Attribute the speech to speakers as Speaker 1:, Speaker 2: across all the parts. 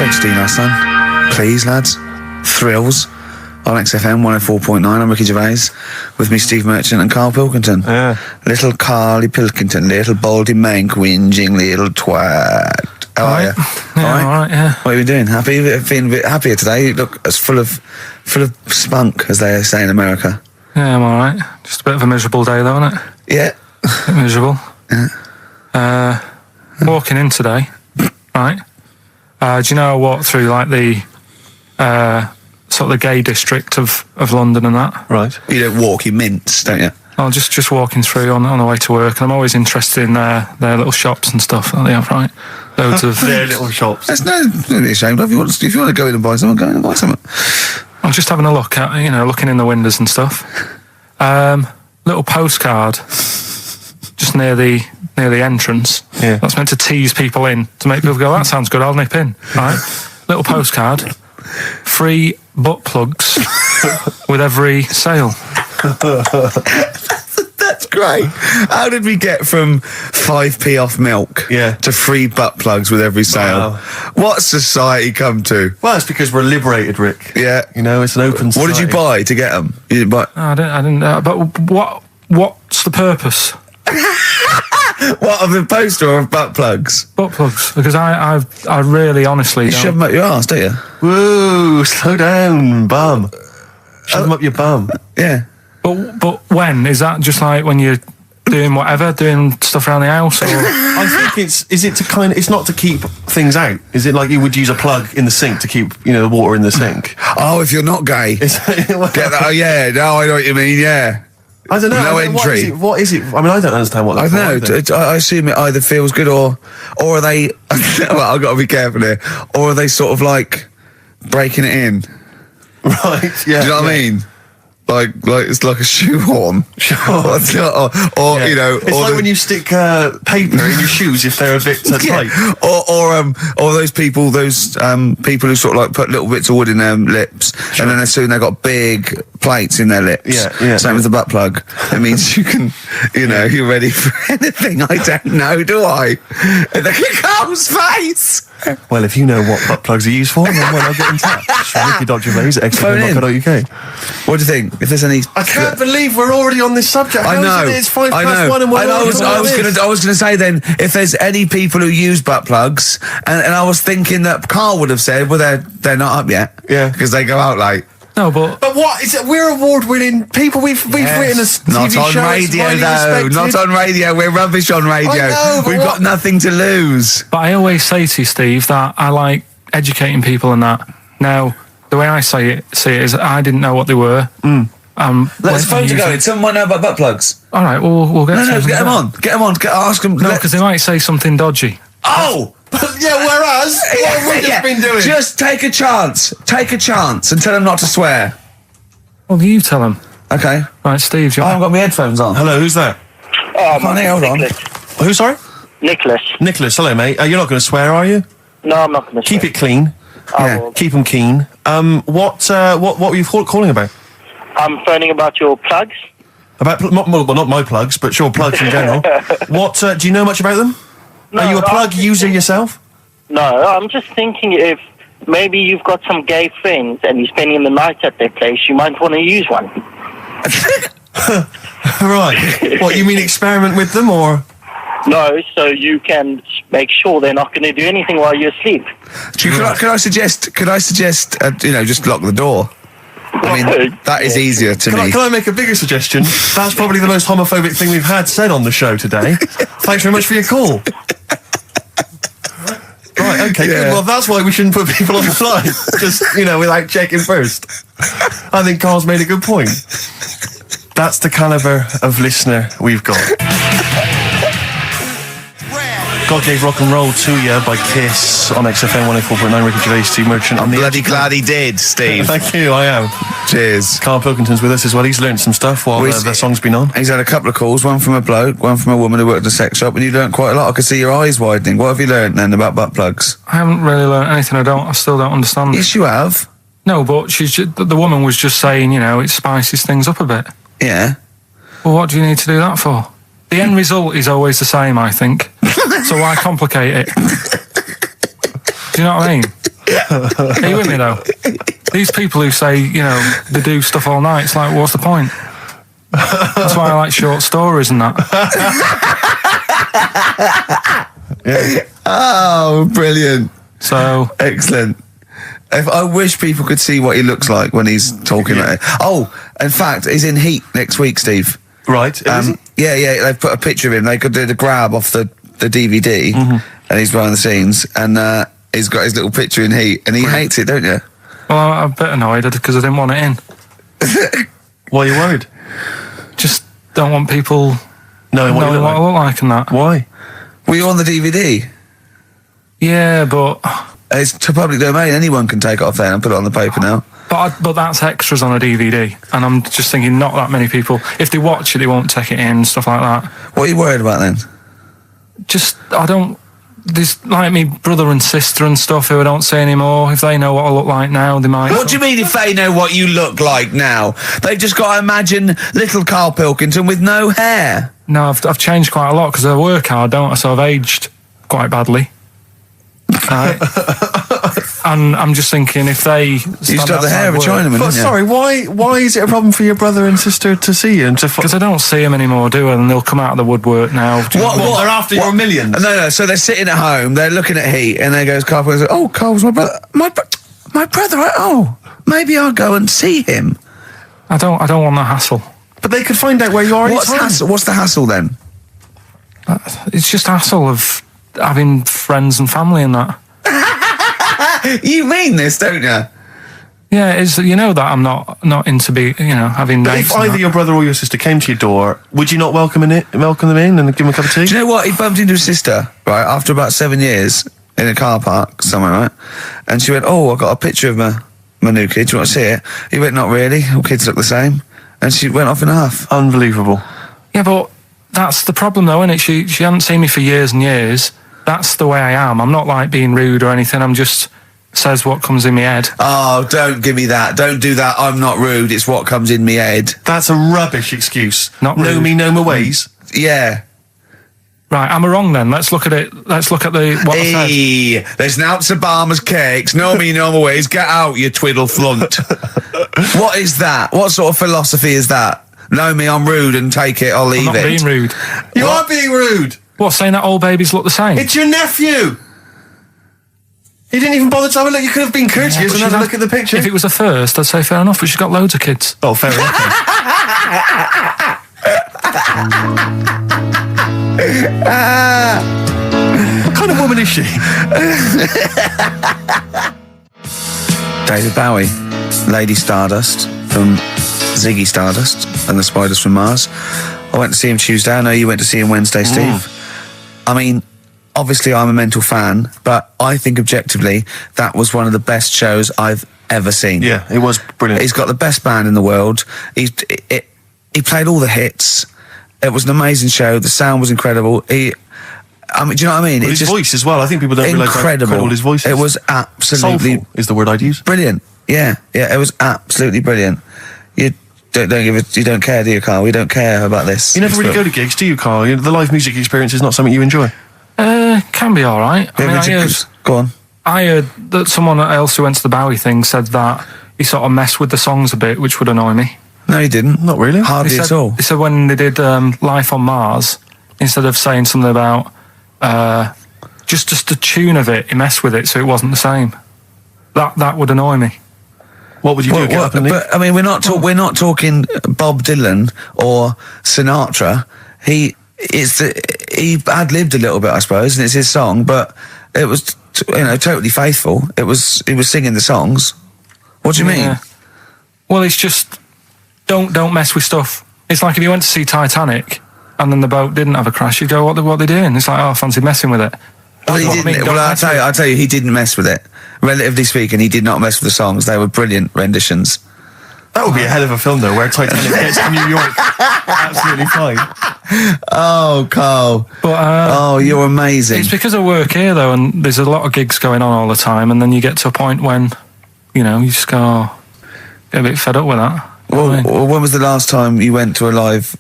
Speaker 1: Register now, son. Please, lads. Thrills. On XFM 104.9, I'm Ricky Gervais, with me Steve Merchant and Karl Pilkington.
Speaker 2: Yeah.
Speaker 1: Little Carly Pilkington, little baldy mank, whinging little twat. How are you?
Speaker 2: Yeah, all right, yeah.
Speaker 1: What are you doing? Happy? Feeling a bit happier today? You look as full of spunk, as they say in America.
Speaker 2: Yeah, I'm all right. Just a bit of a miserable day, though, isn't it?
Speaker 1: Yeah.
Speaker 2: A bit miserable.
Speaker 1: Yeah.
Speaker 2: Walking in today, right? Do you know I walked through, like, the sort of the gay district of London and that?
Speaker 1: Right. You don't walk, you mince, don't you?
Speaker 2: Oh, just walking through on the way to work, and I'm always interested in their little shops and stuff that they have, right? Loads of
Speaker 3: their little shops.
Speaker 1: That's don't be ashamed of. If you want to go in and buy something, go in and buy something.
Speaker 2: I'm just having a look at, looking in the windows and stuff. Little postcard just near the entrance.
Speaker 3: Yeah.
Speaker 2: That's meant to tease people in, to make people go, that sounds good, I'll nip in. Right? Little postcard. Free butt plugs with every sale.
Speaker 1: That's great. How did we get from 5p off milk to free butt plugs with every sale? Wow. What society come to?
Speaker 3: Well, it's because we're liberated, Rick.
Speaker 1: Yeah.
Speaker 3: It's an open society.
Speaker 1: What did you buy to get them? You didn't buy...
Speaker 2: I didn't but what's the purpose?
Speaker 1: What, of a poster or of butt plugs?
Speaker 2: Butt plugs, because I really honestly
Speaker 1: You shove them up your arse, don't you?
Speaker 3: Whoa, slow down, bum. Shove them up your bum.
Speaker 1: Yeah.
Speaker 2: But when? Is that just like when you're doing whatever, doing stuff around the house? Or?
Speaker 3: I think it's not to keep things out. Is it like you would use a plug in the sink to keep, the water in the sink?
Speaker 1: Oh, if you're not gay. Get that? Oh, yeah, no, I know what you mean, yeah.
Speaker 3: I don't know.
Speaker 1: No entry.
Speaker 3: What is it? I mean, I don't understand what that's
Speaker 1: I don't know. I assume it either feels good or are they... well, I've got to be careful here. Or are they sort of like breaking it in?
Speaker 3: Right, yeah.
Speaker 1: Do you know what I mean? Like it's like a shoehorn.
Speaker 3: Sure.
Speaker 1: or
Speaker 3: It's like when you stick paper in your shoes if they're a bit tight.
Speaker 1: Or those people who sort of like put little bits of wood in their lips, and then as soon they've got big plates in their lips.
Speaker 3: Yeah.
Speaker 1: Same with the butt plug. It means you can, you're ready for anything. I don't know, do I? The Carl's face.
Speaker 3: Well, if you know what butt plugs are used for, then why not get in touch? Ricky.gervais@xfm.co.uk.
Speaker 1: What do you think? If there's any...
Speaker 3: I can't believe we're already on this subject.
Speaker 1: I know.
Speaker 3: It's 1:05 and we're
Speaker 1: I was going to say then, if there's any people who use butt plugs, and I was thinking that Carl would have said, well, they're not up yet.
Speaker 3: Yeah.
Speaker 1: Because they go out late.
Speaker 2: No, but
Speaker 3: what is it? We're award-winning people. We've written a TV
Speaker 1: not on
Speaker 3: show.
Speaker 1: radio though. Not on radio. We're rubbish on radio.
Speaker 3: I know,
Speaker 1: We've got nothing to lose.
Speaker 2: But I always say to you, Steve, that I like educating people and that. Now, the way I see it is I didn't know what they were.
Speaker 1: Let's phone to go. Someone know about butt plugs.
Speaker 2: All right, we'll get.
Speaker 1: No, get them on. Get them on. Ask them.
Speaker 2: No, because they might say something dodgy.
Speaker 1: Oh.
Speaker 3: Yeah, whereas, what have we just been doing?
Speaker 1: Just take a chance. Take a chance and tell them not to swear.
Speaker 2: Well, you tell them.
Speaker 1: Okay.
Speaker 2: Right, Steve,
Speaker 1: I haven't got my headphones on.
Speaker 3: Hello, who's that?
Speaker 1: Hold on.
Speaker 3: Who, sorry?
Speaker 4: Nicholas.
Speaker 3: Nicholas, hello, mate. You're not going to swear, are you?
Speaker 4: No, I'm not going to
Speaker 3: Keep it clean.
Speaker 1: Yeah.
Speaker 3: Keep them keen. What were you calling about?
Speaker 4: I'm phoning about your plugs.
Speaker 3: About, not my plugs, but sure, plugs in general. Do you know much about them?
Speaker 4: No,
Speaker 3: Are you a plug user yourself?
Speaker 4: No, I'm just thinking if maybe you've got some gay friends and you're spending the night at their place, you might want to use one.
Speaker 3: Right. What, you mean experiment with them, or...?
Speaker 4: No, so you can make sure they're not going to do anything while you're asleep.
Speaker 1: Could I suggest, just lock the door? I mean, that is easier to me.
Speaker 3: Can I make a bigger suggestion? That's probably the most homophobic thing we've had said on the show today. Thanks very much for your call. Right, okay, good. Well, that's why we shouldn't put people on the line. Just, without checking first. I think Carl's made a good point. That's the calibre of listener we've got. God Gave Rock and Roll to You by Kiss on XFM 104.9. Ricky Gervais, Steve Merchant.
Speaker 1: I'm bloody glad he did, Steve.
Speaker 3: Thank you, I am.
Speaker 1: Cheers.
Speaker 3: Karl Pilkington's with us as well. He's learned some stuff while the song's been on.
Speaker 1: He's had a couple of calls, one from a bloke, one from a woman who worked at a sex shop, and you learned quite a lot. I could see your eyes widening. What have you learned then about butt plugs?
Speaker 2: I haven't really learned anything. I still don't understand.
Speaker 1: Yes, you have.
Speaker 2: No, but the woman was just saying, it spices things up a bit.
Speaker 1: Yeah.
Speaker 2: Well, what do you need to do that for? The end result is always the same, I think. So why complicate it? Do you know what I mean? Are you with me though? These people who say, you know, they do stuff all night, it's like, what's the point? That's why I like short stories and that.
Speaker 1: Yeah. Oh, brilliant.
Speaker 2: So
Speaker 1: excellent. I wish people could see what he looks like when he's talking like it. Oh, in fact, he's in Heat next week, Steve.
Speaker 3: Right.
Speaker 1: Yeah, they've put a picture of him. They could do the grab off the DVD, and he's behind the scenes, and he's got his little picture in Heat, and he hates it, don't you?
Speaker 2: Well, I'm a bit annoyed because I didn't want it in.
Speaker 3: Why are you worried?
Speaker 2: Just don't want people
Speaker 3: knowing what
Speaker 2: I look like and that.
Speaker 3: Why?
Speaker 1: Were you on the DVD?
Speaker 2: Yeah, but
Speaker 1: it's to public domain. Anyone can take it off there and put it on the paper now.
Speaker 2: But that's extras on a DVD, and I'm just thinking not that many people. If they watch it, they won't take it in, stuff like that.
Speaker 1: What are you worried about then?
Speaker 2: Just there's like me brother and sister and stuff who I don't see anymore. If they know what I look like now, they might.
Speaker 1: What do you mean if they know what you look like now? They've just got to imagine little Karl Pilkington with no hair.
Speaker 2: No, I've changed quite a lot because I work hard, don't I? So I've aged quite badly. Right. And I'm just thinking if they
Speaker 1: you used to have the hair of a Chinaman, didn't you?
Speaker 3: Sorry, why is it a problem for your brother and sister to see you?
Speaker 2: Because I don't see them anymore, do I? And they'll come out of the woodwork now.
Speaker 3: What? They're after your millions?
Speaker 1: No. So they're sitting at home, they're looking at Heat, and there goes Karl Pilkington. Oh, Karl's my brother. My brother. Oh, maybe I'll go and see him.
Speaker 2: I don't want the hassle.
Speaker 3: But they could find out where you are.
Speaker 1: What's the hassle then?
Speaker 2: It's just hassle of having friends and family and that.
Speaker 1: You mean this, don't you?
Speaker 2: Yeah, it's, you know that I'm not into having
Speaker 3: But
Speaker 2: mates.
Speaker 3: if either your brother or your sister came to your door, would you not welcome them in and give them a cup of tea?
Speaker 1: Do you know what? He bumped into his sister, right, after about 7 years in a car park somewhere, right? And she went, oh, I got a picture of my new kid. Do you want to see it? He went, not really. All kids look the same. And she went off in half.
Speaker 3: Unbelievable.
Speaker 2: Yeah, but that's the problem though, isn't it? She hadn't seen me for years and years. That's the way I am. I'm not like being rude or anything. I'm just says what comes in my head.
Speaker 1: Oh, don't give me that. Don't do that. I'm not rude. It's what comes in me head.
Speaker 3: That's a rubbish excuse.
Speaker 2: Not rude.
Speaker 3: Know me, know my ways.
Speaker 1: Yeah.
Speaker 2: Right, am I wrong then? Let's look at it. Let's look at what I said.
Speaker 1: There's an ounce of Obama's cakes. Know me, know my ways. Get out, you twiddle flunt. What is that? What sort of philosophy is that? Know me, I'm rude and take it, I'll leave
Speaker 2: I'm not being rude.
Speaker 3: You are being rude.
Speaker 2: What, saying that all babies look the same?
Speaker 3: It's your nephew. He didn't even bother to have a look. You could have been courteous and had a look at the picture.
Speaker 2: If it was a first, I'd say fair enough, but she's got loads of kids.
Speaker 3: Oh, fair enough. What kind of woman is she?
Speaker 1: David Bowie, Lady Stardust from Ziggy Stardust and the Spiders from Mars. I went to see him Tuesday. I know you went to see him Wednesday, Steve. I mean, obviously I'm a mental fan, but I think objectively that was one of the best shows I've ever seen.
Speaker 3: Yeah, it was brilliant.
Speaker 1: He's got the best band in the world. He played all the hits. It was an amazing show. The sound was incredible. Do you know what I mean?
Speaker 3: Well, his voice as well. I think people don't realise how incredible his voice is.
Speaker 1: It was absolutely
Speaker 3: soulful is the word I'd use.
Speaker 1: Brilliant. Yeah, it was absolutely brilliant. You don't care, do you, Karl? We don't care about this.
Speaker 3: You never really go to gigs, do you, Karl? The live music experience is not something you enjoy.
Speaker 2: Can be all right.
Speaker 1: Go on.
Speaker 2: I heard that someone else who went to the Bowie thing said that he sort of messed with the songs a bit, which would annoy me.
Speaker 1: No, he didn't.
Speaker 3: Not really.
Speaker 1: Hardly at all.
Speaker 2: He said when they did Life on Mars, instead of saying something about just the tune of it, he messed with it so it wasn't the same. That would annoy me.
Speaker 3: What would you do? Get up and leave?
Speaker 1: But I mean, we're not talking Bob Dylan or Sinatra. He ad-libbed a little bit, I suppose, and it's his song, but it was totally faithful. He was singing the songs. What do you mean?
Speaker 2: Well, it's just don't mess with stuff. It's like if you went to see Titanic and then the boat didn't have a crash, you go, what are they doing? It's like, oh, I fancy messing with it.
Speaker 1: Well, he didn't. Well, I'll tell you, he didn't mess with it. Relatively speaking, he did not mess with the songs. They were brilliant renditions.
Speaker 3: That would be a hell of a film, though, where Titanic gets to New York. Absolutely fine.
Speaker 1: Oh, Karl.
Speaker 2: But,
Speaker 1: you're amazing.
Speaker 2: It's because I work here, though, and there's a lot of gigs going on all the time, and then you get to a point when, you just go, get a bit fed up with that.
Speaker 1: Well, when was the last time you went to a live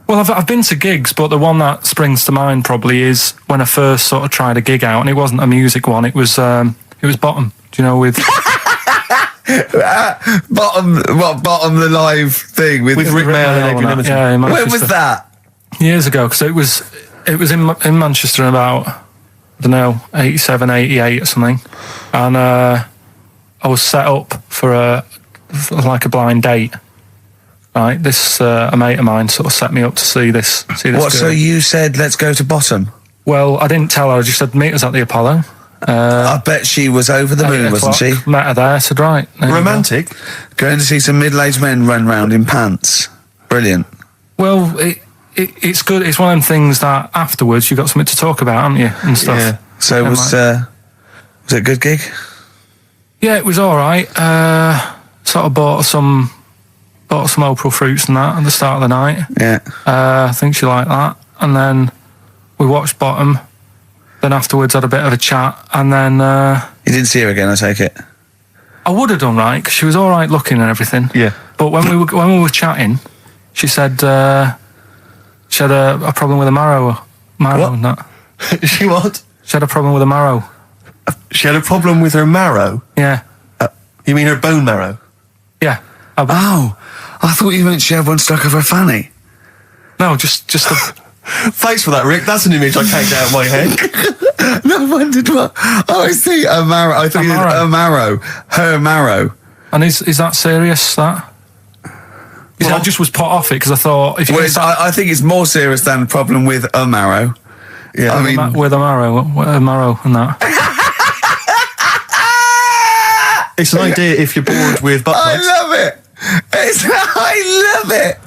Speaker 2: Well, I've been to gigs, but the one that springs to mind probably is when I first sort of tried a gig out, and it wasn't a music one. It was Bottom. Do you know with
Speaker 1: Bottom the live thing with
Speaker 3: Rick Mail and Adrian Emerson.
Speaker 2: Yeah, in
Speaker 1: When
Speaker 2: Manchester.
Speaker 1: was that?
Speaker 2: Years ago, because it was in Manchester in about, I don't know, 87, 88 or something, and I was set up for a blind date. Right, this a mate of mine sort of set me up to see this.
Speaker 1: What?
Speaker 2: girl.
Speaker 1: So you said let's go to Bottom?
Speaker 2: Well, I didn't tell her. I just said meet us at the Apollo.
Speaker 1: I bet she was over the moon,
Speaker 2: 8
Speaker 1: wasn't she?
Speaker 2: o'clock, met her there. I said right. there you go.
Speaker 3: Romantic.
Speaker 1: Going to see some middle-aged men run round in pants. Brilliant.
Speaker 2: Well, it's good. It's one of them things that afterwards you've got something to talk about, haven't you, and stuff.
Speaker 3: Yeah.
Speaker 1: So
Speaker 2: And
Speaker 1: was it a good gig?
Speaker 2: Yeah, it was all right. Sort of bought some April fruits and that at the start of the night.
Speaker 1: Yeah.
Speaker 2: I think she liked that. And then we watched Bottom. Then afterwards had a bit of a chat. And then
Speaker 1: You didn't see her again, I take it?
Speaker 2: I would have done right, because she was all right looking and everything.
Speaker 3: Yeah.
Speaker 2: But when we were chatting, she said she had a problem with a marrow
Speaker 1: What?
Speaker 2: and that.
Speaker 3: She what?
Speaker 2: She had a problem with a marrow.
Speaker 3: She had a problem with her marrow.
Speaker 2: Yeah.
Speaker 3: You mean her bone marrow?
Speaker 2: Yeah.
Speaker 1: Oh, I thought you meant she had one stuck of her fanny.
Speaker 2: No, just a...
Speaker 3: Thanks for that, Rick. That's an image I can't get out of my head.
Speaker 1: No, I wondered what. Oh, I see. A marrow. I thought you meant a marrow. Her marrow.
Speaker 2: And is that serious, that? I just was put off it because I thought... if you
Speaker 1: Well, I think it's more serious than the problem with a marrow.
Speaker 3: Yeah.
Speaker 1: I mean,
Speaker 2: with a marrow and that.
Speaker 3: It's an idea if you're bored with butt
Speaker 1: I
Speaker 3: plugs.
Speaker 1: love it. I love it.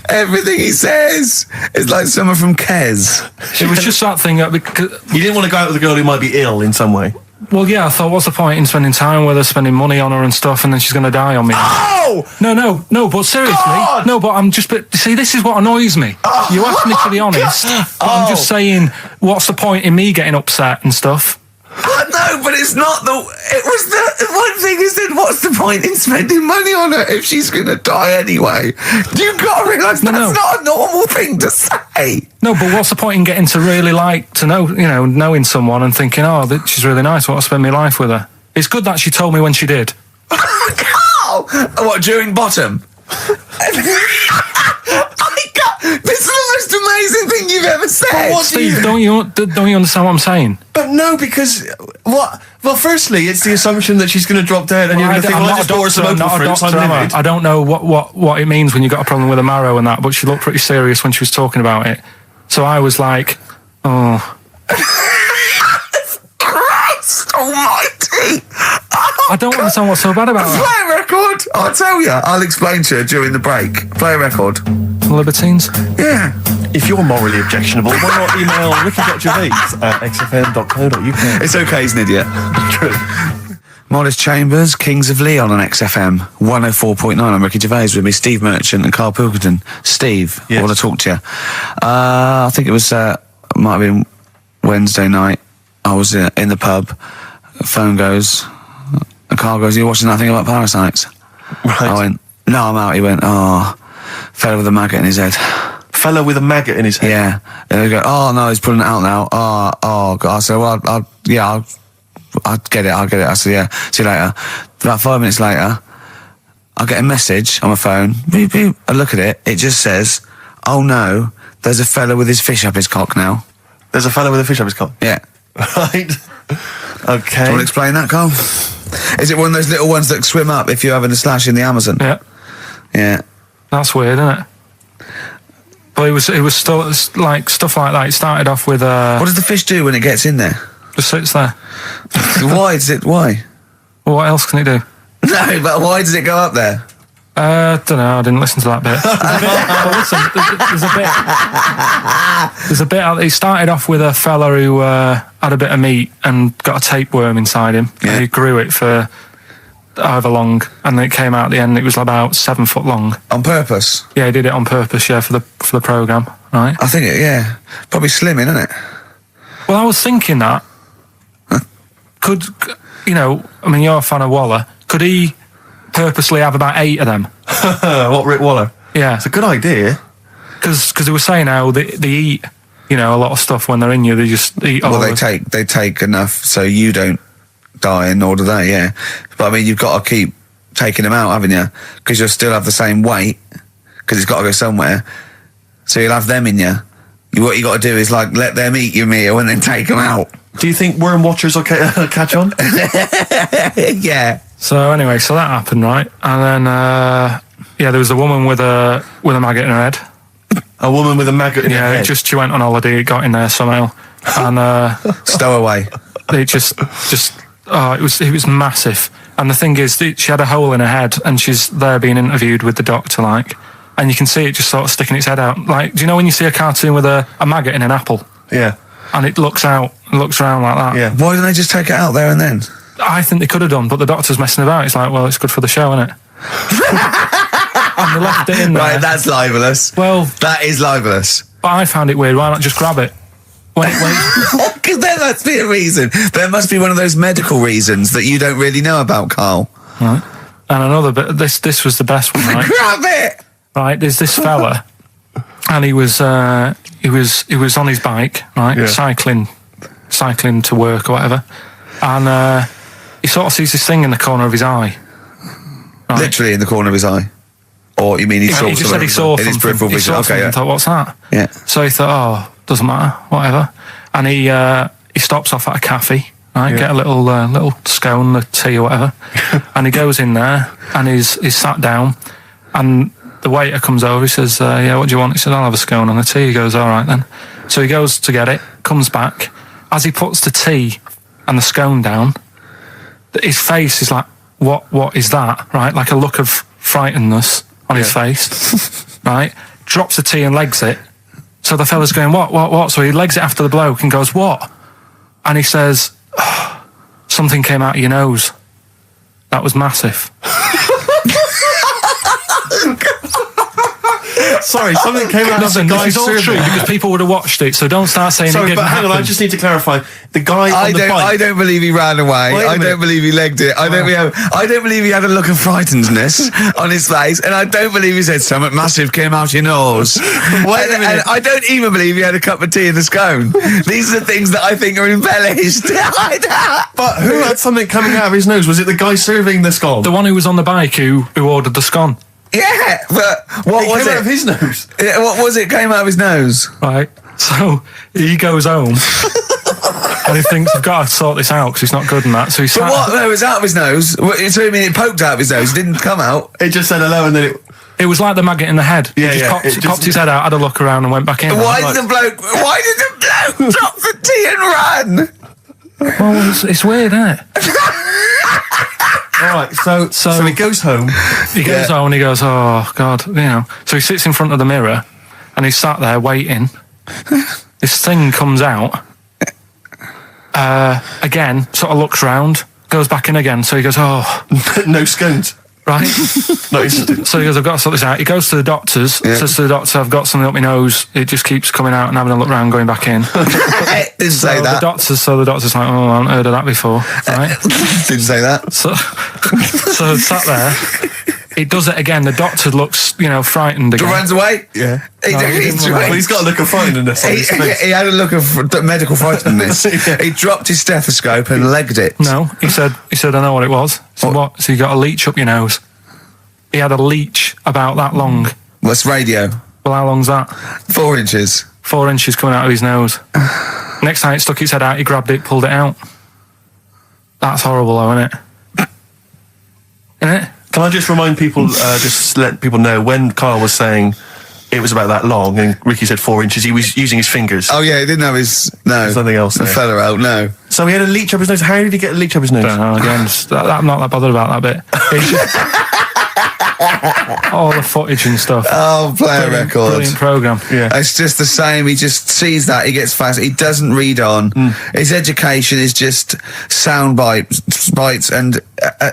Speaker 1: Everything he says is like someone from Kes.
Speaker 2: It was just that thing that... Because,
Speaker 3: You didn't want to go out with a girl who might be ill in some way.
Speaker 2: well, yeah, I thought, what's the point in spending time with her, spending money on her and stuff, and then she's going to die on me?
Speaker 3: Oh!
Speaker 2: No, but seriously.
Speaker 3: God!
Speaker 2: No, but I'm just... But, see, this is what annoys me. You asked me to be honest, but I'm just saying, what's the point in me getting upset and stuff?
Speaker 1: No, but it's not the. It was the one thing he said. What's the point in spending money on her if she's going to die anyway? You've got to realise that's not a normal thing to say.
Speaker 2: No, but what's the point in getting to really knowing someone and thinking, oh, she's really nice, I want to spend my life with her. It's good that she told me when she did.
Speaker 1: Oh, what, during Bottom? This is the most amazing thing you've ever said.
Speaker 2: Steve, don't you understand what I'm saying?
Speaker 3: But no, because what? Well, firstly, it's the assumption that she's going to drop dead, and you're going to think, well, I just bought her some April fruits. I'm livid.
Speaker 2: I don't know what it means when you got a problem with a marrow and that, but she looked pretty serious when she was talking about it. So I was like, oh.
Speaker 1: Christ almighty.
Speaker 2: I don't understand what's so bad about her.
Speaker 1: Play a record. I'll tell you. I'll explain to you during the break. Play a record.
Speaker 2: Libertines?
Speaker 1: Yeah.
Speaker 3: If you're morally objectionable, why not email ricky.gervais@xfm.co.uk?
Speaker 1: It's okay, he's an idiot.
Speaker 3: True.
Speaker 1: Modest Chambers, Kings of Leon on XFM 104.9. I'm Ricky Gervais, with me Steve Merchant and Karl Pilkington. Steve,
Speaker 3: Yes.
Speaker 1: I want to talk to you. I think it was might have been Wednesday night. I was in the pub. Phone goes. The car goes, "You're watching that thing about parasites?"
Speaker 3: Right.
Speaker 1: I went, "No, I'm out." He went, "Oh, fella with a maggot in his head."
Speaker 3: Fellow with a maggot in his head.
Speaker 1: Yeah. And they go, "Oh no, he's pulling it out now." Oh God. I said, "Well, I'll get it. I said, "Yeah, see you later." About 5 minutes later, I get a message on my phone. Beep, beep. I look at it. It just says, "Oh no, there's a fella with his fish up his cock now."
Speaker 3: There's a fellow with a fish up his cock.
Speaker 1: Yeah.
Speaker 3: Right. Okay.
Speaker 1: Do you want to explain that, Carl? Is it one of those little ones that swim up if you're having a slash in the Amazon?
Speaker 2: Yeah.
Speaker 1: Yeah.
Speaker 2: That's weird, isn't it? But it was still like stuff like that. It started off with
Speaker 1: What does the fish do when it gets in there?
Speaker 2: just sits there.
Speaker 1: Why?
Speaker 2: Well, what else can it do?
Speaker 1: No, but why does it go up there?
Speaker 2: Don't know. I didn't listen to that bit. There's a bit. It started off with a fella who had a bit of meat and got a tapeworm inside him.
Speaker 1: Yeah.
Speaker 2: And he grew it for however long, and then it came out at the end. It was about 7 foot long.
Speaker 1: On purpose?
Speaker 2: Yeah, he did it on purpose. Yeah, for the program, right?
Speaker 1: I think probably slimming, isn't it?
Speaker 2: Well, I was thinking that could I mean, you're a fan of Waller. Could he purposely have about 8 of them?
Speaker 3: What, Rick Waller?
Speaker 2: Yeah.
Speaker 3: It's a good idea.
Speaker 2: Because they were saying how they eat, a lot of stuff when they're in you. They just eat all
Speaker 1: Well,
Speaker 2: of
Speaker 1: they take enough so you don't die, and nor do they. Yeah, but I mean, you've got to keep taking them out, haven't you? Because you'll still have the same weight because it's got to go somewhere. So you'll have them in you. What you got to do is let them eat your meal and then take them out.
Speaker 3: Do you think worm watchers will catch on?
Speaker 1: Yeah.
Speaker 2: So anyway, so that happened, right? And then there was a woman with a maggot in her head.
Speaker 3: A woman with a maggot in her head?
Speaker 2: Yeah, she went on holiday, it got in there somehow, and
Speaker 1: Stowaway.
Speaker 2: it just it was massive. And the thing is, she had a hole in her head, and she's there being interviewed with the doctor, and you can see it just sort of sticking its head out. Do you know when you see a cartoon with a maggot in an apple?
Speaker 3: Yeah.
Speaker 2: And it looks around like that.
Speaker 3: Yeah.
Speaker 1: Why didn't they just take it out there and then?
Speaker 2: I think they could have done, but the doctor's messing about. It's like, well, it's good for the show, isn't it? And they left it in there.
Speaker 1: Right, that's libelous.
Speaker 2: Well,
Speaker 1: that is libelous.
Speaker 2: But I found it weird. Why not just grab it?
Speaker 1: Because there must be a reason. There must be one of those medical reasons that you don't really know about, Carl.
Speaker 2: Right. And another bit. This was the best one. Right?
Speaker 1: Grab it.
Speaker 2: Right. There's this fella, and he was on his bike, right, cycling to work or whatever, and he sort of sees this thing in the corner of his eye. Right?
Speaker 1: Literally in the corner of his eye. Or you mean he
Speaker 2: just said he saw
Speaker 1: in his
Speaker 2: something.
Speaker 1: peripheral vision? Okay, yeah.
Speaker 2: I thought, what's that?
Speaker 1: Yeah.
Speaker 2: So he thought, doesn't matter, whatever. And he stops off at a cafe, right? Get a little scone, a tea or whatever. And he goes in there and he's sat down, and the waiter comes over. He says, what do you want? He said, I'll have a scone and a tea. He goes, all right then. So he goes to get it, comes back. As he puts the tea and the scone down, his face is like, what is that? Right? Like a look of frightenedness on his face, right? Drops the tea and legs it. So the fella's going, what? So he legs it after the bloke and goes, what? And he says, something came out of your nose. That was massive.
Speaker 3: Sorry, something came out of the guy's
Speaker 2: this is all true because people would have watched it, so don't start saying it didn't
Speaker 3: hang on,
Speaker 2: happen.
Speaker 3: I just need to clarify. The guy on the bike...
Speaker 1: I don't believe he ran away. I don't believe he legged it. I don't believe he had a look of frightenedness on his face, and I don't believe he said something massive came out your nose. And I don't even believe he had a cup of tea and a scone. These are the things that I think are embellished.
Speaker 3: But who had something coming out of his nose? Was it the guy serving the scone?
Speaker 2: The one who was on the bike who ordered the scone.
Speaker 1: Yeah, but what was
Speaker 3: came
Speaker 1: it?
Speaker 3: out of his nose.
Speaker 1: Yeah, what was it? Came out of his nose.
Speaker 2: Right. So he goes home and he thinks, I've got to sort this out because he's not good in that. So he
Speaker 1: But what? No, it was out of his nose. So you mean it poked out of his nose? It didn't come out.
Speaker 3: It just said hello and then
Speaker 2: it was like the maggot in the head.
Speaker 3: Yeah,
Speaker 2: he just popped his head out, had a look around and went back in.
Speaker 1: Why did the bloke drop the tea and run?
Speaker 2: Well, it's weird, isn't it?
Speaker 3: Alright, so he goes home.
Speaker 2: He goes home and he goes, oh, God, So he sits in front of the mirror and he's sat there waiting. This thing comes out. Again, sort of looks round, goes back in again. So he goes, oh.
Speaker 3: No scones.
Speaker 2: Right?
Speaker 3: No,
Speaker 2: so he goes, I've got to sort this out. He goes to the doctors, says to the doctor, I've got something up my nose. It just keeps coming out and having a look round, going back in.
Speaker 1: Didn't say that.
Speaker 2: The doctor's like, oh, I haven't heard of that before. Right?
Speaker 1: Didn't say that.
Speaker 2: So sat there. He does it again. The doctor looks, frightened again.
Speaker 1: Runs away?
Speaker 3: Yeah.
Speaker 1: He's
Speaker 3: got a look of frightenedness on his face.
Speaker 1: He had a look of medical frightenedness.
Speaker 3: Yeah.
Speaker 1: He dropped his stethoscope and legged it.
Speaker 2: No, he said, I know what it was. So what? So you got a leech up your nose. He had a leech about that long.
Speaker 1: What's radio?
Speaker 2: Well, how long's that?
Speaker 1: 4 inches.
Speaker 2: 4 inches coming out of his nose. Next time it stuck its head out, he grabbed it, pulled it out. That's horrible, though, isn't it? Isn't it?
Speaker 3: Can I just remind people, just let people know, when Carl was saying it was about that long and Ricky said 4 inches, he was using his fingers.
Speaker 1: Oh, yeah, he didn't have his... No.
Speaker 3: Something else there.
Speaker 1: Fella out, no.
Speaker 3: So he had a leech up his nose. How did he get a leech up his nose?
Speaker 2: I don't know, again, I'm not that bothered about that bit. All the footage and stuff.
Speaker 1: Oh, play a record.
Speaker 2: Brilliant programme.
Speaker 3: Yeah.
Speaker 1: It's just the same. He just sees that. He gets fast. He doesn't read on. His education is just sound bites and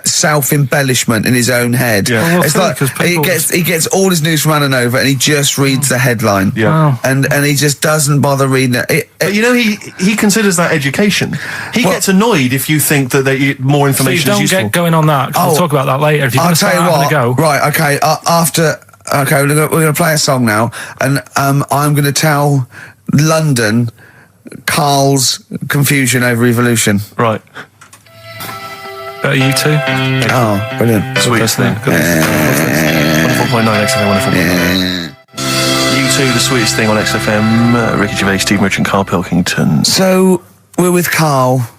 Speaker 1: self-embellishment in his own head.
Speaker 3: Yeah.
Speaker 2: Well,
Speaker 1: it's like he gets all his news from Ananova and he just reads the headline.
Speaker 3: Yeah.
Speaker 2: Wow.
Speaker 1: And he just doesn't bother reading it.
Speaker 3: But he considers that education. He gets annoyed if you think that more information is useful.
Speaker 2: Don't get going on that, 'cause we'll talk about that later. If you're going to start having a go.
Speaker 1: Right, okay. Okay, we're going to play a song now, and I'm going to tell London Karl's confusion over evolution.
Speaker 3: Right.
Speaker 2: Better you two?
Speaker 1: Oh, brilliant.
Speaker 3: Sweet thing. 104.9 XFM, 104.9. U2, the sweetest thing on XFM. Ricky Gervais, Steve Merchant, Karl Pilkington.
Speaker 1: So, we're with Karl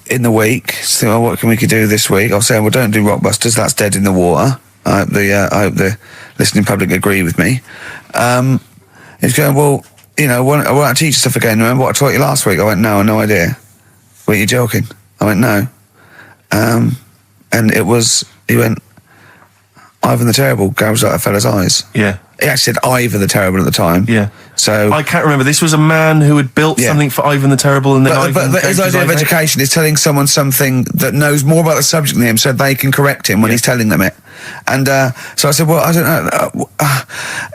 Speaker 1: in the week. So, what can we do this week? I was saying, well, don't do Rockbusters. That's dead in the water. I hope the listening public agree with me. He's going, well, you know, I want to teach you stuff again. Remember what I taught you last week? I went, no, no idea. Were you joking? I went, no. And it was, he went, Ivan the Terrible gouged out a fella's eyes.
Speaker 3: Yeah.
Speaker 1: He actually said Ivan the Terrible at the time.
Speaker 3: Yeah.
Speaker 1: So
Speaker 3: I can't remember. This was a man who had built something for Ivan the Terrible, and then
Speaker 1: but his idea of education is telling someone something that knows more about the subject than him, so they can correct him when he's telling them it. And so I said, well, I don't know.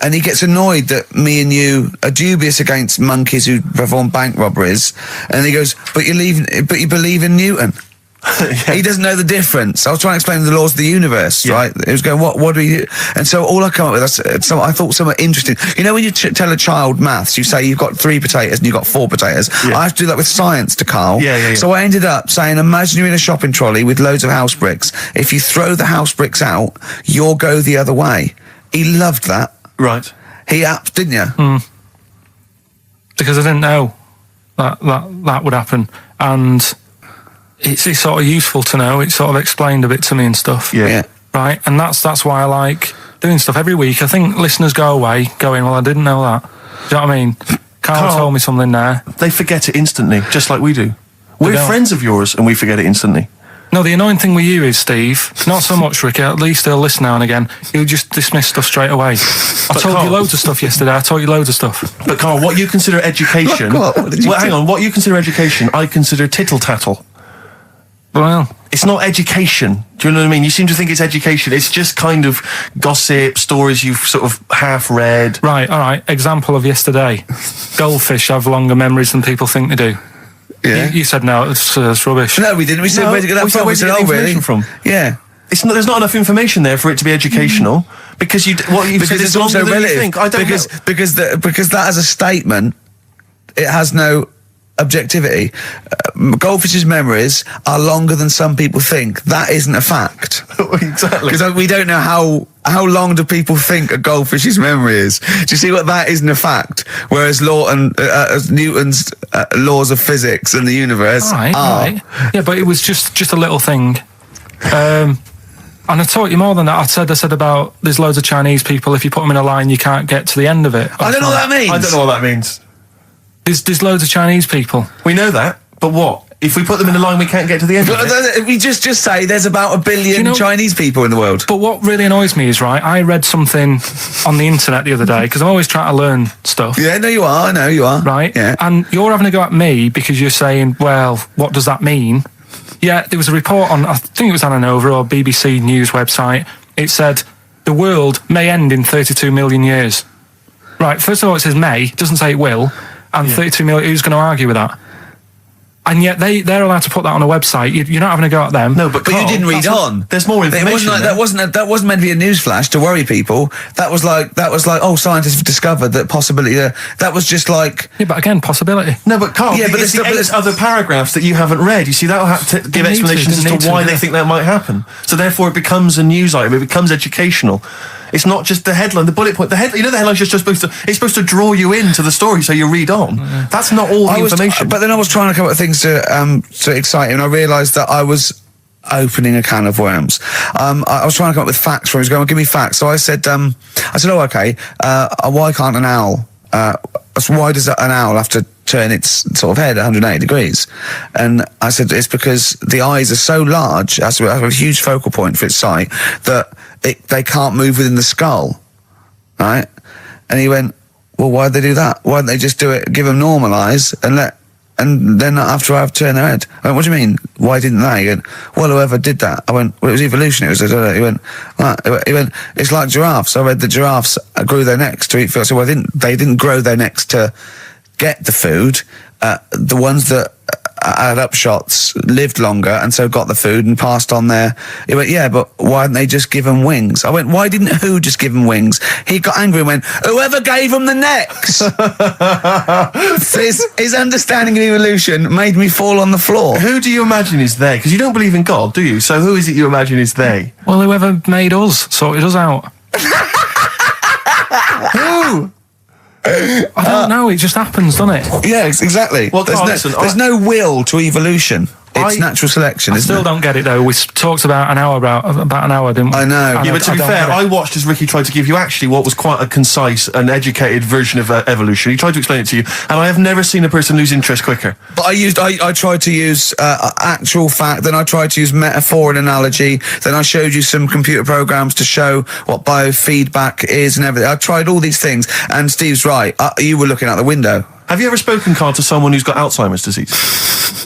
Speaker 1: And he gets annoyed that me and you are dubious against monkeys who perform bank robberies. And he goes, but you believe in Newton. He doesn't know the difference. I was trying to explain the laws of the universe, right? He was going, what do you... And so all I come up with, I thought somewhat interesting. You know when you tell a child maths, you say you've got 3 potatoes and you've got 4 potatoes. Yeah. I have to do that with science to Karl.
Speaker 3: Yeah.
Speaker 1: So I ended up saying, imagine you're in a shopping trolley with loads of house bricks. If you throw the house bricks out, you'll go the other way. He loved that.
Speaker 3: Right.
Speaker 1: He upped, didn't you?
Speaker 2: Mm. Because I didn't know that would happen. And... It's sort of useful to know. It sort of explained a bit to me and stuff.
Speaker 1: Yeah.
Speaker 2: Right? And that's why I like doing stuff every week. I think listeners go away going, well, I didn't know that. Do you know what I mean? Karl told me something there.
Speaker 3: They forget it instantly, just like we do. We're friends of yours and we forget it instantly.
Speaker 2: No, the annoying thing with you is, Steve, not so much, Ricky, at least he'll listen now and again, he'll just dismiss stuff straight away. I told you loads of stuff yesterday, I taught you loads of stuff.
Speaker 3: But Karl, what you consider education... hang on, what you consider education, I consider tittle-tattle.
Speaker 2: Well,
Speaker 3: it's not education. Do you know what I mean? You seem to think it's education. It's just kind of gossip, stories you've sort of half read.
Speaker 2: Right, all right. Example of yesterday. Goldfish have longer memories than people think they do.
Speaker 1: Yeah.
Speaker 2: You said no, it's rubbish.
Speaker 1: No, we didn't. We said, where'd you get that from?
Speaker 3: Where'd you get information from?
Speaker 1: Yeah.
Speaker 3: There's not enough information there for it to be educational because it's
Speaker 1: also relative.
Speaker 3: Think. I don't know.
Speaker 1: Because that as a statement, it has no objectivity. Goldfish's memories are longer than some people think. That isn't a fact.
Speaker 3: Exactly.
Speaker 1: Because we don't know how long do people think a goldfish's memory is. Do you see what that isn't a fact? Whereas Newton's laws of physics and the universe are.
Speaker 2: Right. Yeah, but it was just a little thing. And I taught you more than that. I said about there's loads of Chinese people, if you put them in a line, you can't get to the end of it.
Speaker 1: I don't know what that means.
Speaker 3: I don't know what that means.
Speaker 2: There's loads of Chinese people.
Speaker 3: We know that, but what? If we put them in a line, we can't get to the end of it?
Speaker 1: We just say there's about 1 billion Chinese people in the world.
Speaker 2: But what really annoys me is, right, I read something on the internet the other day, because I'm always trying to learn stuff.
Speaker 1: Yeah, no, you are. I know you are.
Speaker 2: Right?
Speaker 1: Yeah.
Speaker 2: And you're having a go at me because you're saying, well, what does that mean? Yeah, there was a report on, I think it was on Anova or BBC News website. It said, the world may end in 32 million years. Right, first of all, it says may, it doesn't say it will. And 32 million, who's going to argue with that? And yet they're allowed to put that on a website. You're not having a go at them.
Speaker 3: No, but
Speaker 1: you didn't read on.
Speaker 3: There's more information.
Speaker 1: That wasn't meant to be a news flash to worry people. That was like, oh, scientists have discovered that possibility. That was just like.
Speaker 2: Yeah, but again, possibility.
Speaker 3: No, but Karl, but there's other paragraphs that you haven't read. You see, that'll have to give explanations as to why they think that might happen. So therefore, it becomes a news item. It becomes educational. It's not just the headline, the bullet point. The headline's just supposed to draw you into the story so you read on. Yeah. That's not all the information.
Speaker 1: But then I was trying to come up with things to excite you, and I realised that I was opening a can of worms. I was trying to come up with facts for him. He was going, give me facts. So I said, oh, okay, why can't an owl, why does an owl have to turn its sort of head 180 degrees? And I said, it's because the eyes are so large, it has to have a huge focal point for its sight, that they can't move within the skull, right? And he went, well, why'd they do that? Why didn't they just do it, give them normal eyes, and then after I've turned their head? I went, what do you mean? Why didn't they? He went, well, whoever did that. I went, well, it was evolution. He went, it's like giraffes. I read the giraffes grew their necks to eat food. So they didn't grow their necks to get the food. The ones that had upshots lived longer and so got the food and passed on their... He went, yeah, but why didn't they just give them wings? I went, why didn't who just give them wings? He got angry and went, whoever gave them the necks. his understanding of evolution made me fall on the floor.
Speaker 3: Who do you imagine is they? Because you don't believe in God, do you? So who is it you imagine is they?
Speaker 2: Well, whoever made us sorted us out.
Speaker 3: Who?
Speaker 2: I don't know, it just happens, doesn't it?
Speaker 1: Yeah, exactly.
Speaker 3: Well, Carl,
Speaker 1: there's no will to evolution. It's natural selection,
Speaker 2: I
Speaker 1: isn't
Speaker 2: still
Speaker 1: it?
Speaker 2: don't get it, though. We talked about an hour, didn't we?
Speaker 1: I know.
Speaker 3: Yeah, but to be fair, I watched as Ricky tried to give you actually what was quite a concise and educated version of evolution. He tried to explain it to you, and I have never seen a person lose interest quicker.
Speaker 1: But I tried to use actual fact, then I tried to use metaphor and analogy, then I showed you some computer programs to show what biofeedback is and everything. I tried all these things, and Steve's right. You were looking out the window.
Speaker 3: Have you ever spoken, Carl, to someone who's got Alzheimer's disease?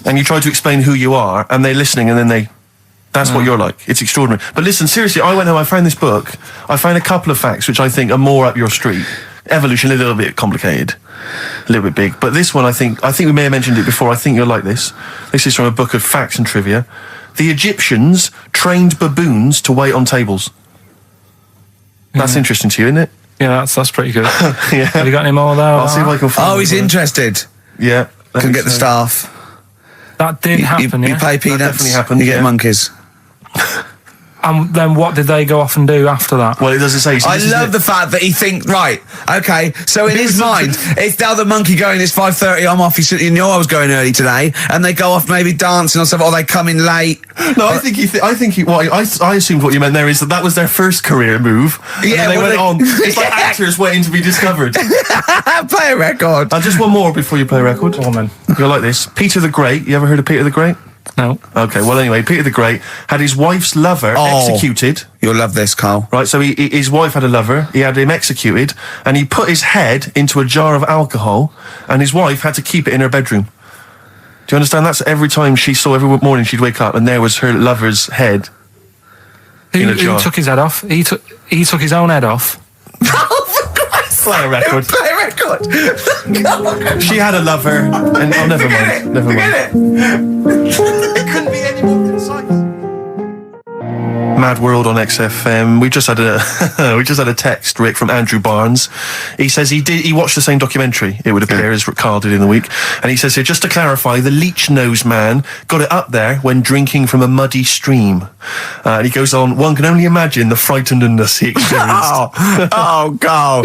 Speaker 3: And you try to explain who you are, and they're listening, and then that's what you're like. It's extraordinary. But listen, seriously, I went home, I found this book, I found a couple of facts which I think are more up your street. Evolution, a little bit complicated, a little bit big. But this one, I think we may have mentioned it before, I think you'll like this. This is from a book of facts and trivia. The Egyptians trained baboons to wait on tables. That's interesting to you, isn't it?
Speaker 2: Yeah, that's pretty good.
Speaker 3: Yeah.
Speaker 2: Have you got any more there?
Speaker 3: I'll see if I can find
Speaker 1: He's interested.
Speaker 3: Yeah.
Speaker 1: Can get the staff.
Speaker 2: That did happen,
Speaker 1: You
Speaker 2: yeah?
Speaker 1: play peanuts,
Speaker 3: definitely happened,
Speaker 1: you get
Speaker 3: yeah.
Speaker 1: monkeys.
Speaker 2: And then what did they go off and do after that?
Speaker 3: Well, it doesn't say. So
Speaker 1: I love the fact that he thinks, right, okay, so in his mind, it's now the monkey going, it's 5:30, I'm off, you know I was going early today, and they go off maybe dancing or something, or they come in late.
Speaker 3: No, I assumed what you meant there is that was their first career move.
Speaker 1: Yeah,
Speaker 3: and they went on. It's like actors waiting to be discovered.
Speaker 1: Play a record.
Speaker 3: Just one more before you play a record.
Speaker 2: Go on, then.
Speaker 3: You'll like this. Peter the Great. You ever heard of Peter the Great?
Speaker 2: No.
Speaker 3: Okay, well anyway, Peter the Great had his wife's lover executed.
Speaker 1: You'll love this, Carl.
Speaker 3: Right, so his wife had a lover, he had him executed, and he put his head into a jar of alcohol, and his wife had to keep it in her bedroom. Do you understand? That's every time every morning she'd wake up, and there was her lover's head in a jar.
Speaker 2: Who took his head off? He took his own head off.
Speaker 3: Play a record.
Speaker 1: Play a record.
Speaker 3: She had a lover, and never mind. Never mind. It couldn't be any more concise. Mad World on XFM. We just had a text, Rick, from Andrew Barnes. He says he watched the same documentary, it would appear, as Carl did in the week. And he says here, just to clarify, the leech nose man got it up there when drinking from a muddy stream. And he goes on, one can only imagine the frightenedness he experienced.
Speaker 1: Carl.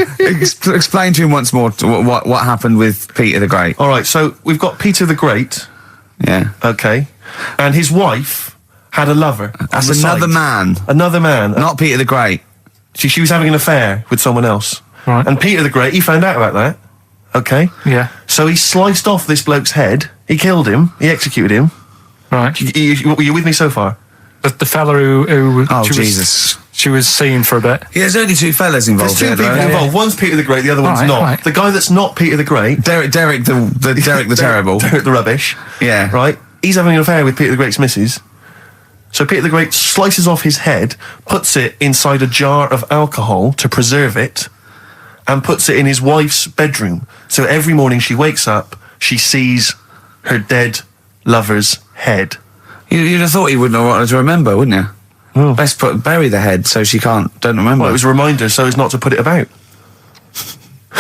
Speaker 1: Explain to him once more what happened with Peter the Great.
Speaker 3: All right, so we've got Peter the Great.
Speaker 1: Yeah.
Speaker 3: Okay. And his wife had a lover.
Speaker 1: That's another man.
Speaker 3: Another man.
Speaker 1: Not Peter the Great.
Speaker 3: She was having an affair with someone else.
Speaker 2: Right.
Speaker 3: And Peter the Great, he found out about that. Okay.
Speaker 2: Yeah.
Speaker 3: So he sliced off this bloke's head. He killed him. He executed him.
Speaker 2: Right.
Speaker 3: Were you with me so far?
Speaker 2: The fella who
Speaker 1: Jesus.
Speaker 2: She was seeing for a bit.
Speaker 1: Yeah, there's only two fellas involved.
Speaker 3: There's two people involved. One's Peter the Great, the other one's not.
Speaker 2: Right.
Speaker 3: The guy that's not Peter the Great,
Speaker 1: Derek the Terrible.
Speaker 3: Derek the Rubbish.
Speaker 1: Yeah.
Speaker 3: Right? He's having an affair with Peter the Great's missus. So Peter the Great slices off his head, puts it inside a jar of alcohol to preserve it, and puts it in his wife's bedroom. So every morning she wakes up, she sees her dead lover's head.
Speaker 1: You'd have thought he wouldn't have wanted to remember, wouldn't you?
Speaker 3: Oh.
Speaker 1: Best bury the head so she don't remember.
Speaker 3: Well, it was a reminder so as not to put it about.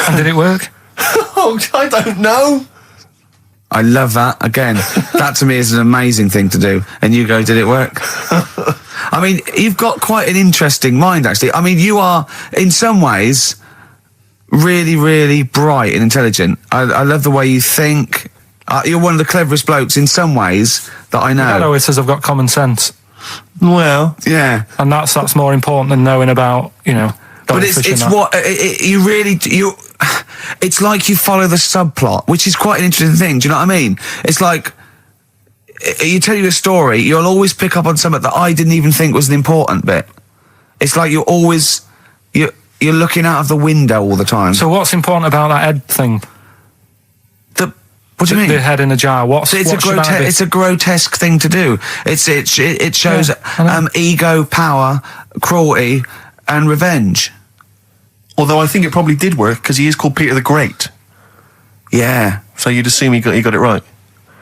Speaker 2: And did it work?
Speaker 3: Oh, I don't know.
Speaker 1: I love that. Again, that to me is an amazing thing to do. And you go, did it work? I mean, you've got quite an interesting mind, actually. I mean, you are, in some ways, really, really bright and intelligent. I love the way you think. You're one of the cleverest blokes in some ways that I know.
Speaker 2: Hello, it says I've got common sense.
Speaker 3: Well,
Speaker 1: yeah.
Speaker 2: And that's more important than knowing about,
Speaker 1: But it's what it's like you follow the subplot, which is quite an interesting thing. Do you know what I mean? It's like you tell you a story, you'll always pick up on something that I didn't even think was an important bit. It's like you're looking out of the window all the time.
Speaker 2: So what's important about that head thing?
Speaker 1: What do you mean?
Speaker 2: The head in a jar.
Speaker 1: It's a grotesque thing to do. It shows ego, power, cruelty, and revenge.
Speaker 3: Although I think it probably did work because he is called Peter the Great.
Speaker 1: Yeah.
Speaker 3: So you'd assume he got it right.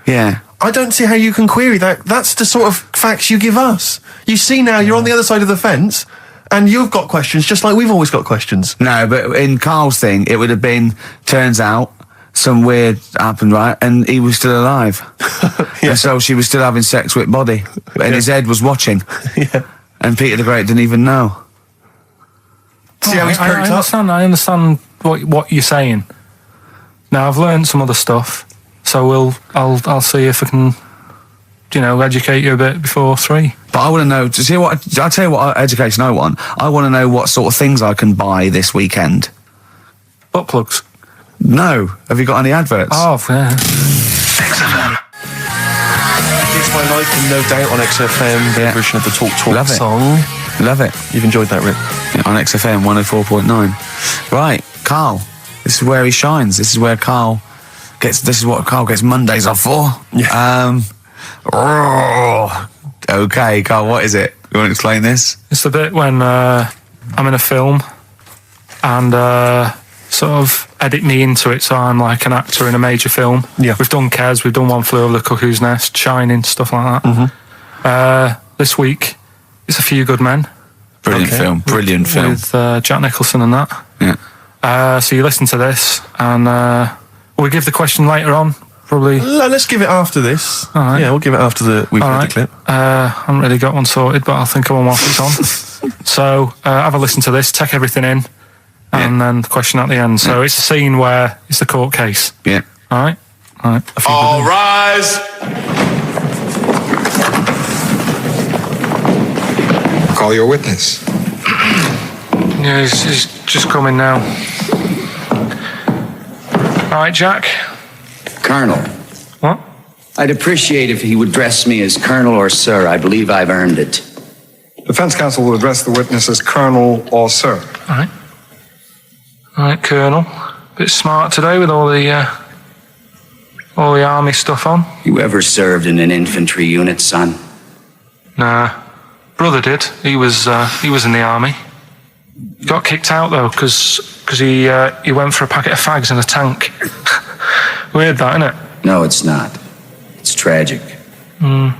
Speaker 1: Yeah.
Speaker 3: I don't see how you can query that. That's the sort of facts you give us. You see now, you're on the other side of the fence, and you've got questions just like we've always got questions.
Speaker 1: No, but in Carl's thing, it would have been, turns out, some weird happened, right? And he was still alive.
Speaker 3: Yeah.
Speaker 1: And so she was still having sex with body. And his head was watching.
Speaker 3: Yeah.
Speaker 1: And Peter the Great didn't even know.
Speaker 3: See how he's perked up?
Speaker 2: I understand what you're saying. Now, I've learned some other stuff, so I'll see if I can, educate you a bit before 3.
Speaker 1: But I want to know, I'll tell you what education I want. I want to know what sort of things I can buy this weekend.
Speaker 2: Butt plugs.
Speaker 1: No. Have you got any adverts?
Speaker 2: Oh, yeah.
Speaker 1: XFM.
Speaker 3: It's My Life and No Doubt on XFM, the version of the Talk
Speaker 1: Love it.
Speaker 3: song.
Speaker 1: Love it.
Speaker 3: You've enjoyed that, Rip?
Speaker 1: Yeah, on XFM 104.9. Right, Carl. This is where he shines. This is what Carl gets Mondays off for.
Speaker 3: Yeah.
Speaker 1: Okay, Carl, what is it? You want to explain this?
Speaker 2: It's the bit when I'm in a film and sort of edit me into it, so I'm like an actor in a major film.
Speaker 3: Yeah.
Speaker 2: We've done Kes, we've done One Flew Over the Cuckoo's Nest, Shining, stuff like that.
Speaker 3: Mm-hmm.
Speaker 2: This week, it's A Few Good Men.
Speaker 1: Brilliant film. Brilliant film.
Speaker 2: With Jack Nicholson and that.
Speaker 1: Yeah.
Speaker 2: So you listen to this, and we'll give the question later on, probably.
Speaker 3: Let's give it after this.
Speaker 2: All right.
Speaker 3: Yeah, we'll give it after we've
Speaker 2: All
Speaker 3: heard
Speaker 2: right.
Speaker 3: the clip.
Speaker 2: I haven't really got one sorted, but I'll think of one whilst it's on. So have a listen to this, take everything in, and then the question at the end. So it's a scene where it's the court case.
Speaker 1: Yeah.
Speaker 2: All right? All right.
Speaker 5: All rise.
Speaker 6: Call your witness.
Speaker 2: Yeah, he's just coming now. All right, Jack.
Speaker 7: Colonel,
Speaker 2: What?
Speaker 7: I'd appreciate if he would address me as Colonel or Sir. I believe I've earned it.
Speaker 6: Defense counsel will address the witness as Colonel or Sir.
Speaker 2: All right. All right, Colonel. Bit smart today with all the army stuff on.
Speaker 7: You ever served in an infantry unit, son?
Speaker 2: Nah. Brother did. He was in the army. Got kicked out though because he went for a packet of fags in a tank. Weird that, isn't it?
Speaker 7: No, it's not. It's tragic.
Speaker 2: I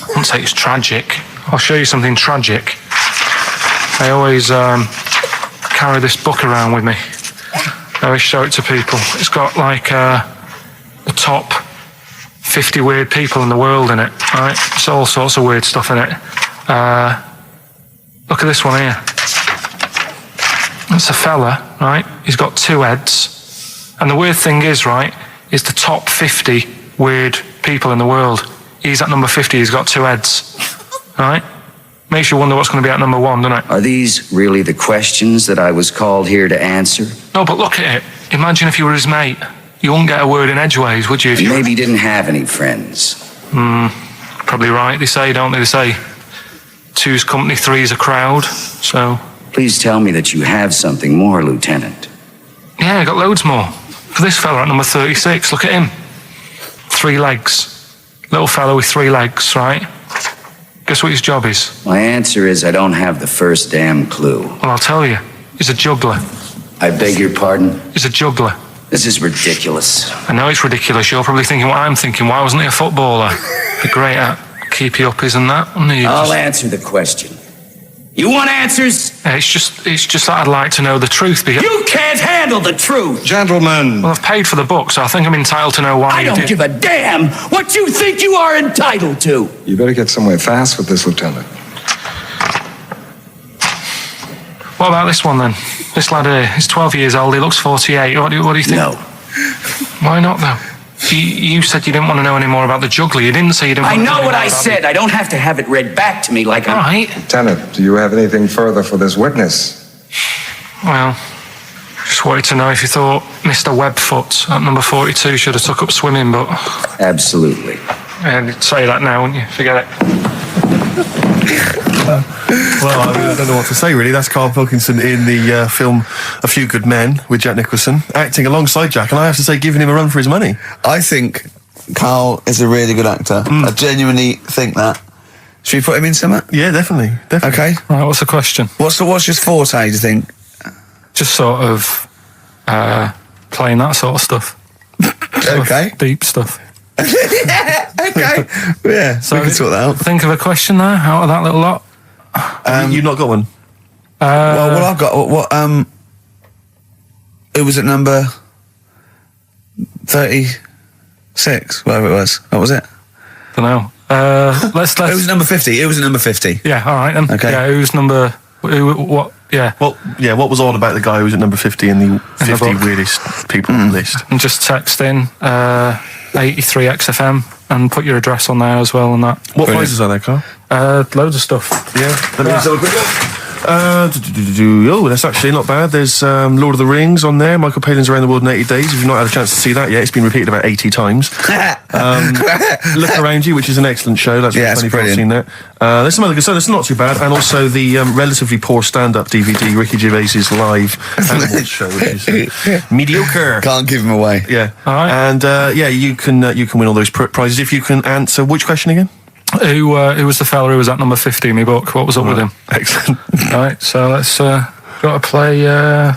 Speaker 2: wouldn't say it's tragic. I'll show you something tragic. I always carry this book around with me. I always show it to people. It's got like the top 50 weird people in the world in it. Right? It's all sorts of weird stuff in it. Look at this one here. That's a fella, right? He's got 2 heads. And the weird thing is, right, is the top 50 weird people in the world. He's at number 50, he's got 2 heads. Right? Makes you wonder what's going to be at number 1, doesn't it?
Speaker 7: Are these really the questions that I was called here to answer?
Speaker 2: No, but look at it. Imagine if you were his mate. You wouldn't get a word in edgeways, would you? If
Speaker 7: And
Speaker 2: you
Speaker 7: maybe he didn't have any friends.
Speaker 2: Probably right, they say, don't they? They say 2's company, 3's a crowd. So,
Speaker 7: Please tell me that you have something more, Lieutenant.
Speaker 2: yeah, I got loads more. For this fella at number 36, look at him. 3 legs. Little fella with 3 legs, right? Guess what his job is?
Speaker 7: My answer is I don't have the first damn clue.
Speaker 2: Well, I'll tell you. He's a juggler.
Speaker 7: I beg your pardon?
Speaker 2: He's a juggler.
Speaker 7: This is ridiculous.
Speaker 2: I know it's ridiculous. You're probably thinking what I'm thinking. Why wasn't he a footballer? Be great at keepy uppies and that. Wouldn't he?
Speaker 7: I'll answer the question. You want answers?
Speaker 2: It's just that I'd like to know the truth. Because,
Speaker 7: You can't handle the truth.
Speaker 6: Gentlemen,
Speaker 2: well, I've paid for the book, so I think I'm entitled to know why
Speaker 7: I
Speaker 2: you
Speaker 7: don't
Speaker 2: did.
Speaker 7: give a damn what you think you are entitled to.
Speaker 6: you better get somewhere fast with this, Lieutenant.
Speaker 2: What about this one then? This lad here, he's 12 years old, he looks 48. What do you think?
Speaker 7: No.
Speaker 2: Why not, though? You said you didn't want to know any more about the juggler. You didn't say you didn't
Speaker 7: I
Speaker 2: want to know
Speaker 7: know what
Speaker 2: any more
Speaker 7: I
Speaker 2: about
Speaker 7: said. I don't have to have it read back to me like
Speaker 2: All
Speaker 7: I'm...
Speaker 2: right.
Speaker 6: Lieutenant, do you have anything further for this witness?
Speaker 2: Well, just wanted to know if you thought Mr. Webfoot at number 42 should have took up swimming, but...
Speaker 7: Absolutely.
Speaker 2: Yeah, you'd say that now, wouldn't you? Forget it.
Speaker 3: Well, I don't know what to say, really. That's Karl Pilkington in the film A Few Good Men with Jack Nicholson, acting alongside Jack, and I have to say, giving him a run for his money.
Speaker 1: I think Carl is a really good actor. I genuinely think that. Should we put him in something?
Speaker 3: Yeah, definitely.
Speaker 1: Okay.
Speaker 2: Right, what's the question?
Speaker 1: What's his forte, do you think?
Speaker 2: Just sort of playing that sort of stuff.
Speaker 1: Okay.
Speaker 2: Deep stuff.
Speaker 1: Okay. Yeah, so we can sort that out.
Speaker 2: Think of a question there out of that little lot.
Speaker 3: You've not got one?
Speaker 1: Well, I've got what. It was at number 36, whatever it was. What was it?
Speaker 2: Don't know. Let's.
Speaker 1: It was number 50. It was at number 50.
Speaker 2: Yeah. All right then.
Speaker 1: Okay.
Speaker 2: Yeah. Who's number? What? Yeah.
Speaker 3: Well, yeah. What was odd about the guy who was at number 50 in the 50 weirdest people list?
Speaker 2: And just text in 83 XFM and put your address on there as well and that.
Speaker 3: What prizes are there, Carl?
Speaker 2: Loads of stuff.
Speaker 3: Yeah. Let me just have a quick look. Oh, that's actually not bad. There's Lord of the Rings on there. Michael Palin's Around the World in 80 Days. If you've not had a chance to see that yet, it's been repeated about 80 times. Look Around You, which is an excellent show. That's
Speaker 1: it's
Speaker 3: brilliant.
Speaker 1: brilliant.
Speaker 3: Seen that. There's some other good stuff. That's not too bad. And also the relatively poor stand-up DVD, Ricky Gervais's live Animals show, which is mediocre.
Speaker 1: Can't give him away.
Speaker 3: Yeah.
Speaker 2: All right.
Speaker 3: And you can win all those prizes if you can answer which question again?
Speaker 2: Who was the fella who was at number 50 in my book? What was up with him?
Speaker 3: Excellent.
Speaker 2: Right, so let's got to play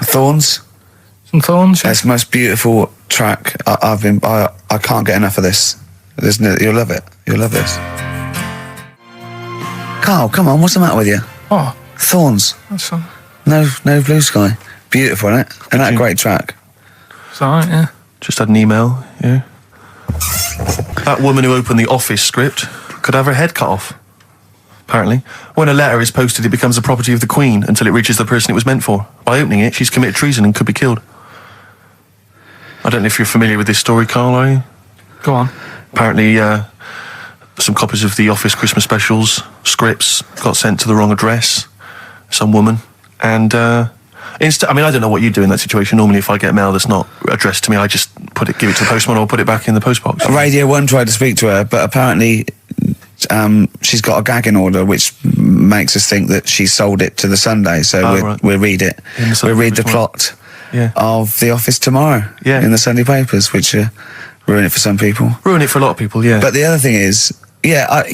Speaker 1: Thorns.
Speaker 2: some Thorns. Yeah?
Speaker 1: It's the most beautiful track. I can't get enough of this. You'll love it. You'll love this. Carl, come on, what's the matter with you?
Speaker 2: Oh,
Speaker 1: Thorns.
Speaker 2: that's
Speaker 1: No Blue Sky. Beautiful, isn't it? And that great track.
Speaker 2: it's all right. Yeah.
Speaker 3: Just had an email, yeah. That woman who opened the Office script could have her head cut off, apparently. When a letter is posted, it becomes the property of the Queen until it reaches the person it was meant for. By opening it, she's committed treason and could be killed. I don't know if you're familiar with this story, Carl, are you?
Speaker 2: Go on.
Speaker 3: Apparently, some copies of the Office Christmas specials, scripts, got sent to the wrong address, some woman, and I don't know what you do in that situation. Normally, if I get mail that's not addressed to me, I just give it to the postman or put it back in the postbox.
Speaker 1: Radio 1 tried to speak to her, but apparently she's got a gagging order, which makes us think that she sold it to the Sunday. So we'll read it. We'll read the plot of The Office tomorrow in the Sunday papers, which ruin it for some people.
Speaker 3: Ruin it for a lot of people, yeah.
Speaker 1: But the other thing is, I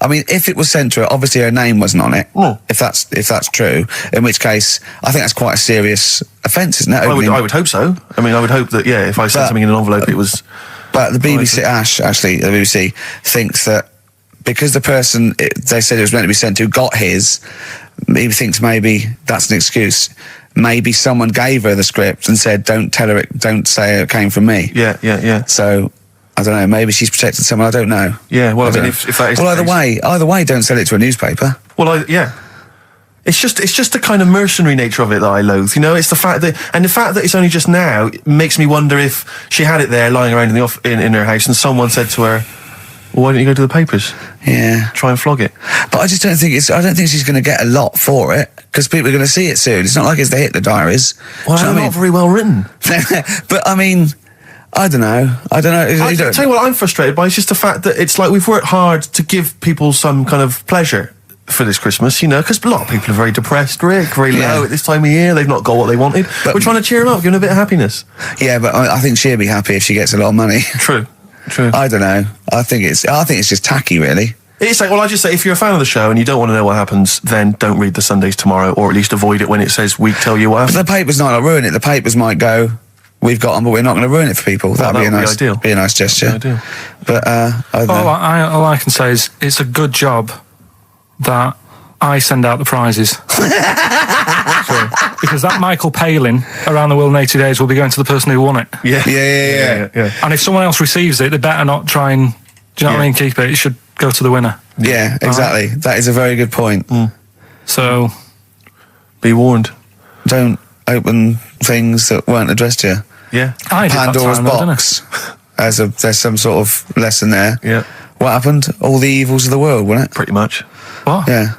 Speaker 1: mean, if it was sent to her, obviously her name wasn't on it.
Speaker 3: Oh.
Speaker 1: If that's true, in which case, I think that's quite a serious offence, isn't it?
Speaker 3: I would hope so. I mean, I would hope that, if I sent something in an envelope, it was...
Speaker 1: But the BBC, the BBC thinks that because the person they said it was meant to be sent to got his, he thinks maybe that's an excuse. Maybe someone gave her the script and said, don't say it came from me.
Speaker 3: Yeah.
Speaker 1: So... I don't know, maybe she's protected someone, I don't know.
Speaker 3: Yeah, well, I mean, if that is...
Speaker 1: Well, either way, don't sell it to a newspaper.
Speaker 3: Well, It's just the kind of mercenary nature of it that I loathe, you know? It's the fact that it's only just now makes me wonder if she had it there lying around in her house and someone said to her, well, why don't you go to the papers?
Speaker 1: Yeah.
Speaker 3: Try and flog it.
Speaker 1: But I just don't think she's going to get a lot for it, because people are going to see it soon. It's not like it's the Hitler Diaries.
Speaker 3: Well, they're not very well written.
Speaker 1: But, I mean... I don't know.
Speaker 3: I tell you what I'm frustrated by. It's just the fact that it's like we've worked hard to give people some kind of pleasure for this Christmas, you know, because a lot of people are very depressed, Rick, very low at this time of year. They've not got what they wanted. But we're trying to cheer them up, give them a bit of happiness. Yeah,
Speaker 1: but I think she'll be happy if she gets a lot of money.
Speaker 3: True.
Speaker 1: I don't know. I think it's just tacky, really.
Speaker 3: It's like, well, I just say, if you're a fan of the show and you don't want to know what happens, then don't read the Sundays tomorrow, or at least avoid it when it says we tell you what happened.
Speaker 1: But the papers might not ruin it. The papers might go, we've got them, but we're not going to ruin it for people.
Speaker 3: Well,
Speaker 1: That'd be a nice gesture.
Speaker 3: Ideal.
Speaker 1: But I don't know.
Speaker 2: All I can say is it's a good job that I send out the prizes. Because that Michael Palin Around the World in 80 Days will be going to the person who won it.
Speaker 1: Yeah.
Speaker 2: And if someone else receives it, they better not try and, do you know what I mean, keep it. It should go to the winner.
Speaker 1: Yeah, exactly. Right. That is a very good point.
Speaker 2: So,
Speaker 3: be warned.
Speaker 1: Don't open things that weren't addressed to you.
Speaker 3: Yeah.
Speaker 1: Pandora's box. There's some sort of lesson there.
Speaker 3: Yeah.
Speaker 1: What happened? All the evils of the world, wasn't it?
Speaker 3: Pretty much.
Speaker 2: What?
Speaker 1: Yeah.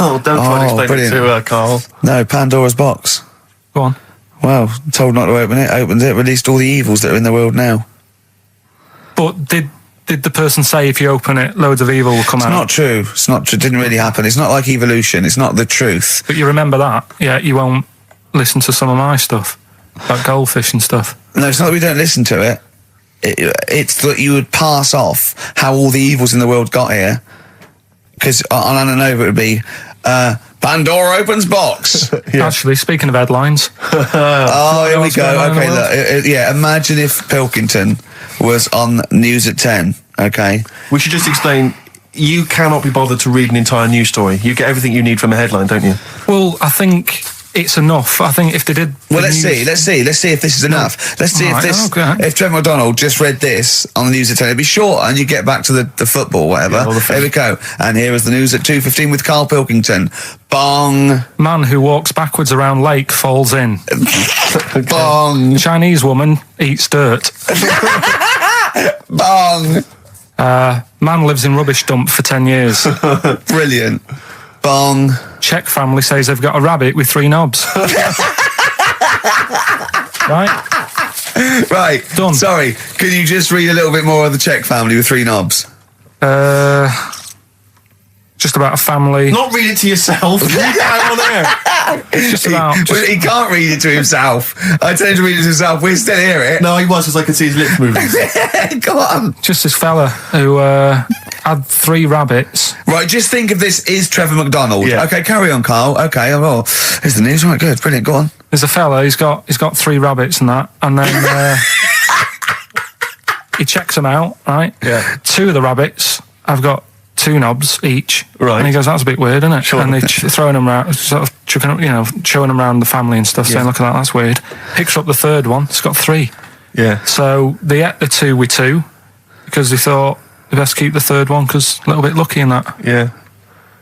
Speaker 3: Oh, don't try to explain it to Carl.
Speaker 1: No, Pandora's box.
Speaker 2: Go on.
Speaker 1: Well, told not to open it, opened it, released all the evils that are in the world now.
Speaker 2: But did the person say if you open it, loads of evil will come out?
Speaker 1: It's not true. It's not true. It didn't really happen. It's not like evolution. It's not the truth.
Speaker 2: But you remember that? Yeah, you won't listen to some of my stuff, like goldfish and stuff.
Speaker 1: No, it's not that we don't listen to it. It's that you would pass off how all the evils in the world got here. Because on Ananova it would be, Pandora opens box.
Speaker 2: Actually, speaking of headlines.
Speaker 1: Oh, here we go. Okay, look. Imagine if Pilkington was on News at 10 Okay.
Speaker 3: We should just explain, you cannot be bothered to read an entire news story. You get everything you need from a headline, don't you?
Speaker 2: Well, I think it's enough. I think if they did...
Speaker 1: Well, let's see if this is enough. Let's see if Trevor McDonald just read this on the news at 10, it'd be short and you get back to the football, whatever. Here we go. And here is the news at 2:15 with Karl Pilkington. Bong.
Speaker 2: Man who walks backwards around lake falls in.
Speaker 1: Bong.
Speaker 2: Chinese woman eats dirt.
Speaker 1: Bong.
Speaker 2: Man lives in rubbish dump for 10 years.
Speaker 1: Brilliant. Bong.
Speaker 2: Czech family says they've got a rabbit with 3 knobs.
Speaker 1: Right.
Speaker 2: Done.
Speaker 1: Sorry, can you just read a little bit more of the Czech family with 3 knobs?
Speaker 2: Just about a family.
Speaker 3: Not read it to yourself. Read it out on there.
Speaker 1: He can't read it to himself. I tell him to read it to himself. We still hear it.
Speaker 3: No, he was, because I could see his lips moving.
Speaker 1: Go on.
Speaker 2: Just this fella who had 3 rabbits.
Speaker 1: Right, just think of this is Trevor McDonald.
Speaker 3: Yeah.
Speaker 1: Okay, carry on, Carl. Okay, oh, here's the news. Right, good, brilliant. Go on.
Speaker 2: There's a fella. He's got 3 rabbits and that, and then he checks them out. Right.
Speaker 3: Yeah.
Speaker 2: 2 of the rabbits have got 2 knobs each.
Speaker 3: Right.
Speaker 2: And he goes, that's a bit weird, isn't it?
Speaker 3: Sure.
Speaker 2: And they're throwing them around, sort of chucking, showing them around the family and stuff, saying, look at that, that's weird. Picks up the 3rd one. It's got 3.
Speaker 3: Yeah.
Speaker 2: So they ate the 2 with 2 because they thought they best keep the 3rd one because a little bit lucky in that.
Speaker 3: Yeah.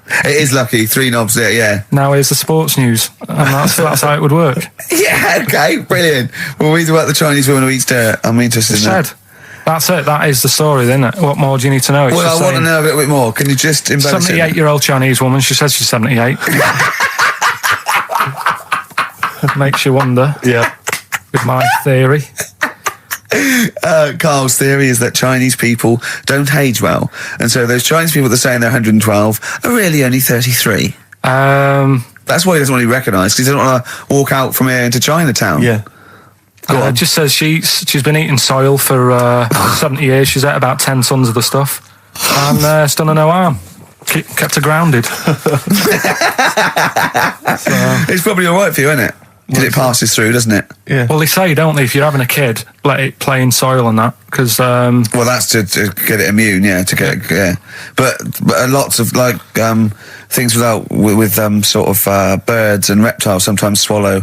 Speaker 1: It is lucky. 3 knobs there, yeah.
Speaker 2: Now here's the sports news, and that's how it would work.
Speaker 1: Yeah, okay, brilliant. Well, read about the Chinese woman who eats dirt. I'm interested in that.
Speaker 2: That's it. That is the story, isn't it? What more do you need to know? It's
Speaker 1: Well, I want to know a little bit more. Can you just embellish it?
Speaker 2: 78-year-old Chinese woman. She says she's 78. Makes you wonder.
Speaker 3: Yeah.
Speaker 1: with my theory. Carl's theory is that Chinese people don't age well, and so those Chinese people that are saying they're 112 are really only 33. That's why he doesn't want to be recognised, because he doesn't want to walk out from here into Chinatown.
Speaker 3: Yeah.
Speaker 2: It just says she's been eating soil for 70 years. She's ate about 10 tons of the stuff, and it's done her no harm. Kept her grounded.
Speaker 1: It's probably all right for you, isn't it? Because it passes through, doesn't it?
Speaker 3: Yeah.
Speaker 2: Well, they say, don't they, if you're having a kid, let it play in soil and that, because...
Speaker 1: well, that's to get it immune, yeah, to get yeah. But lots of, like, things with sort of birds and reptiles sometimes swallow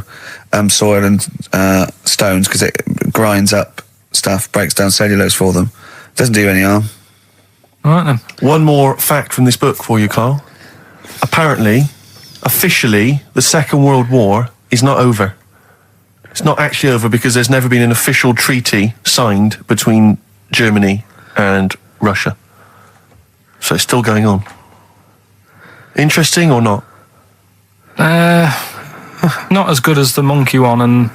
Speaker 1: soil and stones because it grinds up stuff, breaks down cellulose for them. Doesn't do you any harm.
Speaker 2: All right, then.
Speaker 3: One more fact from this book for you, Carl. Apparently, officially, the Second World War is not over. It's not actually over because there's never been an official treaty signed between Germany and Russia. So it's still going on. Interesting or not?
Speaker 2: Not as good as the monkey one and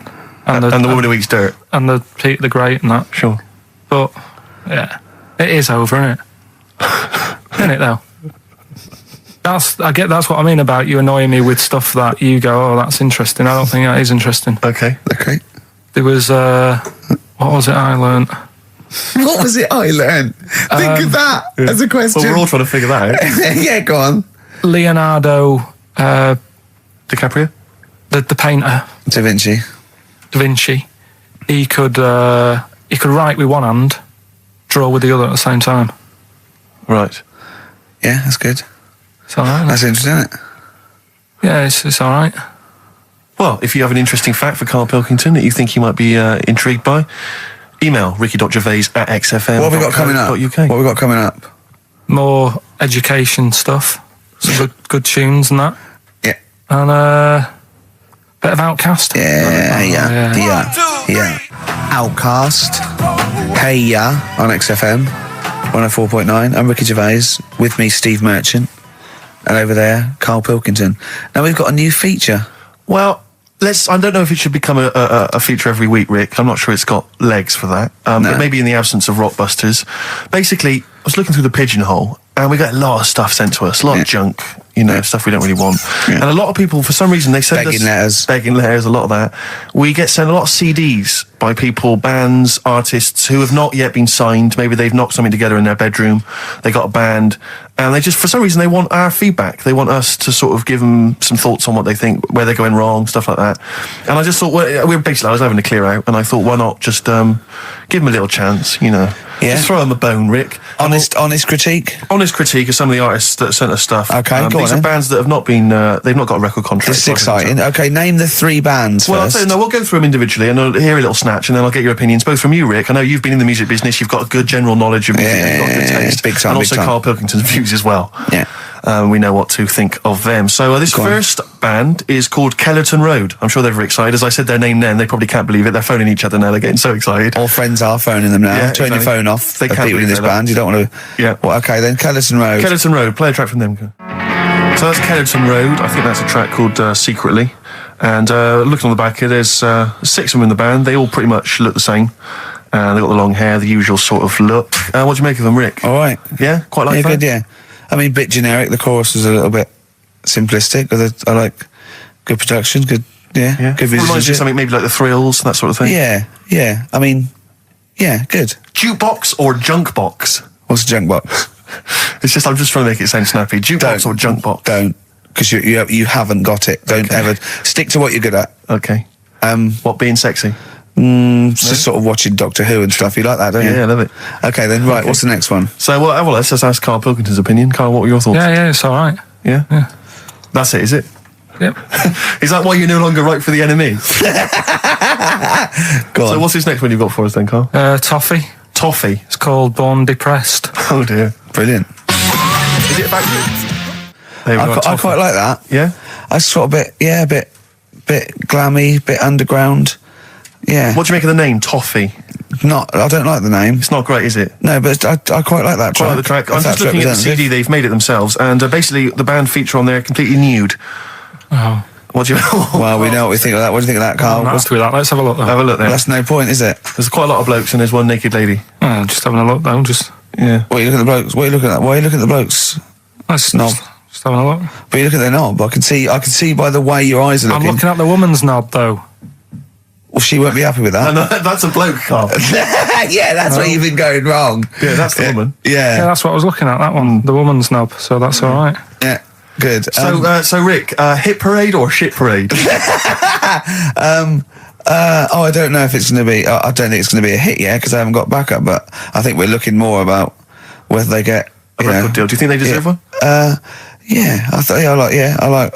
Speaker 2: the
Speaker 3: woman who eats dirt.
Speaker 2: And the Pete the Great and that.
Speaker 3: Sure.
Speaker 2: But, yeah, it is over, isn't it? Isn't it, though? That's what I mean about you annoying me with stuff that you go, oh, that's interesting. I don't think that is interesting.
Speaker 3: Okay.
Speaker 2: There was, what was it I learnt?
Speaker 1: What was it I learnt? Think of that as a question.
Speaker 3: Well, we're all trying to figure that out.
Speaker 1: Yeah, go on.
Speaker 2: Leonardo...
Speaker 3: DiCaprio?
Speaker 2: The painter.
Speaker 1: Da Vinci.
Speaker 2: He could write with one hand, draw with the other at the same time.
Speaker 3: Right.
Speaker 1: Yeah, that's good.
Speaker 2: It's all right.
Speaker 1: That's interesting, isn't it?
Speaker 2: Yeah, it's all right.
Speaker 3: Well, if you have an interesting fact for Karl Pilkington that you think he might be intrigued by, email ricky.gervais@xfm.co.uk.
Speaker 1: What have we got coming up? What have we got coming up?
Speaker 2: More education stuff. Some good tunes and that.
Speaker 1: Yeah.
Speaker 2: And bit of Outcast.
Speaker 1: Yeah. Outcast. Hey Ya on XFM 104.9. I'm Ricky Gervais. With me, Steve Merchant. And over there, Karl Pilkington. Now we've got a new feature.
Speaker 3: Well, I don't know if it should become a feature every week, Rick. I'm not sure it's got legs for that. But maybe in the absence of Rockbusters. Basically, I was looking through the pigeonhole, and we got a lot of stuff sent to us, a lot of junk, stuff we don't really want. Yeah. And a lot of people, for some reason, they send
Speaker 1: begging
Speaker 3: letters, a lot of that. We get sent a lot of CDs by people, bands, artists who have not yet been signed. Maybe they've knocked something together in their bedroom. They got a band, and they just, for some reason, they want our feedback. They want us to sort of give them some thoughts on what they think, where they're going wrong, stuff like that. And I just thought, I was having a clear out, and I thought, why not just give them a little chance, you know?
Speaker 1: Yeah.
Speaker 3: Just throw them a bone, Rick.
Speaker 1: Honest critique?
Speaker 3: Honest critique of some of the artists that sent us stuff.
Speaker 1: Okay, go
Speaker 3: these
Speaker 1: on
Speaker 3: are
Speaker 1: then.
Speaker 3: bands that have not been, they've not got a record contract.
Speaker 1: This is exciting. Okay, name the 3 bands
Speaker 3: Well, I'll
Speaker 1: first.
Speaker 3: tell you, no, we'll go through them individually, and I'll hear a little snatch, and then I'll get your opinions, both from you, Rick. I know you've been in the music business, you've got a good general knowledge of music, you've got good taste.
Speaker 1: Big time,
Speaker 3: and
Speaker 1: big
Speaker 3: also
Speaker 1: time.
Speaker 3: Karl Pilkington's views as well.
Speaker 1: Yeah.
Speaker 3: We know what to think of them. So this first band is called Kellerton Road. I'm sure they're very excited. As I said their name then, they probably can't believe it. They're phoning each other now, they're getting so excited.
Speaker 1: All friends are phoning them now.
Speaker 3: Yeah,
Speaker 1: Turn your
Speaker 3: exactly.
Speaker 1: phone off.
Speaker 3: They can't
Speaker 1: people in
Speaker 3: believe
Speaker 1: this
Speaker 3: that.
Speaker 1: band. You don't want to...
Speaker 3: Yeah.
Speaker 1: Well, okay, then Kellerton Road.
Speaker 3: Kellerton Road, play a track from them. So that's Kellerton Road. I think that's a track called Secretly. And looking on the back here, there's 6 of them in the band. They all pretty much look the same. They've got the long hair, the usual sort of look. What do you make of them, Rick?
Speaker 1: All right.
Speaker 3: Yeah? Quite like
Speaker 1: Yeah,
Speaker 3: that?
Speaker 1: good, yeah. I mean, bit generic. The chorus was a little bit simplistic, but I like good production, good
Speaker 3: Yeah.
Speaker 1: good
Speaker 3: Reminds you of
Speaker 1: musicianship.
Speaker 3: something maybe like the Thrills, that sort of thing.
Speaker 1: Yeah. I mean, yeah, good.
Speaker 3: Jukebox or junk box?
Speaker 1: What's a junk box?
Speaker 3: It's just, I'm just trying to make it sound snappy. Jukebox or junk box?
Speaker 1: Don't, because you haven't got it. Don't ever stick to what you're good at.
Speaker 3: Okay. What, being sexy?
Speaker 1: Just sort of watching Doctor Who and stuff. You like that, don't you?
Speaker 3: Yeah, I love it.
Speaker 1: Okay, then right. What's the next one?
Speaker 3: So, well, let's just ask Karl Pilkington's opinion. Karl, what were your thoughts?
Speaker 2: Yeah, it's all right.
Speaker 3: Yeah? That's it, is it?
Speaker 2: Yep.
Speaker 3: Is that why you're no longer right for the enemy?
Speaker 1: Go on.
Speaker 3: So what's this next one you've got for us then, Karl?
Speaker 2: Toffee.
Speaker 3: Toffee.
Speaker 2: It's called Born Depressed.
Speaker 3: Oh dear.
Speaker 1: Brilliant.
Speaker 3: Is it about you? There we go,
Speaker 1: I
Speaker 3: Toffee.
Speaker 1: quite like that.
Speaker 3: Yeah?
Speaker 1: I sort of a bit glammy, bit underground. Yeah.
Speaker 3: What do you make of the name, Toffee?
Speaker 1: I don't like the name.
Speaker 3: It's not great, is it?
Speaker 1: No, but I quite like that track.
Speaker 3: Quite like the track. I'm
Speaker 1: If
Speaker 3: just
Speaker 1: that's
Speaker 3: looking at the
Speaker 1: representative.
Speaker 3: CD, they've made it themselves, and basically the band feature on there completely nude.
Speaker 2: Oh,
Speaker 3: What do you...
Speaker 1: Well, we know what we think of that. What do you think of that, Carl?
Speaker 2: I'm happy with that. Let's have a look, though.
Speaker 3: Have a look there.
Speaker 1: That's no point, is it?
Speaker 3: There's quite a lot of blokes and there's one naked lady.
Speaker 2: Just having a look, though. Just
Speaker 3: Yeah.
Speaker 1: What are you looking at the blokes? What are you looking at? Why are you looking at the blokes?
Speaker 2: let's
Speaker 1: Knob.
Speaker 2: just having a look.
Speaker 1: But you look at their knob. I can see by the way your eyes are
Speaker 2: I'm
Speaker 1: looking.
Speaker 2: looking at the woman's knob, though.
Speaker 1: Well, she won't be happy with that.
Speaker 3: No, that's a bloke, Karl.
Speaker 1: Yeah, that's where you've been going wrong.
Speaker 3: Yeah, that's the woman.
Speaker 2: Yeah,
Speaker 1: Yeah,
Speaker 2: that's what I was looking at. That one, the woman's knob. So that's all right.
Speaker 1: yeah, good.
Speaker 3: So Rick, hit parade or shit parade?
Speaker 1: I don't know if it's going to be. I don't think it's going to be a hit yet because I haven't got backup. But I think we're looking more about whether they get
Speaker 3: A record deal. Do you think they deserve one?
Speaker 1: Yeah, I like.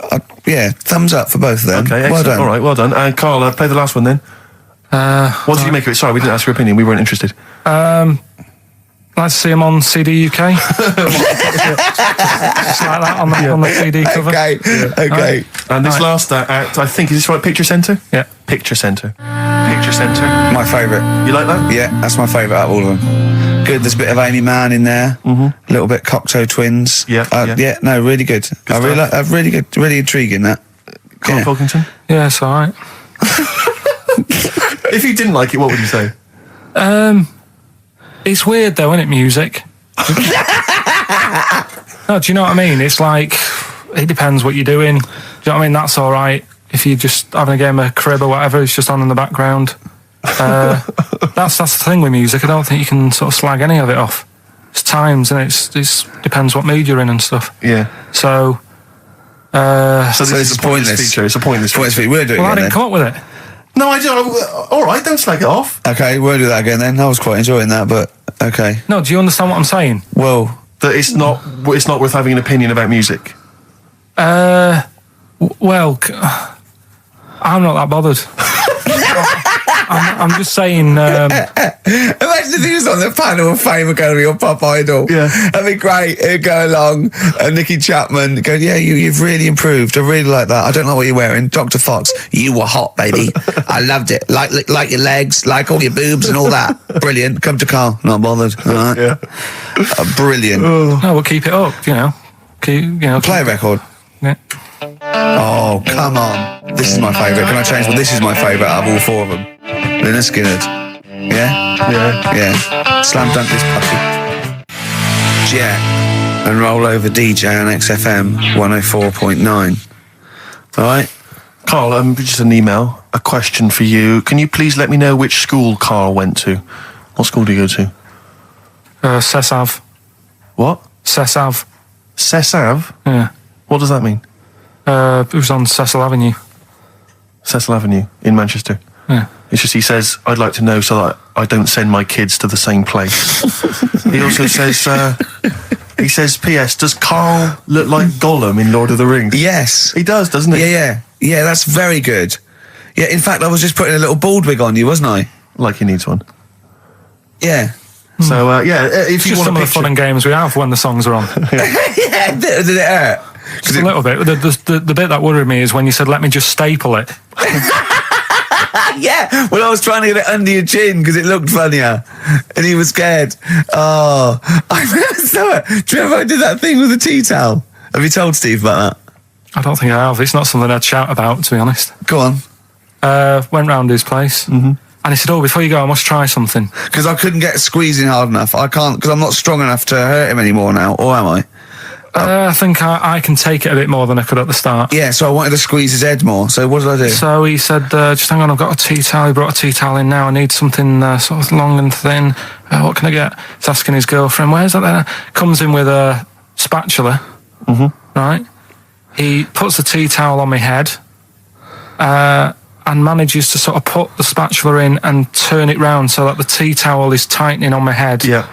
Speaker 1: Thumbs up for both of them.
Speaker 3: Okay,
Speaker 1: well
Speaker 3: excellent.
Speaker 1: done.
Speaker 3: All right, well done. And Karl, play the last one then. What did you make of it? Sorry, we didn't ask your opinion. We weren't interested.
Speaker 2: Nice to see him on CD UK. Just like that on the CD cover.
Speaker 1: Okay.
Speaker 3: And this last act, I think, is this right? Picture Centre?
Speaker 2: Yeah.
Speaker 3: Picture Centre. Picture Centre.
Speaker 1: My favourite.
Speaker 3: You like that?
Speaker 1: Yeah, that's my favourite out of all of them. Good. There's a bit of Amy Mann in there. A little bit Cocteau Twins.
Speaker 3: Yeah.
Speaker 1: No, really good. I really like. Really good. Really intriguing that.
Speaker 3: Karl Pilkington?
Speaker 2: Yeah, it's all right.
Speaker 3: If you didn't like it, what would you say?
Speaker 2: It's weird though, isn't it, music? No, do you know what I mean? It's like, it depends what you're doing. Do you know what I mean? That's all right. If you're just having a game of crib or whatever, it's just on in the background. That's the thing with music. I don't think you can sort of slag any of it off. It's times, and it depends what mood you're in and stuff.
Speaker 3: Yeah.
Speaker 2: So
Speaker 3: this is
Speaker 1: it's
Speaker 3: a pointless feature. It's a pointless feature.
Speaker 1: We'll do it
Speaker 2: well, I
Speaker 1: again
Speaker 2: didn't come up with it.
Speaker 3: No, I don't. All right, don't slag it off.
Speaker 1: then. Okay, we'll do that again then. I was quite enjoying that, but okay.
Speaker 2: No, do you understand what I'm saying?
Speaker 1: Well,
Speaker 3: That it's not worth having an opinion about music.
Speaker 2: Well, I'm not that bothered. I'm just saying.
Speaker 1: imagine if he was on the panel of Fame Academy or Pop Idol.
Speaker 3: Yeah.
Speaker 1: That'd be great. He'd go along, and Nicky Chapman go, yeah, you've really improved. I really like that. I don't like what you're wearing. Dr. Fox, you were hot, baby. I loved it. Like your legs, like all your boobs and all that. Brilliant. Come to Carl. Not bothered. All right.
Speaker 3: Yeah.
Speaker 1: Brilliant.
Speaker 2: No, we'll keep it up.
Speaker 1: Play a record.
Speaker 2: Yeah.
Speaker 1: Oh, come on. This is my favourite. Can I change? Well, this is my favourite out of all four of them. Lynyrd Skynyrd. Yeah? Yeah. Slam dunk this puppy. Jet and roll over DJ on XFM 104.9. All right?
Speaker 3: Carl, just an email, a question for you. Can you please let me know which school Carl went to? What school do you go to?
Speaker 2: Cessav.
Speaker 3: What?
Speaker 2: Cessav.
Speaker 3: Cessav?
Speaker 2: Yeah.
Speaker 3: What does that mean?
Speaker 2: It was on Cecil Avenue.
Speaker 3: Cecil Avenue in Manchester.
Speaker 2: Yeah.
Speaker 3: It's just he says, I'd like to know so that I don't send my kids to the same place. He also says, he says, P.S., does Carl look like Gollum in Lord of the Rings?
Speaker 1: Yes.
Speaker 3: He does, doesn't he?
Speaker 1: Yeah, that's very good. Yeah, in fact, I was just putting a little bald wig on you, wasn't I?
Speaker 3: Like he needs one.
Speaker 1: Yeah.
Speaker 3: So, if you
Speaker 2: Just
Speaker 3: want
Speaker 2: some
Speaker 3: to
Speaker 2: of the fun and games we have when the songs are on.
Speaker 1: Yeah, did it hurt?
Speaker 2: Just a little bit. The bit that worried me is when you said, let me just staple it.
Speaker 1: Yeah, well, I was trying to get it under your chin because it looked funnier, and he was scared. Oh, I remember. Do you remember I did that thing with the tea towel? Have you told Steve about that?
Speaker 2: I don't think I have. It's not something I'd shout about, to be honest.
Speaker 1: Go on.
Speaker 2: Went round his place, and he said, "Oh, before you go, I must try something."
Speaker 1: Because I couldn't get squeezing hard enough. I can't, because I'm not strong enough to hurt him anymore now, or am I?
Speaker 2: I think I can take it a bit more than I could at the start.
Speaker 1: Yeah, so I wanted to squeeze his head more. So what did I do?
Speaker 2: So he said, just hang on, I've got a tea towel. He brought a tea towel in now. I need something sort of long and thin. What can I get? He's asking his girlfriend, where's that there? Comes in with a spatula, right? He puts the tea towel on my head and manages to sort of put the spatula in and turn it round so that the tea towel is tightening on my head.
Speaker 3: Yeah.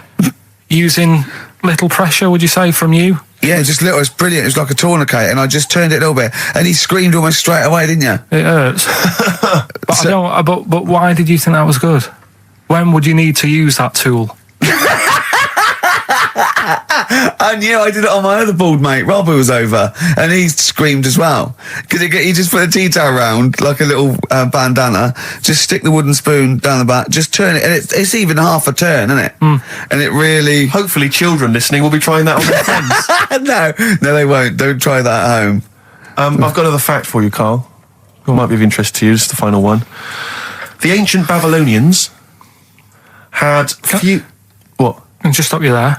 Speaker 2: Using little pressure, would you say, from you?
Speaker 1: Yeah, just little. It's brilliant. It was like a tourniquet, and I just turned it a little bit, and he screamed almost straight away, didn't you?
Speaker 2: It hurts. But I don't. But why did you think that was good? When would you need to use that tool?
Speaker 1: I knew. I did it on my other bald mate, Rob, who was over, and he screamed as well. Because he just put a tea towel round, like a little bandana, just stick the wooden spoon down the back, just turn it, and it's even half a turn, isn't it? And it really...
Speaker 3: Hopefully children listening will be trying that on their friends.
Speaker 1: No, they won't. Don't try that at home.
Speaker 3: I've got another fact for you, Carl. It might be of interest to you. It's the final one. The ancient Babylonians had few... What?
Speaker 2: And just stop you there.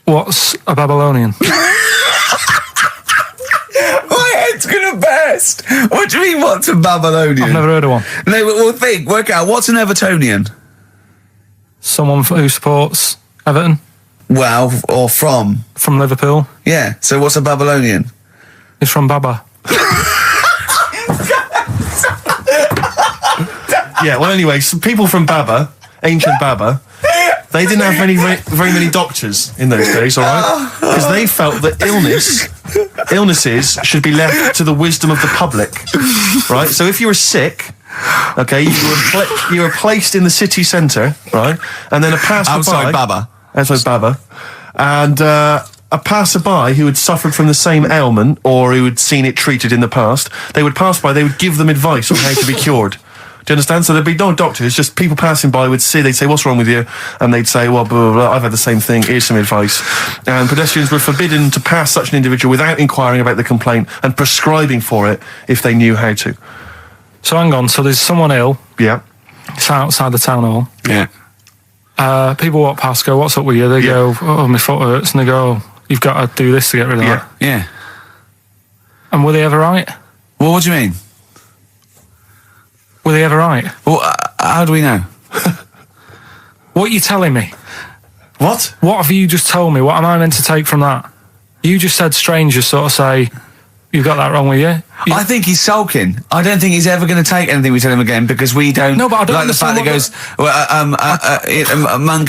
Speaker 2: What's a Babylonian?
Speaker 1: My head's gonna burst. What do you mean, what's a Babylonian?
Speaker 2: I've never heard of one.
Speaker 1: No, but we'll work out. What's an Evertonian?
Speaker 2: Someone who supports Everton.
Speaker 1: Well, or from.
Speaker 2: From Liverpool.
Speaker 1: Yeah, so what's a Babylonian?
Speaker 2: It's from Baba.
Speaker 3: Yeah, well, anyway, some people from Baba, ancient Baba, they didn't have very many doctors in those days, all right? Because they felt that illnesses should be left to the wisdom of the public, right? So if you were sick, okay, you were placed in the city centre, right? And then a passerby...
Speaker 1: Outside Baba.
Speaker 3: Outside Baba. And a passerby who had suffered from the same ailment or who had seen it treated in the past, they would pass by, they would give them advice on how to be cured. Do you understand? So there'd be no doctors, just people passing by would see, they'd say, what's wrong with you? And they'd say, well, blah, blah, blah, I've had the same thing, here's some advice. And pedestrians were forbidden to pass such an individual without inquiring about the complaint and prescribing for it if they knew how to.
Speaker 2: So hang on, so there's someone ill.
Speaker 3: Yeah.
Speaker 2: It's outside the town hall.
Speaker 1: Yeah.
Speaker 2: People walk past, go, what's up with you? They go, oh, my foot hurts. And they go, you've got to do this to get rid of that.
Speaker 1: Yeah.
Speaker 2: And were they ever right?
Speaker 1: Well, what do you mean?
Speaker 2: Were they ever right?
Speaker 1: Well, how do we know?
Speaker 2: What are you telling me?
Speaker 3: What?
Speaker 2: What have you just told me? What am I meant to take from that? You just said strangers sort of say, you've got that wrong with you.
Speaker 1: I think he's sulking. I don't think he's ever going to take anything we tell him again because we don't...
Speaker 2: No, but I don't
Speaker 1: like the fact that he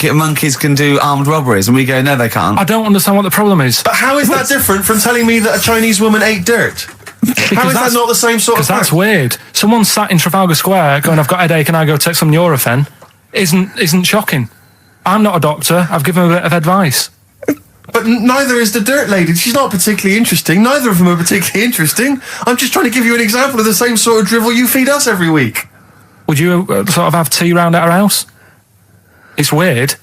Speaker 1: goes, monkeys can do armed robberies, and we go, no, they can't.
Speaker 2: I don't understand what the problem is.
Speaker 3: But how is that different from telling me that a Chinese woman ate dirt? How is that not the same sort of
Speaker 2: Because that's
Speaker 3: fact?
Speaker 2: weird. Someone sat in Trafalgar Square going, I've got a headache and I go take some Nurofen, isn't shocking. I'm not a doctor. I've given him a bit of advice.
Speaker 3: But neither is the dirt lady. She's not particularly interesting. Neither of them are particularly interesting. I'm just trying to give you an example of the same sort of drivel you feed us every week.
Speaker 2: Would you sort of have tea round at our house? It's weird.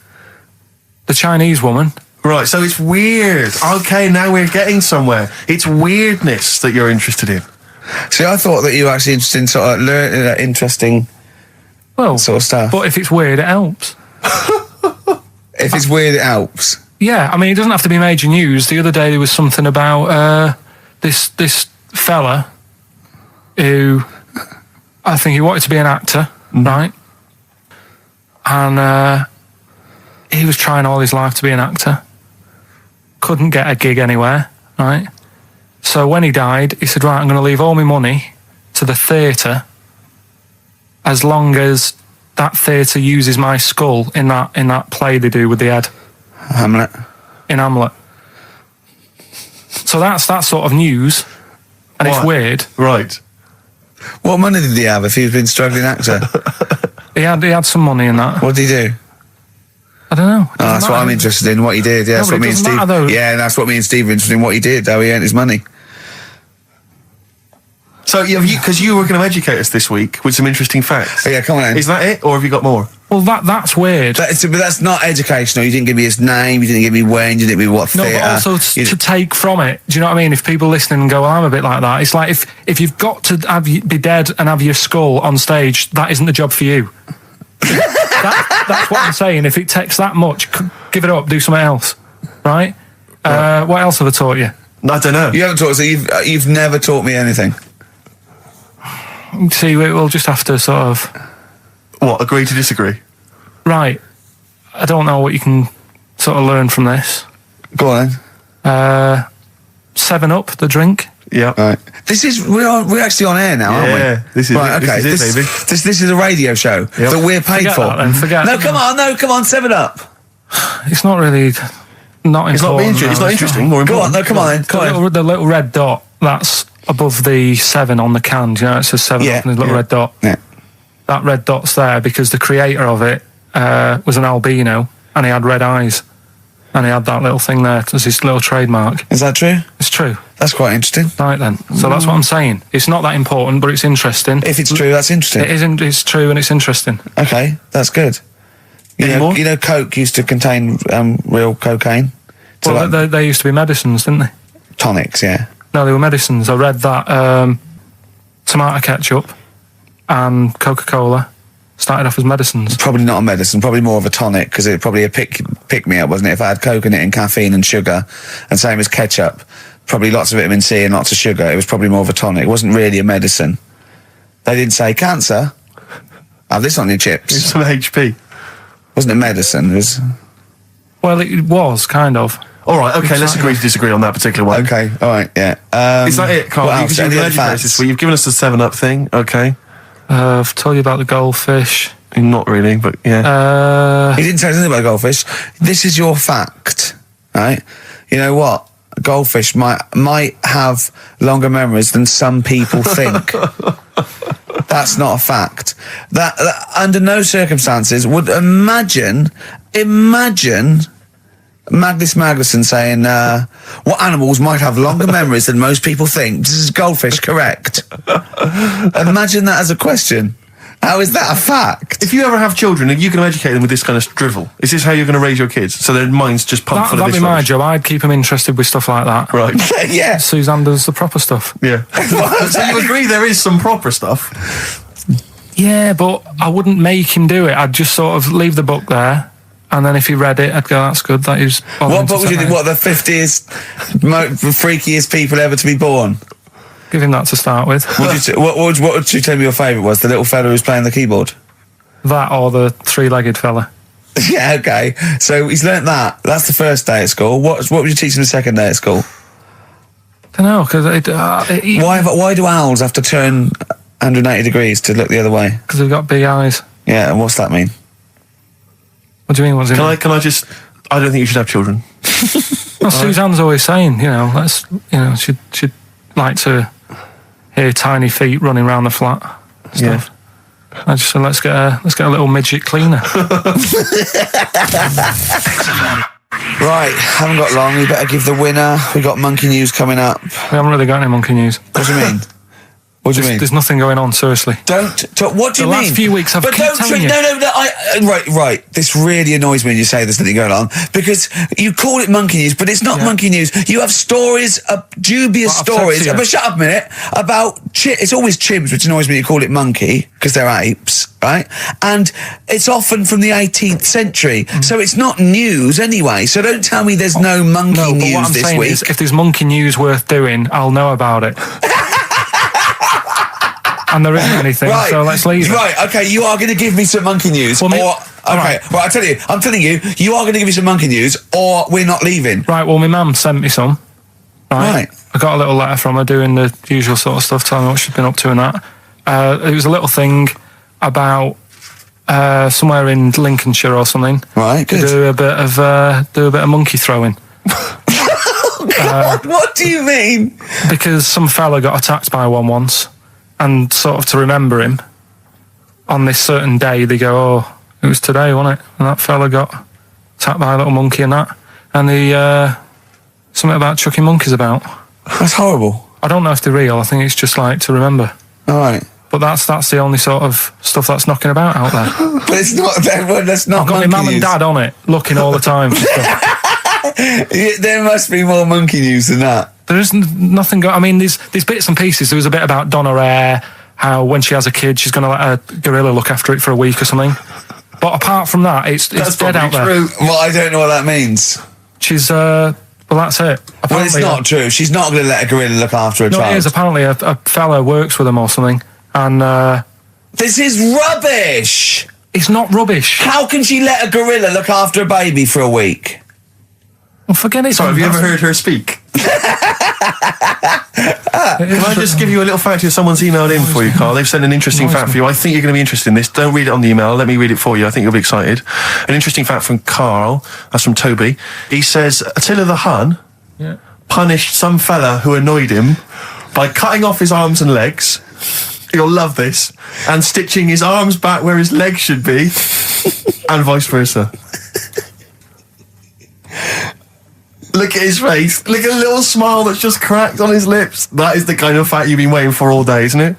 Speaker 2: The Chinese woman...
Speaker 3: Right, so it's weird. Okay, now we're getting somewhere. It's weirdness that you're interested in.
Speaker 1: See, I thought that you were actually interested in sort of learning that interesting sort of stuff.
Speaker 2: But if it's weird, it helps.
Speaker 1: If it's weird, it helps.
Speaker 2: Yeah, I mean, it doesn't have to be major news. The other day there was something about this fella who, I think he wanted to be an actor, right? And he was trying all his life to be an actor. Couldn't get a gig anywhere, right? So when he died, he said, right, I'm going to leave all my money to the theatre as long as that theatre uses my skull in that play they do with the head.
Speaker 1: Hamlet.
Speaker 2: In Hamlet. So that's that sort of news, and it's weird.
Speaker 3: Right.
Speaker 1: What money did he have if he's been struggling actor?
Speaker 2: He had some money in that.
Speaker 1: What did he do?
Speaker 2: I don't know.
Speaker 1: That's what I'm interested in, what he did. Yeah,
Speaker 2: No,
Speaker 1: that's
Speaker 2: but
Speaker 1: what
Speaker 2: it
Speaker 1: me and
Speaker 2: doesn't
Speaker 1: Steve.
Speaker 2: matter, though.
Speaker 1: Yeah, that's what me and Steve are interested in, what he did, how he earned his money.
Speaker 3: So, because you were going to educate us this week with some interesting facts.
Speaker 1: Oh, yeah, come on then.
Speaker 3: Is that it, or have you got more?
Speaker 2: Well, that's weird.
Speaker 1: But that's not educational. You didn't give me his name, you didn't give me when, you didn't give me what
Speaker 2: No,
Speaker 1: theatre.
Speaker 2: but also to take from it. Do you know what I mean? If people listening and go, well, I'm a bit like that. It's like if you've got to be dead and have your skull on stage, that isn't the job for you. That's what I'm saying. If it takes that much, give it up, do something else. Right? What else have I taught you?
Speaker 3: I don't know.
Speaker 1: You haven't taught us, so you've never taught me anything.
Speaker 2: See, we'll just have to sort of...
Speaker 3: What, agree to disagree?
Speaker 2: Right. I don't know what you can sort of learn from this.
Speaker 1: Go on then.
Speaker 2: 7-Up, the drink.
Speaker 3: Yeah.
Speaker 1: Right. We're actually on air now, aren't we?
Speaker 3: Yeah, this is
Speaker 1: right.
Speaker 3: it,
Speaker 1: Okay,
Speaker 3: this is it, baby.
Speaker 1: This is a radio show that we're paid
Speaker 2: Forget
Speaker 1: for.
Speaker 2: that then, forget.
Speaker 1: No, come on, 7 Up.
Speaker 2: It's not really... Not
Speaker 3: It's
Speaker 2: important.
Speaker 3: not interesting. More
Speaker 1: Go on,
Speaker 3: important.
Speaker 1: no, come on then. Come on.
Speaker 2: The little red dot, that's above the 7 on the can. Do you know, it says 7 up and there's a little red dot.
Speaker 1: Yeah.
Speaker 2: That red dot's there because the creator of it was an albino and he had red eyes. And he had that little thing there as his little trademark.
Speaker 1: Is that true?
Speaker 2: It's true.
Speaker 1: That's quite interesting.
Speaker 2: Right then. So that's what I'm saying. It's not that important, but it's interesting.
Speaker 1: If it's true, that's interesting.
Speaker 2: It isn't. It's true and it's interesting.
Speaker 1: Okay, that's good. You know, Coke used to contain real cocaine. So
Speaker 2: Well, they used to be medicines, didn't they?
Speaker 1: tonics, yeah.
Speaker 2: No, they were medicines. I read that tomato ketchup and Coca-Cola started off as medicines.
Speaker 1: Probably not a medicine, probably more of a tonic, because it probably a pick me up, wasn't it? If I had Coke in it and caffeine and sugar, and same as ketchup, probably lots of vitamin C and lots of sugar, it was probably more of a tonic. It wasn't really a medicine. They didn't say, cancer, have this on your chips.
Speaker 3: It's some HP.
Speaker 1: Wasn't a medicine, it was...
Speaker 2: Well, it was, kind of.
Speaker 3: All right, okay, let's agree to disagree on that particular one.
Speaker 1: Okay, all right, yeah.
Speaker 3: Is that it, Carl?
Speaker 1: What else?
Speaker 3: Because you've
Speaker 1: Any
Speaker 3: been
Speaker 1: other
Speaker 3: educated
Speaker 1: facts?
Speaker 3: this week. You've given us the 7-Up thing, okay.
Speaker 2: I've told you about the goldfish.
Speaker 3: Not really, but yeah.
Speaker 1: He didn't tell us anything about goldfish. This is your fact, right? You know what? Goldfish might have longer memories than some people think. That's not a fact. That under no circumstances would imagine Magnus Magnuson saying, what animals might have longer memories than most people think? This is goldfish correct. Imagine that as a question. How is that a fact?
Speaker 3: If you ever have children and you can educate them with this kind of drivel, is this how you're going to raise your kids? So their minds just pumped full of
Speaker 2: That'd
Speaker 3: this
Speaker 2: be my
Speaker 3: rubbish?
Speaker 2: job. I'd keep them interested with stuff like that.
Speaker 3: Right.
Speaker 1: Yeah.
Speaker 2: Suzanne does the proper stuff.
Speaker 3: Yeah. So you agree there is some proper stuff?
Speaker 2: Yeah, but I wouldn't make him do it. I'd just sort of leave the book there, and then if he read it, I'd go, that's good. That is.
Speaker 1: What book would you think? What, the 50th freakiest people ever to be born?
Speaker 2: Give him that to start with.
Speaker 1: What would you tell me your favourite was? The little fella who's playing the keyboard?
Speaker 2: That or the three-legged fella.
Speaker 1: Yeah, okay. So he's learnt that. That's the first day at school. What would you teach him the second day at school?
Speaker 2: I don't know, because
Speaker 1: Why do owls have to turn 180 degrees to look the other way?
Speaker 2: Because they've got big eyes.
Speaker 1: Yeah, and what's that mean?
Speaker 2: What do you mean? What's it mean?
Speaker 3: Can I just... I don't think you should have children.
Speaker 2: Well, Suzanne's always saying, she'd like to hear tiny feet running around the flat and stuff. Yeah. I just said, let's get a little midget cleaner.
Speaker 1: Right, haven't got long. We better give the winner. We got monkey news coming up.
Speaker 2: We haven't really got any monkey news.
Speaker 1: What do you mean? What do you mean?
Speaker 2: There's nothing going on, seriously.
Speaker 1: What do you mean?
Speaker 2: The last few weeks I've kept telling you.
Speaker 1: No. Right. This really annoys me when you say there's nothing going on, because you call it monkey news, but it's not monkey news. You have stories, dubious stories. But shut up a minute. About it's always chimps, which annoys me. You call it monkey because they're apes, right? And it's often from the 18th century, so it's not news anyway. So don't tell me there's no monkey news
Speaker 2: what I'm
Speaker 1: this
Speaker 2: saying
Speaker 1: week.
Speaker 2: is, if there's monkey news worth doing, I'll know about it. and there isn't anything, so let's leave it.
Speaker 1: Right, okay, you are going to give me some monkey news, well, I'm telling you, you are going to give me some monkey news, or we're not leaving.
Speaker 2: Right, well, my mum sent me some. Right. I got a little letter from her doing the usual sort of stuff, telling me what she's been up to and that. It was a little thing about somewhere in Lincolnshire or something.
Speaker 1: Right, good.
Speaker 2: Do a bit of monkey throwing.
Speaker 1: God, what do you mean?
Speaker 2: Because some fella got attacked by one once, and sort of to remember him, on this certain day, they go, oh, it was today, wasn't it? And that fella got attacked by a little monkey and that. And something about chucking monkeys about.
Speaker 1: That's horrible.
Speaker 2: I don't know if they're real. I think it's just like to remember.
Speaker 1: All right.
Speaker 2: But that's the only sort of stuff that's knocking about out there.
Speaker 1: But it's not. That's not.
Speaker 2: I've got my mum and dad on it, looking all the time for stuff.
Speaker 1: There must be more monkey news than that.
Speaker 2: There isn't nothing. I mean, these bits and pieces. There was a bit about Donna Rare, how when she has a kid, she's going to let a gorilla look after it for a week or something. But apart from that, it's dead out there.
Speaker 1: True. Well, I don't know what that means.
Speaker 2: She's well, that's it. Apparently,
Speaker 1: well, it's not true. She's not going to let a gorilla look after a child.
Speaker 2: No, it is. Apparently, a fella works with them or something, and
Speaker 1: this is rubbish.
Speaker 2: It's not rubbish.
Speaker 1: How can she let a gorilla look after a baby for a week?
Speaker 2: Well, forget it.
Speaker 3: Sorry, have you ever heard her speak? Can I just give you a little fact here? Someone's emailed in for you, Carl. They've sent an interesting fact for you. I think you're going to be interested in this. Don't read it on the email. Let me read it for you. I think you'll be excited. An interesting fact from Carl. That's from Toby. He says, Attila the Hun punished some fella who annoyed him by cutting off his arms and legs. You'll love this. And stitching his arms back where his legs should be. And vice versa. Look at his face. Look at a little smile that's just cracked on his lips. That is the kind of fact you've been waiting for all day, isn't it?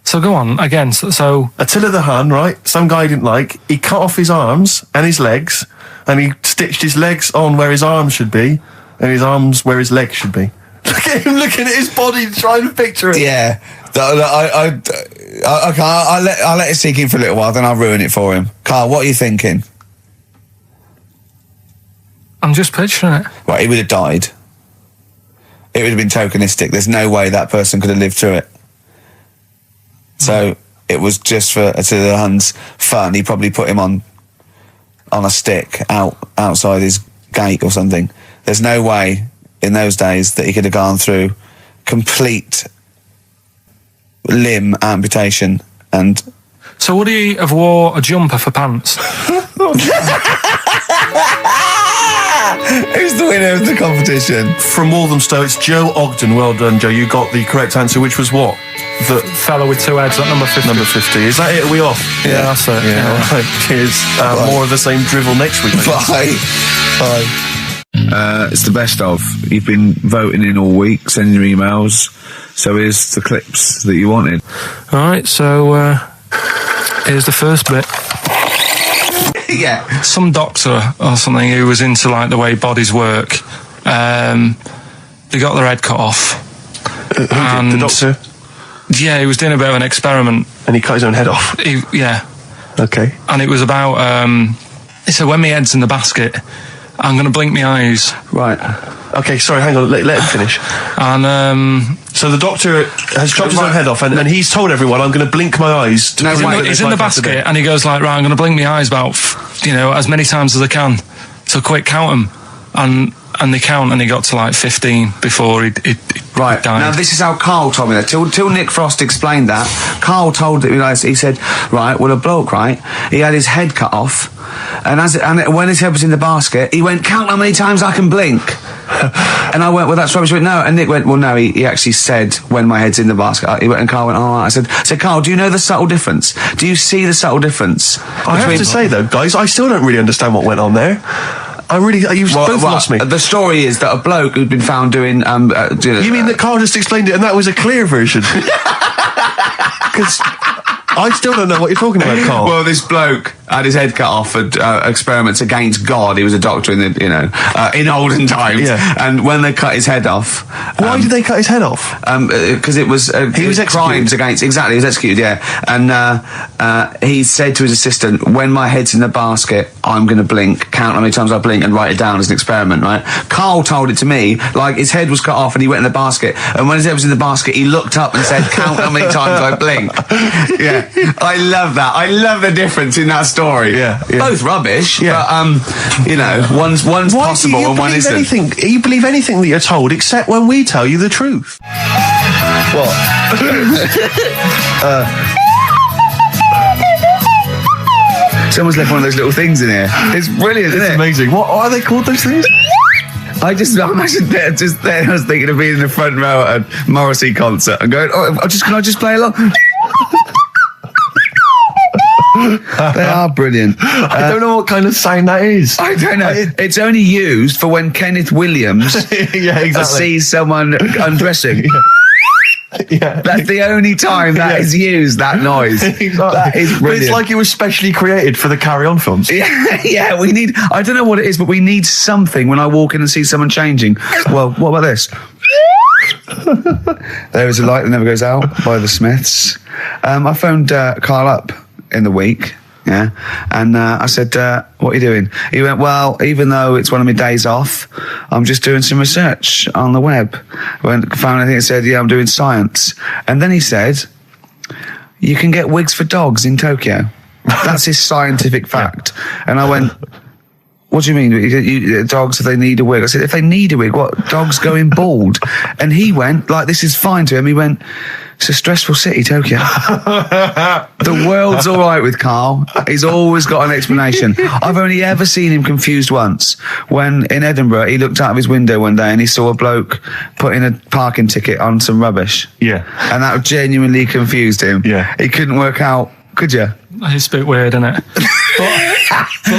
Speaker 2: So go on, again, so...
Speaker 3: Attila the Hun, right? Some guy he didn't like. He cut off his arms and his legs, and he stitched his legs on where his arms should be, and his arms where his legs should be. Look at him looking at his body, trying to picture it.
Speaker 1: Yeah. I'll let it sink in for a little while, then I'll ruin it for him. Carl, what are you thinking?
Speaker 2: I'm just picturing it.
Speaker 1: Right, he would have died. It would have been tokenistic. There's no way that person could have lived through it. So it was just for Attila the Hun's fun. He probably put him on a stick outside his gate or something. There's no way in those days that he could have gone through complete limb amputation. And
Speaker 2: so would he have wore a jumper for pants?
Speaker 1: Who's the winner of the competition?
Speaker 3: From Walthamstow, it's Joe Ogden. Well done, Joe. You got the correct answer, which was what? The
Speaker 2: fellow with two heads at number 50.
Speaker 3: Number 50. Is that it? Are we off?
Speaker 2: Yeah, that's it.
Speaker 3: Yeah. Right. Cheers. More of the same drivel next week.
Speaker 1: Bye. Bye. It's the best of. You've been voting in all week, sending your emails. So here's the clips that you wanted.
Speaker 2: All right, so here's the first bit.
Speaker 1: Yeah.
Speaker 2: Some doctor or something who was into like the way bodies work. They got their head cut off.
Speaker 3: The doctor?
Speaker 2: Yeah, he was doing a bit of an experiment.
Speaker 3: And he cut his own head off?
Speaker 2: Yeah.
Speaker 3: Okay.
Speaker 2: And it was about, he said, when my head's in the basket, I'm going to blink my eyes.
Speaker 3: Right. Okay, sorry, hang on, let him finish.
Speaker 2: And,
Speaker 3: so the doctor has chopped his own head off, and he's told everyone, I'm going to blink my eyes.
Speaker 2: He's in the basket, and he goes like, right, I'm going to blink my eyes about, as many times as I can. So quick, count them. And they count, and he got to like 15 before he
Speaker 5: Right.
Speaker 2: died.
Speaker 5: Now, this is how Carl told me that. Till Nick Frost explained that, Carl told me, he said, right, well, a bloke, right, he had his head cut off, and when his head was in the basket, he went, count how many times I can blink. And I went, well, that's rubbish. He went, no. And Nick went, well, no, he actually said, when my head's in the basket. He went, and Carl went, all right. I said, Carl, do you know the subtle difference? Do you see the subtle difference?
Speaker 3: I have to say, though, guys, I still don't really understand what went on there. You've both lost me.
Speaker 5: The story is that a bloke who'd been found doing...
Speaker 3: you mean that Carl just explained it and that was a clear version? Because I still don't know what you're talking about, Carl.
Speaker 5: Well, this bloke had his head cut off for experiments against God. He was a doctor in in olden times.
Speaker 3: Yeah.
Speaker 5: And when they cut his head off,
Speaker 3: why did they cut his head off?
Speaker 5: Because it was
Speaker 3: he was
Speaker 5: crimes against. Exactly, he was executed. Yeah, and he said to his assistant, "When my head's in the basket, I'm going to blink. Count how many times I blink and write it down as an experiment." Right? Karl told it to me like his head was cut off and he went in the basket, and when his head was in the basket, he looked up and said, "Count how many times I blink." Yeah, I love that. I love the difference in that story.
Speaker 3: Yeah.
Speaker 5: Both rubbish, but one's possible and one isn't.
Speaker 3: You believe anything that you're told, except when we tell you the truth.
Speaker 5: What? Someone's left one of those little things in here. It's brilliant, isn't it?
Speaker 3: Amazing. What are they called, those things?
Speaker 5: I imagine just there. I was thinking of being in the front row at a Morrissey concert and going, can I just play along? They are brilliant.
Speaker 3: I don't know what kind of sound that is.
Speaker 5: I don't know. It's only used for when Kenneth Williams sees someone undressing.
Speaker 3: Yeah.
Speaker 5: That's the only time that is used, that noise.
Speaker 3: Exactly.
Speaker 5: That is brilliant.
Speaker 3: But it's like it was specially created for the Carry On films.
Speaker 5: Yeah, we need, I don't know what it is, but we need something when I walk in and see someone changing. Well, what about this? There is a light that never goes out by the Smiths. I phoned Karl up in the week. Yeah, and I said, "What are you doing?" He went, "Well, even though it's one of my days off, I'm just doing some research on the web." Found anything that said, "Yeah, I'm doing science," and then he said, "You can get wigs for dogs in Tokyo." That's his scientific fact, and I went, "What do you mean? Dogs, if they need a wig?" I said, "If they need a wig, what? Dogs going bald?" And he went, like, this is fine to him. He went, "It's a stressful city, Tokyo." The world's all right with Karl. He's always got an explanation. I've only ever seen him confused once, when in Edinburgh he looked out of his window one day and he saw a bloke putting a parking ticket on some rubbish.
Speaker 3: Yeah.
Speaker 5: And that genuinely confused him.
Speaker 3: Yeah.
Speaker 5: He couldn't work out, could you?
Speaker 2: It's a bit weird, isn't it?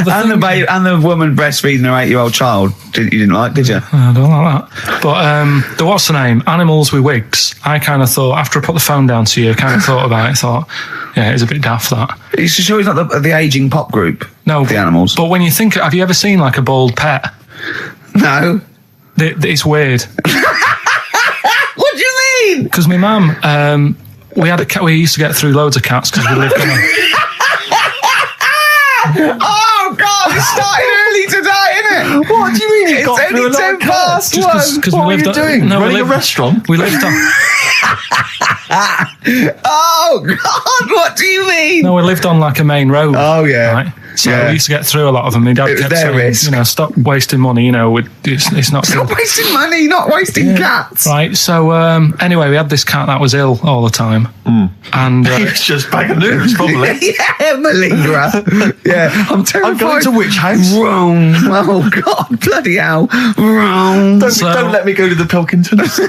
Speaker 5: And the woman breastfeeding her 8-year-old child, you didn't like, did you?
Speaker 2: I don't like that. But the what's the name? Animals with wigs. I kind of thought, after I put the phone down to you, I kind of thought about it. Thought, yeah, it's a bit daft, that.
Speaker 5: You sure he's not the ageing pop group?
Speaker 2: No,
Speaker 5: the Animals.
Speaker 2: But when you think, have you ever seen like a bald pet?
Speaker 5: No.
Speaker 2: It's weird.
Speaker 5: What do you mean?
Speaker 2: Because my mum, we had a cat. We used to get through loads of cats because we lived on a.
Speaker 5: Oh God! It started early today, isn't it?
Speaker 3: What do you mean?
Speaker 5: It's only 10 past one.
Speaker 3: What were you doing? Running a restaurant?
Speaker 2: We lived on.
Speaker 5: Oh God! What do you mean?
Speaker 2: No, we lived on like a main road.
Speaker 5: Oh yeah.
Speaker 2: Right? So we used to get through a lot of them. My dad kept saying,
Speaker 5: risk.
Speaker 2: Stop wasting money. It's not.
Speaker 5: Stop wasting money, not wasting cats.
Speaker 2: Right. So anyway, we had this cat that was ill all the time, and
Speaker 3: it's just bag of nerves, probably.
Speaker 5: Yeah, malingerer. Yeah, I'm terrified.
Speaker 3: I'm going to which house?
Speaker 5: Rome. Oh God, bloody hell, Rome.
Speaker 3: Don't let me go to the Pilkingtons.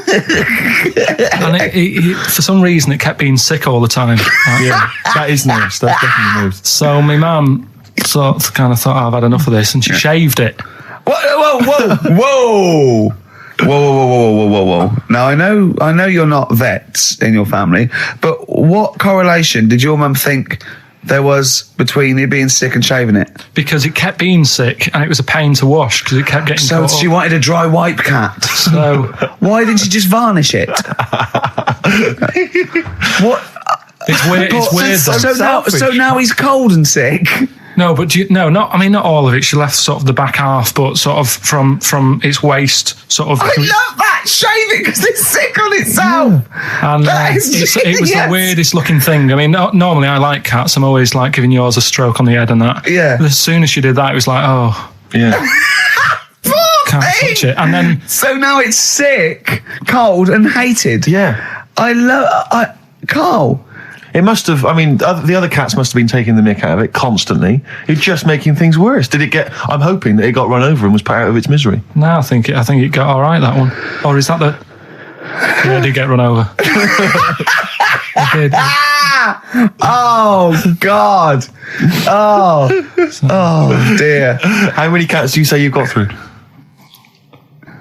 Speaker 2: And it, for some reason, it kept being sick all the time.
Speaker 3: Yeah, that is nerves. That's definitely nerves.
Speaker 2: So my mum kind of thought, I've had enough of this, and she shaved it.
Speaker 5: Whoa. Now I know you're not vets in your family, but what correlation did your mum think there was between it being sick and shaving it?
Speaker 2: Because it kept being sick, and it was a pain to wash because it kept getting.
Speaker 5: So she wanted a dry wipe cat.
Speaker 2: So
Speaker 5: why didn't she just varnish it? What?
Speaker 2: It's weird. It's weird.
Speaker 5: So now he's cold and sick.
Speaker 2: No, but not all of it. She left sort of the back half, but sort of from its waist, sort of.
Speaker 5: I love that. Shave it because it's sick on itself.
Speaker 2: And it was the weirdest looking thing. I mean, normally I like cats. I'm always like giving yours a stroke on the head and that.
Speaker 5: Yeah.
Speaker 2: But as soon as she did that, it was like, oh.
Speaker 3: Yeah.
Speaker 2: Can't touch it. And then.
Speaker 5: So now it's sick, cold, and hated.
Speaker 3: Yeah.
Speaker 5: Karl.
Speaker 3: It must have, the other cats must have been taking the mick out of it constantly. It's just making things worse. I'm hoping that it got run over and was put out of its misery.
Speaker 2: No, I think it got all right, that one. Or is that Yeah, it did get run over. It did.
Speaker 5: Oh, God. Oh, dear.
Speaker 3: How many cats do you say you've got through?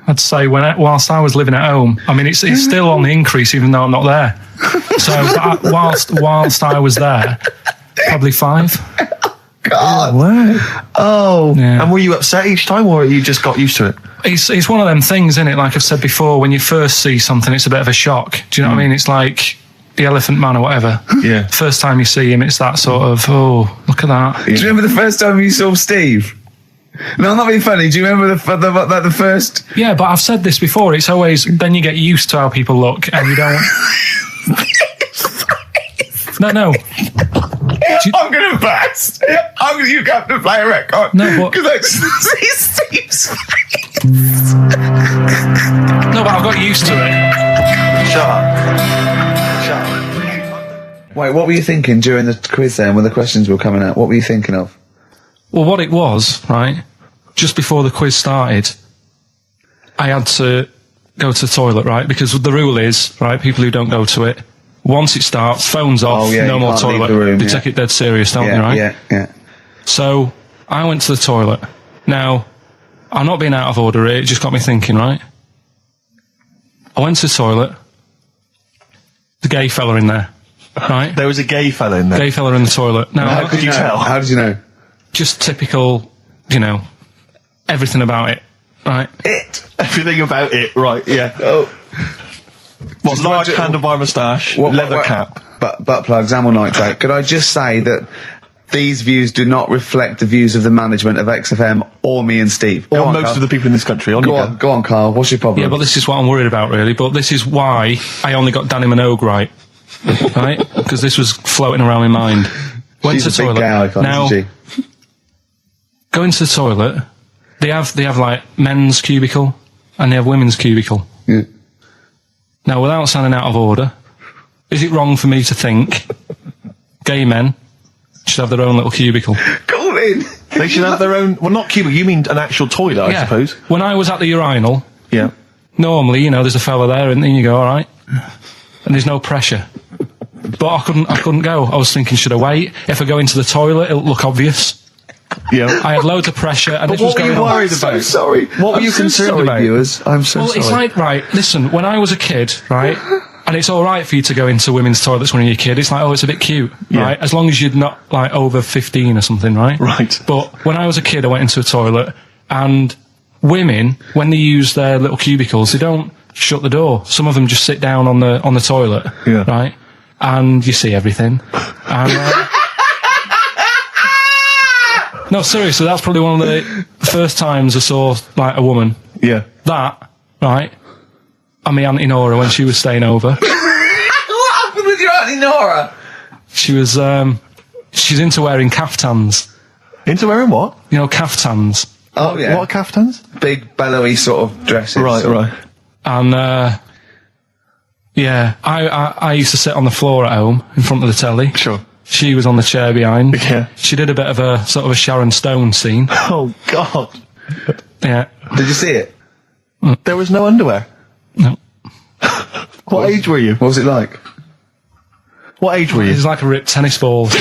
Speaker 2: I'd say whilst I was living at home, it's still on the increase even though I'm not there. So whilst I was there, probably 5.
Speaker 1: God.
Speaker 3: Wow.
Speaker 1: Oh.
Speaker 2: Yeah.
Speaker 3: And were you upset each time, or you just got used to it?
Speaker 2: It's one of them things, isn't it? Like I've said before, when you first see something, it's a bit of a shock. Do you know what I mean? It's like the Elephant Man or whatever.
Speaker 3: Yeah.
Speaker 2: First time you see him, it's that sort of, oh, look at that.
Speaker 1: Do you remember the first time you saw Steve? No, I'm not being funny. Do you remember the first?
Speaker 2: Yeah, but I've said this before. It's always, then you get used to how people look and you don't... No.
Speaker 1: I'm going to burst. You have to play a record.
Speaker 2: No, but...
Speaker 1: Because I see Steve's face.
Speaker 2: No, but I've got used to it.
Speaker 3: Shut up.
Speaker 1: Wait, what were you thinking during the quiz then when the questions were coming out? What were you thinking of?
Speaker 2: Well, what it was, right, just before the quiz started, I had to go to the toilet, right, because the rule is, right, people who don't go to it, once it starts, phones off, no more toilet. They take it dead serious, don't they, right?
Speaker 1: Yeah.
Speaker 2: So, I went to the toilet. Now, I'm not being out of order here, it just got me thinking, right? I went to the toilet, the gay fella in there, right?
Speaker 3: There was a gay fella in there.
Speaker 2: Gay fella in the toilet. Now,
Speaker 3: How could you tell?
Speaker 1: How did you know?
Speaker 2: Just typical, everything about it, right?
Speaker 3: Everything about it, right, yeah.
Speaker 1: Oh.
Speaker 3: What, large handlebar moustache, leather cap.
Speaker 1: Butt plugs, amyl nitrate. Could I just say that these views do not reflect the views of the management of XFM or me and Steve.
Speaker 3: Or most of the people in this country.
Speaker 1: Go on, Carl. What's your problem?
Speaker 2: Yeah, but this is what I'm worried about, really. But this is why I only got Danny Minogue right. Right? Because this was floating around my mind. Went
Speaker 1: She's
Speaker 2: to the
Speaker 1: a big
Speaker 2: toilet.
Speaker 1: gay icon,
Speaker 2: Now,
Speaker 1: isn't she?
Speaker 2: go into the toilet. They have like men's cubicle and they have women's cubicle.
Speaker 1: Yeah.
Speaker 2: Now, without sounding out of order, is it wrong for me to think gay men should have their own little cubicle?
Speaker 1: Call in.
Speaker 3: They should have their own... Well, not cubicle, you mean an actual toilet, I suppose.
Speaker 2: When I was at the urinal,
Speaker 3: Yeah.
Speaker 2: normally, there's a fella there and then you go, all right. And there's no pressure. But I couldn't go. I was thinking, should I wait? If I go into the toilet, it'll look obvious.
Speaker 3: Yeah.
Speaker 2: I had loads of pressure and
Speaker 3: But
Speaker 2: this was
Speaker 3: what were
Speaker 2: going
Speaker 3: you
Speaker 2: on.
Speaker 3: worried about?
Speaker 1: I'm so sorry.
Speaker 3: What were you concerned about?
Speaker 1: Viewers? I'm so
Speaker 2: Well,
Speaker 1: sorry.
Speaker 2: it's like, right, listen, when I was a kid, right, and it's all right for you to go into women's toilets when you're a kid, it's like, oh, it's a bit cute, right, as long as you're not, like, over 15 or something, right?
Speaker 3: Right.
Speaker 2: But when I was a kid, I went into a toilet, and women, when they use their little cubicles, they don't shut the door. Some of them just sit down on the toilet,
Speaker 3: Yeah.
Speaker 2: right, and you see everything. And, no, seriously, that's probably one of the first times I saw, like, a woman.
Speaker 3: Yeah.
Speaker 2: That, right, and my Auntie Nora when she was staying over.
Speaker 1: What happened with your Auntie Nora?
Speaker 2: She was, she's into wearing caftans.
Speaker 3: Into wearing what?
Speaker 2: Caftans.
Speaker 1: Oh, yeah.
Speaker 3: What are caftans?
Speaker 1: Big, bellowy sort of dresses.
Speaker 3: Right.
Speaker 2: And, yeah, I used to sit on the floor at home in front of the telly.
Speaker 3: Sure.
Speaker 2: She was on the chair behind.
Speaker 3: Yeah.
Speaker 2: She did a bit of a sort of a Sharon Stone scene.
Speaker 3: Oh, God.
Speaker 2: Yeah.
Speaker 1: Did you see it?
Speaker 3: There was no underwear.
Speaker 2: No.
Speaker 3: What age were you?
Speaker 1: What was it like?
Speaker 3: What age were you?
Speaker 2: It was like a ripped tennis ball.
Speaker 1: What?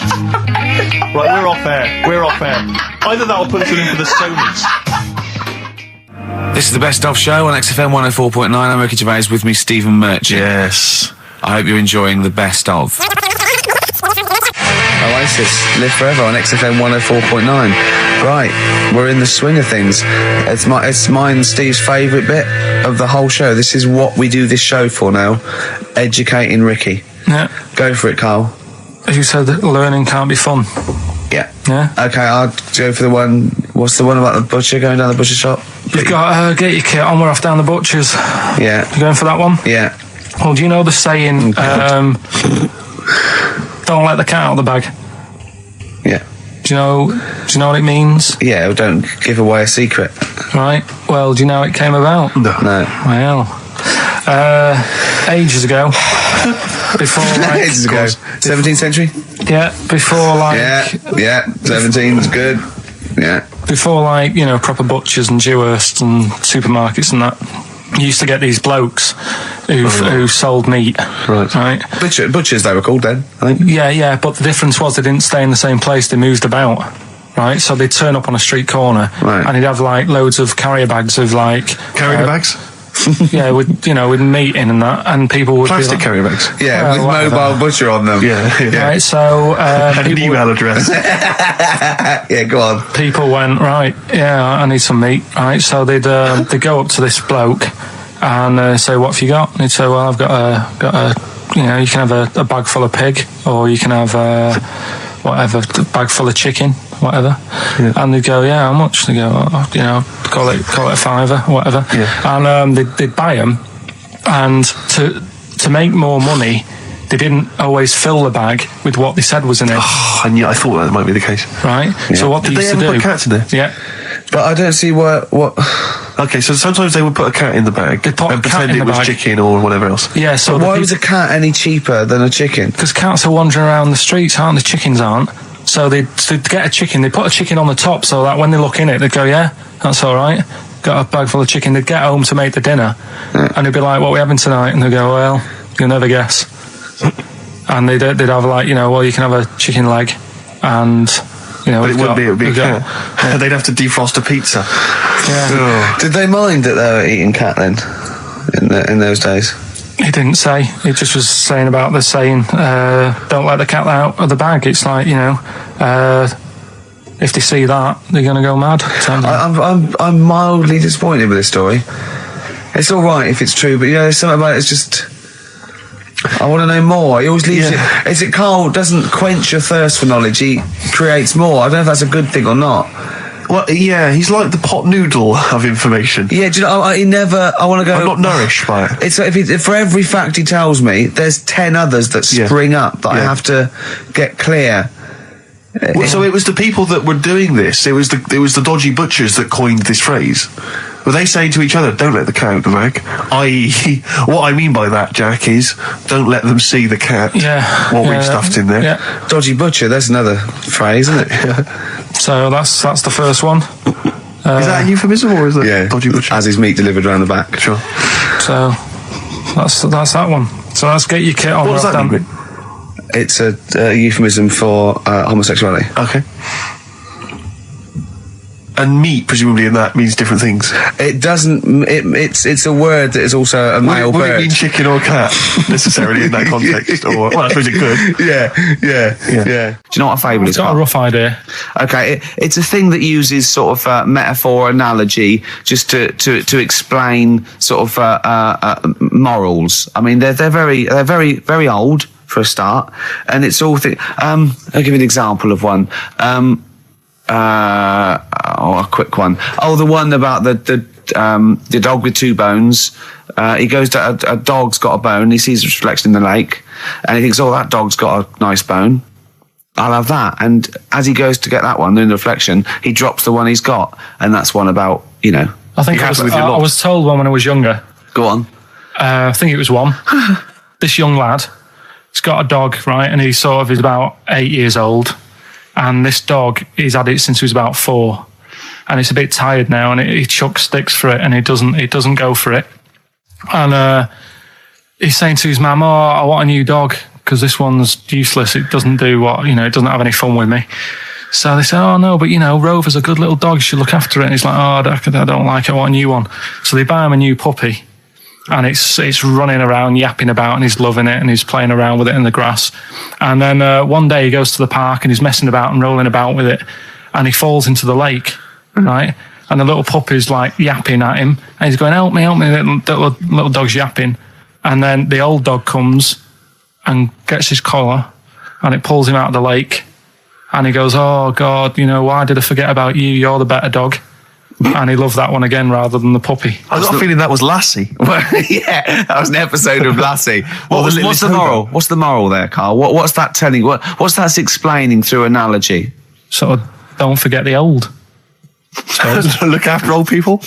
Speaker 3: Right, we're off air. We're off air. Either that or put us in for the Sonys.
Speaker 1: This is the Best Of Show on XFM 104.9. I'm Ricky Gervais, with me, Stephen Merchant.
Speaker 3: Yes.
Speaker 1: I hope you're enjoying the Best Of. Oasis, Live Forever on XFM 104.9. Right, we're in the swing of things. It's mine and Steve's favourite bit of the whole show. This is what we do this show for now. Educating Ricky.
Speaker 2: Yeah.
Speaker 1: Go for it, Carl.
Speaker 2: As you said, learning can't be fun.
Speaker 1: Yeah.
Speaker 2: Yeah.
Speaker 1: Okay, I'll go for the one. What's the one about the butcher, going down the butcher shop?
Speaker 2: You've got get your kit on, we're off down the butcher's.
Speaker 1: Yeah.
Speaker 2: You going for that one?
Speaker 1: Yeah.
Speaker 2: Well, do you know the saying, don't let the cat out of the bag?
Speaker 1: Yeah.
Speaker 2: Do you know what it means?
Speaker 1: Yeah, don't give away a secret.
Speaker 2: Right. Well, do you know how it came about?
Speaker 1: No.
Speaker 2: Well, ages ago. Before, like...
Speaker 1: Ages ago. 17th century?
Speaker 2: Yeah, before, like...
Speaker 1: Yeah, 17's good. Yeah.
Speaker 2: Before, like, proper butchers and Dewhursts and supermarkets and that, you used to get these blokes who sold meat. Right.
Speaker 1: Butchers, they were called then, I think.
Speaker 2: Yeah, but the difference was they didn't stay in the same place, they moved about. Right, so they'd turn up on a street corner,
Speaker 1: right,
Speaker 2: and he'd have, like, loads of carrier bags of, like...
Speaker 3: Carrier bags?
Speaker 2: Yeah, with meeting and that, and people would
Speaker 3: Plastic
Speaker 2: be
Speaker 3: carrier bags.
Speaker 1: Yeah, with mobile butcher on them.
Speaker 3: Yeah.
Speaker 2: Right, so
Speaker 3: And an email address.
Speaker 1: Yeah, go on.
Speaker 2: people went, right, yeah, I need some meat, right? So they'd go up to this bloke and say, what have you got? And he'd say, well, I've got a you can have a bag full of pig, or you can have whatever, a bag full of chicken, whatever.
Speaker 3: Yeah.
Speaker 2: And they'd go, yeah, how much? They go, call it a fiver, whatever.
Speaker 3: Yeah.
Speaker 2: And they'd buy them, and to make more money, they didn't always fill the bag with what they said was in it.
Speaker 3: Oh, I thought that might be the case.
Speaker 2: Right?
Speaker 3: Yeah.
Speaker 2: So what
Speaker 3: Did
Speaker 2: they
Speaker 3: they
Speaker 2: used
Speaker 3: ever
Speaker 2: to do...
Speaker 3: put cats in there?
Speaker 2: Yeah.
Speaker 1: But I don't see what...
Speaker 3: Okay, so sometimes they would put a cat in the bag
Speaker 2: They'd put
Speaker 3: and
Speaker 2: a cat
Speaker 3: pretend
Speaker 2: in
Speaker 3: it
Speaker 2: the
Speaker 3: was
Speaker 2: bag.
Speaker 3: chicken or whatever else.
Speaker 2: Yeah, so
Speaker 1: But why was a cat any cheaper than a chicken?
Speaker 2: because cats are wandering around the streets, aren't they? Chickens aren't. So they'd get a chicken, they put a chicken on the top so that when they look in it, they'd go, yeah, that's all right. Got a bag full of chicken. They'd get home to make the dinner, and they'd be like, what are we having tonight? And they'd go, well, you'll never guess. And they'd have like, well, you can have a chicken leg, and...
Speaker 3: But it would be a cat.
Speaker 2: Yeah.
Speaker 3: They'd have to defrost a pizza.
Speaker 2: Yeah.
Speaker 1: Did they mind that they were eating cat then, in those days?
Speaker 2: He didn't say. He just was saying about the saying, don't let the cat out of the bag. It's like, if they see that, they're going to go mad.
Speaker 1: I'm mildly disappointed with this story. It's all right if it's true, but there's something about it. It's just... I want to know more. He always leaves it. Is it Karl doesn't quench your thirst for knowledge? He creates more. I don't know if that's a good thing or not.
Speaker 3: Well, yeah, he's like the pot noodle of information.
Speaker 1: Yeah, do you know? He never. I want to go.
Speaker 3: I'm not nourished by it.
Speaker 1: It's like if for every fact he tells me, there's 10 others that spring up that I have to get clear.
Speaker 3: Well, so it was the people that were doing this. It was the dodgy butchers that coined this phrase. Were they saying to each other, don't let the cat out the bag? I.e., what I mean by that, Jack, is don't let them see the cat. What we've stuffed in there.
Speaker 2: Yeah.
Speaker 1: Dodgy butcher, that's another phrase, isn't it?
Speaker 2: So that's the first one.
Speaker 3: Is that a euphemism or is that dodgy butcher?
Speaker 1: As his meat delivered around the back.
Speaker 3: Sure.
Speaker 2: So that's that one. So let's get your kit on.
Speaker 3: What does that mean?
Speaker 1: It's a euphemism for homosexuality.
Speaker 3: Okay. And meat, presumably, in that means different things.
Speaker 1: It doesn't. It's a word that is also a male
Speaker 3: would
Speaker 1: bird.
Speaker 3: it mean chicken or cat necessarily in that context? Or well, I suppose it could.
Speaker 1: Yeah. Do you know what a fable is?
Speaker 2: I've got a rough idea.
Speaker 1: Okay, it's a thing that uses sort of metaphor, analogy, just to explain sort of morals. I mean, they're very old for a start, and it's all. I'll give you an example of one. A quick one. The one about the dog with two bones. He goes to a dog's got a bone. He sees a reflection in the lake, and he thinks, "Oh, that dog's got a nice bone. I'll have that." And as he goes to get that one in the reflection, he drops the one he's got, and that's one about
Speaker 2: I think I was told one when I was younger.
Speaker 1: Go on.
Speaker 2: I think it was one. This young lad, he's got a dog, right, and he sort of is about 8 years old. And this dog, he's had it since he was about 4, and it's a bit tired now, and he chucks sticks for it, and he doesn't go for it. And he's saying to his mum, I want a new dog because this one's useless. It doesn't do it doesn't have any fun with me. So they say, oh no, but Rover's a good little dog. You should look after it. And he's like, I don't like it. I want a new one. So they buy him a new puppy. And it's running around, yapping about, and he's loving it, and he's playing around with it in the grass. And then one day he goes to the park, and he's messing about and rolling about with it, and he falls into the lake, right? And the little puppy's like yapping at him, and he's going, help me, little dog's yapping. And then the old dog comes and gets his collar, and it pulls him out of the lake, and he goes, oh God, why did I forget about you? You're the better dog. And he loved that one again rather than the puppy.
Speaker 3: I got a feeling that was Lassie.
Speaker 1: Well, yeah, that was an episode of Lassie. What's the moral? What's the moral there, Karl? What's that telling? What's that explaining through analogy?
Speaker 2: Sort of, don't forget the old.
Speaker 3: Look after old people.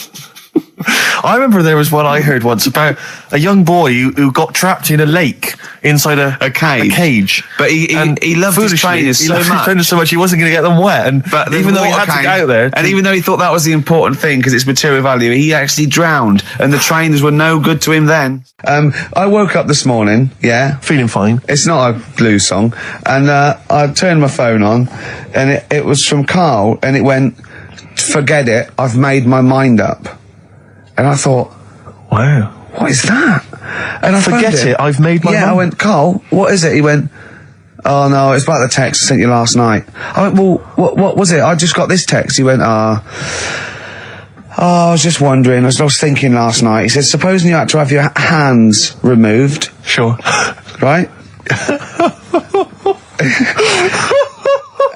Speaker 3: I remember there was one I heard once about a young boy who got trapped in a lake inside a cage.
Speaker 1: But he loved his trainers
Speaker 3: so much he wasn't going to get them wet. But even though he had to get out there,
Speaker 1: and even though he thought that was the important thing because it's material value, he actually drowned, and the trainers were no good to him then. I woke up this morning,
Speaker 3: feeling fine.
Speaker 1: It's not a blues song, and I turned my phone on, and it was from Karl, and it went, "Forget it, I've made my mind up." And I thought,
Speaker 3: Wow.
Speaker 5: What is that? And I
Speaker 3: Forget
Speaker 5: phoned him.
Speaker 3: it, I've made my
Speaker 5: Yeah,
Speaker 3: mum.
Speaker 5: I went, Carl, what is it? He went, oh no, it's about the text I sent you last night. I went, well, what was it? I just got this text. He went, I was just wondering, I was thinking last night. He said, supposing you had to have your hands removed.
Speaker 3: Sure.
Speaker 5: Right?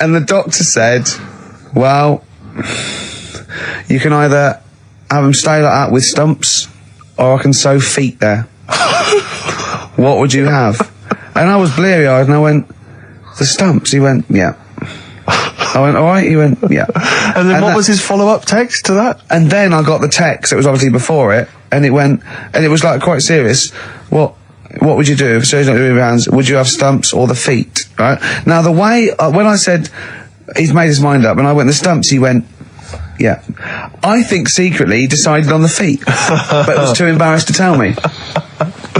Speaker 5: And the doctor said, well, you can either have them stay like that with stumps, or I can sew feet there. What would you have? And I was bleary-eyed, and I went, the stumps? He went, yeah. I went, all right? He went, yeah.
Speaker 3: And then what was his follow-up text to that?
Speaker 5: And then I got the text, it was obviously before it, and it went, and it was like quite serious. What would you do if surgery not doing your hands? Would you have stumps or the feet? Right? Now the way, when I said, he's made his mind up, and I went, the stumps, he went, yeah. I think secretly he decided on the feet, but was too embarrassed to tell me.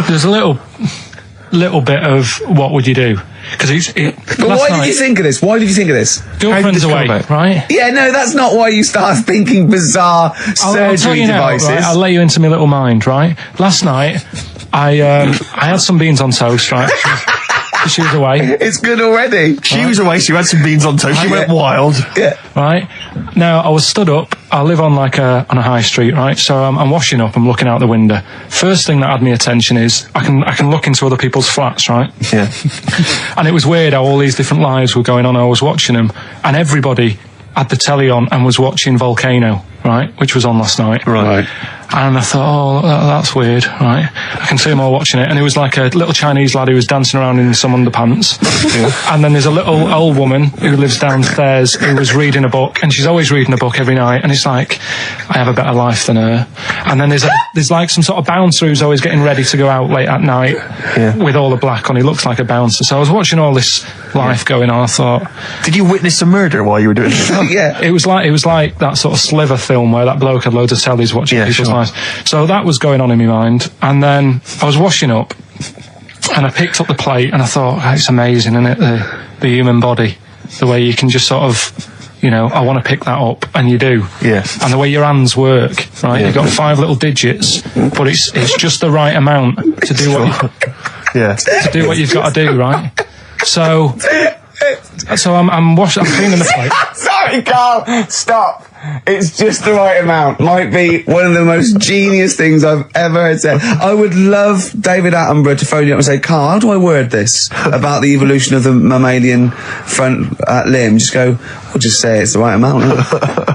Speaker 2: There's a little bit of what would you do? Because
Speaker 5: But why did you think of this? Why did you think of this?
Speaker 2: Girlfriend's away, right?
Speaker 5: Yeah, no, that's not why you start thinking bizarre
Speaker 2: I'll tell you now,
Speaker 5: devices.
Speaker 2: right? I'll let you into my little mind, right? Last night, I had some beans on toast, right? She was away.
Speaker 5: It's good already.
Speaker 3: She was away, she had some beans on toast, she went wild.
Speaker 5: Yeah.
Speaker 2: Right? Now, I was stood up. I live on on a high street, right? So I'm washing up, I'm looking out the window. First thing that had my attention is I can look into other people's flats, right?
Speaker 3: Yeah.
Speaker 2: And it was weird how all these different lives were going on. I was watching them, and everybody had the telly on and was watching Volcano, right? Which was on last night.
Speaker 3: Right.
Speaker 2: And I thought, that's weird, right? I can see them all watching it. And it was like a little Chinese lad who was dancing around in some underpants. And then there's a little old woman who lives downstairs who was reading a book, and she's always reading a book every night. And it's like, I have a better life than her. And then there's like some sort of bouncer who's always getting ready to go out late at night with all the black on. He looks like a bouncer. So I was watching all this life going on. I thought,
Speaker 3: did you witness a murder while you were doing it?
Speaker 5: Yeah.
Speaker 2: It was like that sort of Sliver film where that bloke had loads of tellies watching people's lives. So that was going on in my mind. And then I was washing up, and I picked up the plate, and I thought, it's amazing, isn't it? The human body, the way you can just sort of, I want to pick that up, and you do.
Speaker 3: Yes.
Speaker 2: And the way your hands work, right?
Speaker 3: Yeah.
Speaker 2: You've got 5 little digits, but it's just the right amount to do what you've got to do, right? So I'm cleaning the plate.
Speaker 5: Sorry, Carl, stop. It's just the right amount. Might be one of the most genius things I've ever heard said. I would love David Attenborough to phone you up and say, Carl, how do I word this about the evolution of the mammalian front limb? Just go, we'll just say it's the right amount.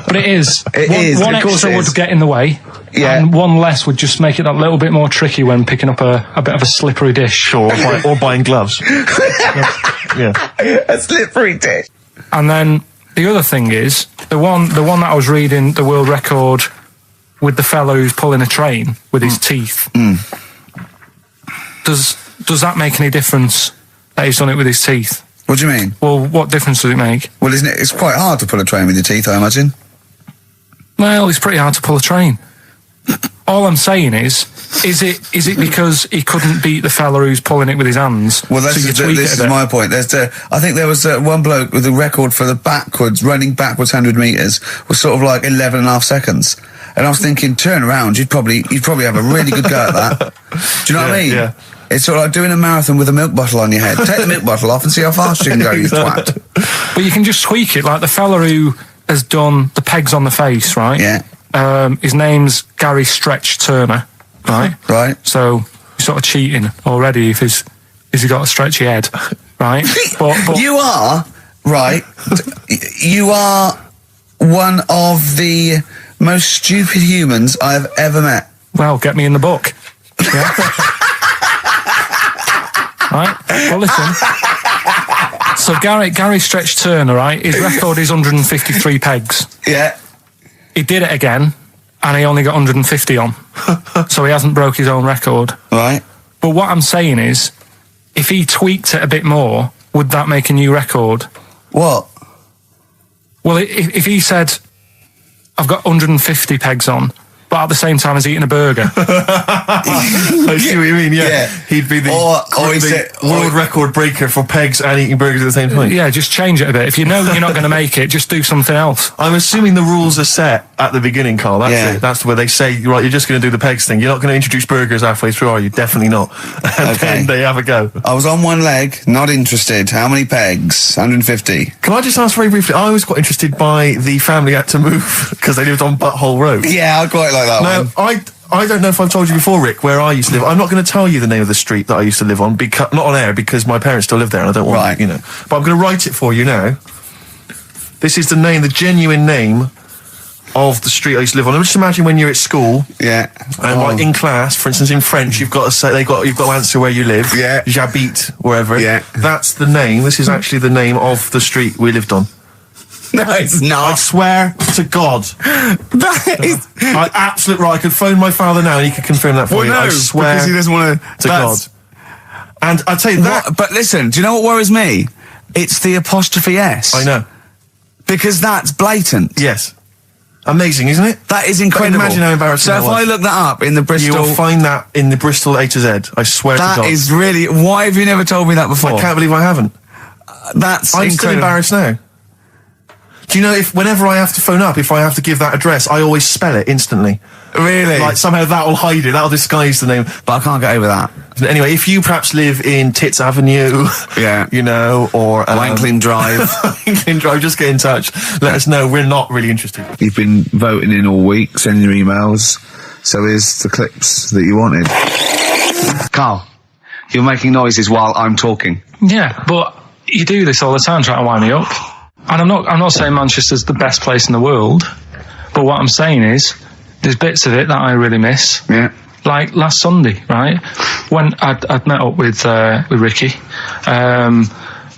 Speaker 2: But it is. One
Speaker 5: of course
Speaker 2: extra
Speaker 5: it
Speaker 2: would
Speaker 5: is.
Speaker 2: get in the way.
Speaker 5: Yeah.
Speaker 2: And one less would just make it that little bit more tricky when picking up a bit of a slippery dish.
Speaker 3: Or buying gloves. Yeah.
Speaker 5: A slippery dish.
Speaker 2: And then the other thing is, the one that I was reading, the world record with the fellow who's pulling a train with his teeth. Does that make any difference that he's done it with his teeth?
Speaker 1: What do you mean?
Speaker 2: Well, what difference does it make?
Speaker 1: Well, isn't it? It's quite hard to pull a train with your teeth, I imagine.
Speaker 2: Well, it's pretty hard to pull a train. All I'm saying is it because he couldn't beat the fella who's pulling it with his hands?
Speaker 1: Well, this is my point. I think there was one bloke with a record for running backwards 100 metres was sort of like 11 and a half seconds. And I was thinking, turn around, you'd probably have a really good go at that. Do you know what I mean?
Speaker 3: Yeah.
Speaker 1: It's sort of like doing a marathon with a milk bottle on your head. Take the milk bottle off and see how fast you can go, you twat.
Speaker 2: But you can just tweak it, like the fella who has done the pegs on the face, right?
Speaker 1: Yeah.
Speaker 2: His name's Gary Stretch Turner, right?
Speaker 1: Right.
Speaker 2: So you're sort of cheating already if he's got a stretchy head, right? But
Speaker 1: You are, right, you are one of the most stupid humans I've ever met.
Speaker 2: well, get me in the book. Yeah. Right? Well, listen. So Gary Stretch Turner, right? His record is 153 pegs.
Speaker 1: Yeah.
Speaker 2: He did it again, and he only got 150 on. So he hasn't broke his own record.
Speaker 1: Right.
Speaker 2: But what I'm saying is, if he tweaked it a bit more, would that make a new record?
Speaker 1: What?
Speaker 2: Well, if he said, I've got 150 pegs on, but at the same time as eating a burger.
Speaker 3: I see what you mean, yeah. He'd be the world record breaker for pegs and eating burgers at the same time.
Speaker 2: Yeah, just change it a bit. If you know you're not going to make it, just do something else.
Speaker 3: I'm assuming the rules are set at the beginning, Carl. That's it. That's where they say, right, you're just going to do the pegs thing. You're not going to introduce burgers halfway through, are you? Definitely not. And then they have a go.
Speaker 1: I was on one leg, not interested. How many pegs? 150.
Speaker 3: Can I just ask very briefly, I was quite interested by the family had to move because they lived on Butthole Road.
Speaker 1: Yeah, I quite like that one.
Speaker 3: I don't know if I've told you before, Rick, where I used to live. I'm not going to tell you the name of the street that I used to live on, not on air, because my parents still live there and I don't want, But I'm going to write it for you now. This is the genuine name of the street I used to live on. Just imagine when you're at school.
Speaker 1: Yeah.
Speaker 3: And like in class, for instance, in French, you've got to say, you've got to answer where you live.
Speaker 1: Yeah.
Speaker 3: J'habite, wherever.
Speaker 1: Yeah.
Speaker 3: That's the name. This is actually the name of the street we lived on.
Speaker 1: No, it's not.
Speaker 3: I swear to God.
Speaker 1: That is...
Speaker 3: I could phone my father now and he could confirm that for you.
Speaker 1: No,
Speaker 3: I swear
Speaker 1: because he doesn't want
Speaker 3: to God. And I'd say that...
Speaker 1: But listen, do you know what worries me? It's the apostrophe S.
Speaker 3: I know.
Speaker 1: Because that's blatant.
Speaker 3: Yes. Amazing, isn't it?
Speaker 1: That is incredible.
Speaker 3: But imagine how embarrassing
Speaker 1: that was. So if I look that up in the Bristol...
Speaker 3: You will find that in the Bristol A to Z. I swear to God.
Speaker 1: That is really... Why have you never told me that before?
Speaker 3: I can't believe I haven't.
Speaker 1: That's
Speaker 3: I'm
Speaker 1: incredible.
Speaker 3: still embarrassed now. Do you know, whenever I have to phone up, if I have to give that address, I always spell it instantly.
Speaker 1: Really?
Speaker 3: Like, somehow that will hide it, that'll disguise the name.
Speaker 1: But I can't get over that.
Speaker 3: Anyway, if you perhaps live in Tits Avenue, or...
Speaker 1: Wankling Drive.
Speaker 3: Wankling Drive, just get in touch. Let us know, we're not really interested.
Speaker 1: You've been voting in all week, sending your emails, so here's the clips that you wanted. Carl, you're making noises while I'm talking.
Speaker 2: Yeah, but you do this all the time, trying to wind me up. And I'm not saying Manchester's the best place in the world, but what I'm saying is there's bits of it that I really miss.
Speaker 1: Yeah.
Speaker 2: Like last Sunday, right? When I'd met up with Ricky,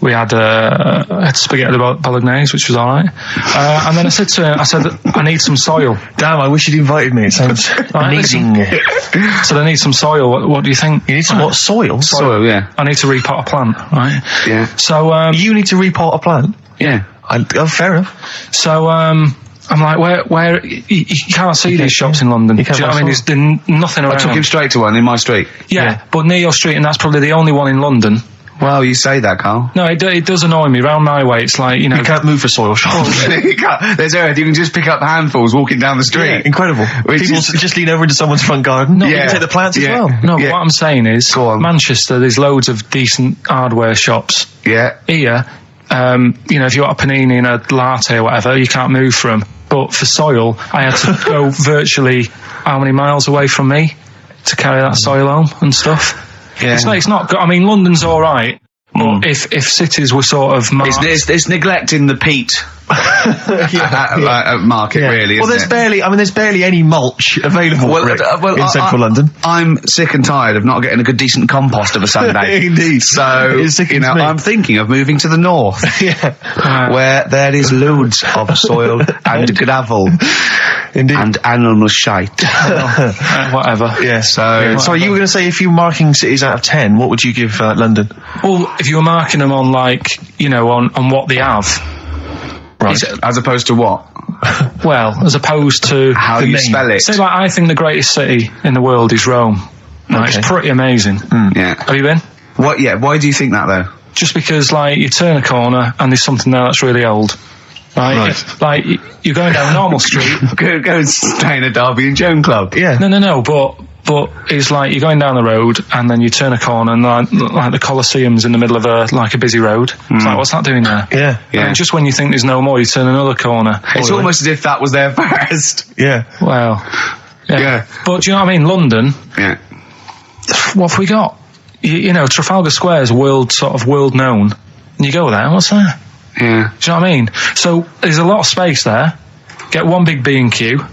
Speaker 2: we had spaghetti bolognese, which was all right. And then I said to him, I need some soil.
Speaker 3: Damn, I wish you'd invited me. It sounds amazing.
Speaker 2: So I need some soil. What do you think?
Speaker 3: You need some what? Soil?
Speaker 1: Soil, yeah.
Speaker 2: I need to repot a plant, right?
Speaker 1: Yeah.
Speaker 2: So
Speaker 3: you need to repot a plant?
Speaker 1: Yeah.
Speaker 3: Fair enough.
Speaker 2: So I'm like, where you can't see these shops in London. Do you know what I mean? There's nothing around.
Speaker 1: I took him straight to one in my street.
Speaker 2: Yeah, but near your street, and that's probably the only one in London.
Speaker 1: Well, you say that, Carl.
Speaker 2: No, it does annoy me. Round my way, it's like, you
Speaker 3: can't move for soil shops.
Speaker 1: You can't. There's earth. You can just pick up handfuls walking down the street.
Speaker 3: Yeah, incredible. People just lean over into someone's front garden.
Speaker 2: No,
Speaker 3: you can take the plants as well.
Speaker 2: No, but what I'm saying is, Manchester, there's loads of decent hardware shops.
Speaker 1: Yeah.
Speaker 2: Here, if you want a panini and a latte or whatever, you can't move from. But for soil, I had to go virtually how many miles away from me to carry that soil home and stuff. Yeah. It's not good. I mean, London's all right, but if cities were sort of
Speaker 1: it's neglecting the peat market, really.
Speaker 3: Well, there's barely any mulch available in central London.
Speaker 1: I'm sick and tired of not getting a good decent compost of a Sunday.
Speaker 3: Indeed.
Speaker 1: So I'm thinking of moving to the north, where there is loads of soil and gravel.
Speaker 3: Indeed.
Speaker 1: And animal shite.
Speaker 2: Whatever.
Speaker 3: Yeah. So you were going to say, if you were marking cities out of 10, what would you give London?
Speaker 2: Well, if you were marking them on on what they have.
Speaker 1: Right. As opposed to what?
Speaker 2: Well, as opposed to
Speaker 1: how you spell it.
Speaker 2: Say, I think the greatest city in the world is Rome. Right? Okay. It's pretty amazing.
Speaker 1: Yeah.
Speaker 2: Have you been?
Speaker 1: What? Yeah. Why do you think that though?
Speaker 2: Just because, you turn a corner and there's something there that's really old. Right. You're going down a normal street.
Speaker 1: Go and stay in a Derby and Joan club.
Speaker 2: Yeah. No. But it's you're going down the road and then you turn a corner and the Colosseum's in the middle of a busy road. It's what's that doing there?
Speaker 3: Yeah.
Speaker 2: And just when you think there's no more, you turn another corner.
Speaker 1: It's almost as if that was there first.
Speaker 3: Yeah.
Speaker 2: Well. Yeah. But do you know what I mean? London.
Speaker 1: Yeah.
Speaker 2: What have we got? Trafalgar Square is world known. And you go there, what's there?
Speaker 1: Yeah.
Speaker 2: Do you know what I mean? So there's a lot of space there. Get one big B&Q.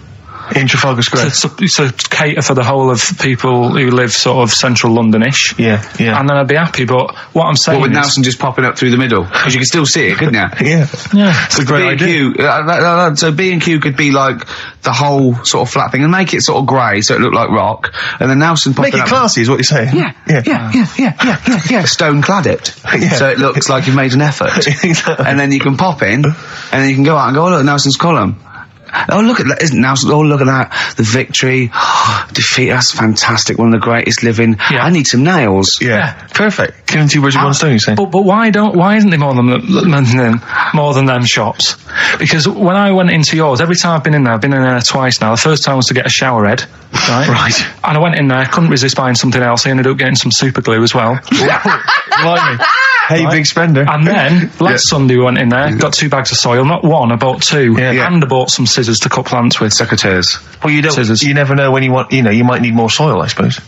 Speaker 3: In Trafalgar Square.
Speaker 2: To cater for the whole of people who live sort of central Londonish.
Speaker 3: Yeah.
Speaker 2: And then I'd be happy, but what I'm saying
Speaker 1: with Nelson just popping up through the middle? Because you can still see it, couldn't you?
Speaker 2: Yeah.
Speaker 3: It's a great idea.
Speaker 1: So B&Q could be the whole sort of flat thing and make it sort of grey so it looked like rock, and then Nelson popping
Speaker 3: up. Make it classy is what you're saying.
Speaker 1: Yeah. Stone clad it. Yeah. So it looks like you've made an effort.
Speaker 3: Exactly.
Speaker 1: And then you can pop in, and then you can go out and go, oh look, Nelson's column.
Speaker 5: Oh, look at that! Look at that! The victory, defeat. That's fantastic. One of the greatest living.
Speaker 2: Yeah.
Speaker 5: I need some nails.
Speaker 3: Yeah. Perfect. Killing two birds with one stone, you say?
Speaker 2: But why isn't there more than them shops? Because when I went into yours, every time I've been in there twice now. The first time was to get a shower head, right?
Speaker 3: Right.
Speaker 2: And I went in there, couldn't resist buying something else. I ended up getting some super glue as well.
Speaker 3: Blimey. Hey,
Speaker 2: Right.
Speaker 3: big spender.
Speaker 2: And then last Sunday we went in there, got 2 bags of soil, not one, I bought 2, and I bought some scissors to cut plants with.
Speaker 5: Secateurs.
Speaker 3: Well, you don't.
Speaker 2: Scissors.
Speaker 3: You never know when you want. You might need more soil, I suppose.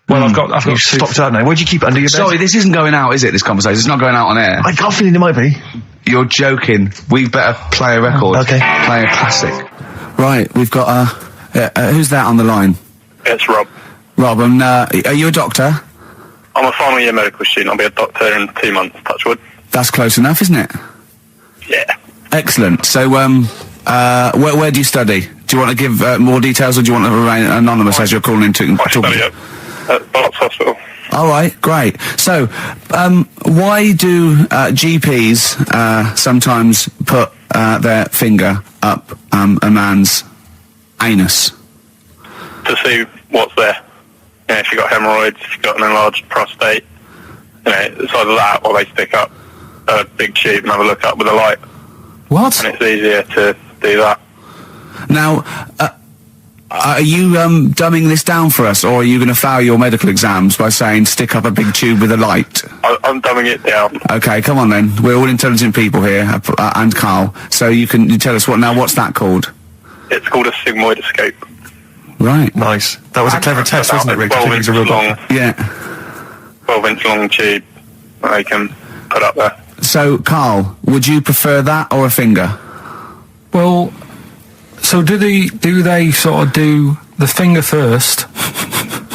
Speaker 2: Well, I've got
Speaker 3: You've
Speaker 2: 2.
Speaker 3: stopped that now. Where'd you keep it under your bed?
Speaker 5: Sorry, this isn't going out, is it? This conversation. It's not going out on air.
Speaker 3: I got a feeling it might be.
Speaker 5: You're joking. We better play a record.
Speaker 3: Okay.
Speaker 5: Play a classic.
Speaker 1: Right, we've got who's that on the line?
Speaker 4: It's Rob.
Speaker 1: Rob, and are you a doctor?
Speaker 4: I'm a final year medical student. I'll be a doctor in 2 months, touch wood.
Speaker 1: That's close enough, isn't it?
Speaker 4: Yeah.
Speaker 1: Excellent. So, where do you study? Do you want to give more details, or do you want to remain anonymous as you're calling in to
Speaker 4: I study at Barts Hospital.
Speaker 1: All right, great. So, why do GPs sometimes put their finger up a man's anus?
Speaker 4: To see what's there. You know, if you've got hemorrhoids, if you've got an enlarged prostate, it's either that or they stick up a big tube and have a look up with a light.
Speaker 2: What?
Speaker 4: And it's easier to do that.
Speaker 1: Now, are you dumbing this down for us, or are you going to fail your medical exams by saying stick up a big tube with a light?
Speaker 4: I'm dumbing it down.
Speaker 1: Okay, come on then. We're all intelligent people here, and Carl. So you tell us what's that called?
Speaker 4: It's called a sigmoidoscope.
Speaker 1: Right.
Speaker 3: Nice. That was a clever test, wasn't it, Rick?
Speaker 4: 12 inch long.
Speaker 1: Yeah.
Speaker 4: 12 inch long tube that they can put up there.
Speaker 1: So, Carl, would you prefer that or a finger?
Speaker 2: Well, so do they sort of do the finger first,